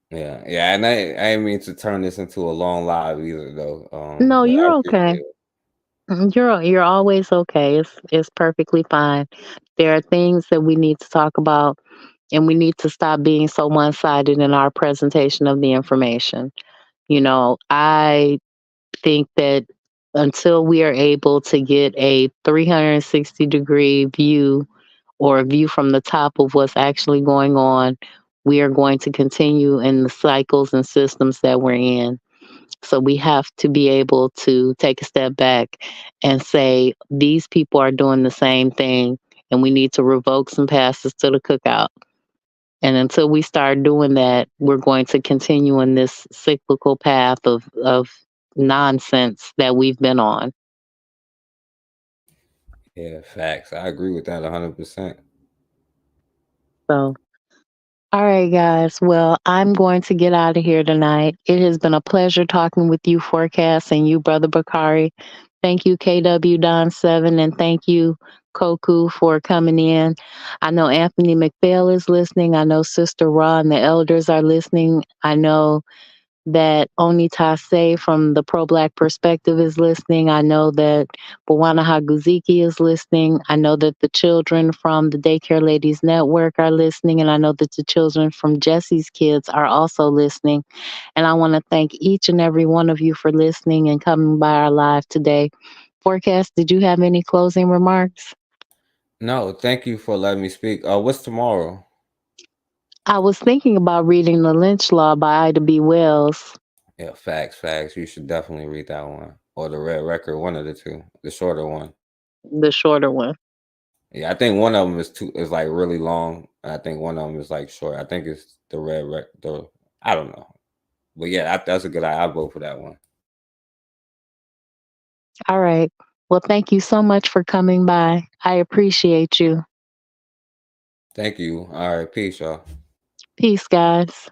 yeah, and I didn't mean to turn this into a long live either, though. No, But I you're appreciate okay. it. You're always okay. It's perfectly fine. There are things that we need to talk about, and we need to stop being so one-sided in our presentation of the information. I think that until we are able to get a 360-degree view or a view from the top of what's actually going on, we are going to continue in the cycles and systems that we're in. So we have to be able to take a step back and say, these people are doing the same thing, and we need to revoke some passes to the cookout. And until we start doing that, we're going to continue in this cyclical path of nonsense that we've been on. Yeah, facts. I agree with that 100%. So, all right, guys. Well, I'm going to get out of here tonight. It has been a pleasure talking with you, Forecast, and you, Brother Bakari. Thank you, KW Don 7, and thank you, Koku, for coming in. I know Anthony McPhail is listening. I know Sister Ra and the elders are listening. I know that Oni Tase from the Pro Black Perspective is listening. I know that Bwana Haguziki is listening. I know that the children from the Daycare Ladies Network are listening. And I know that the children from Jesse's Kids are also listening. And I want to thank each and every one of you for listening and coming by our live today. Forecast, did you have any closing remarks? No, thank you for letting me speak. What's tomorrow? I was thinking about reading The Lynch Law by Ida B. Wells, Yeah, facts, facts. You should definitely read that one. Or the Red Record, one of the two. The shorter one. the shorter one. Yeah, I think one of them is like really long. And I think one of them is like short. I think it's the Red Record. I don't know. But yeah, that's a good idea. I'll vote for that one. All right. Well, thank you so much for coming by. I appreciate you. Thank you. All right, peace, y'all. Peace, guys.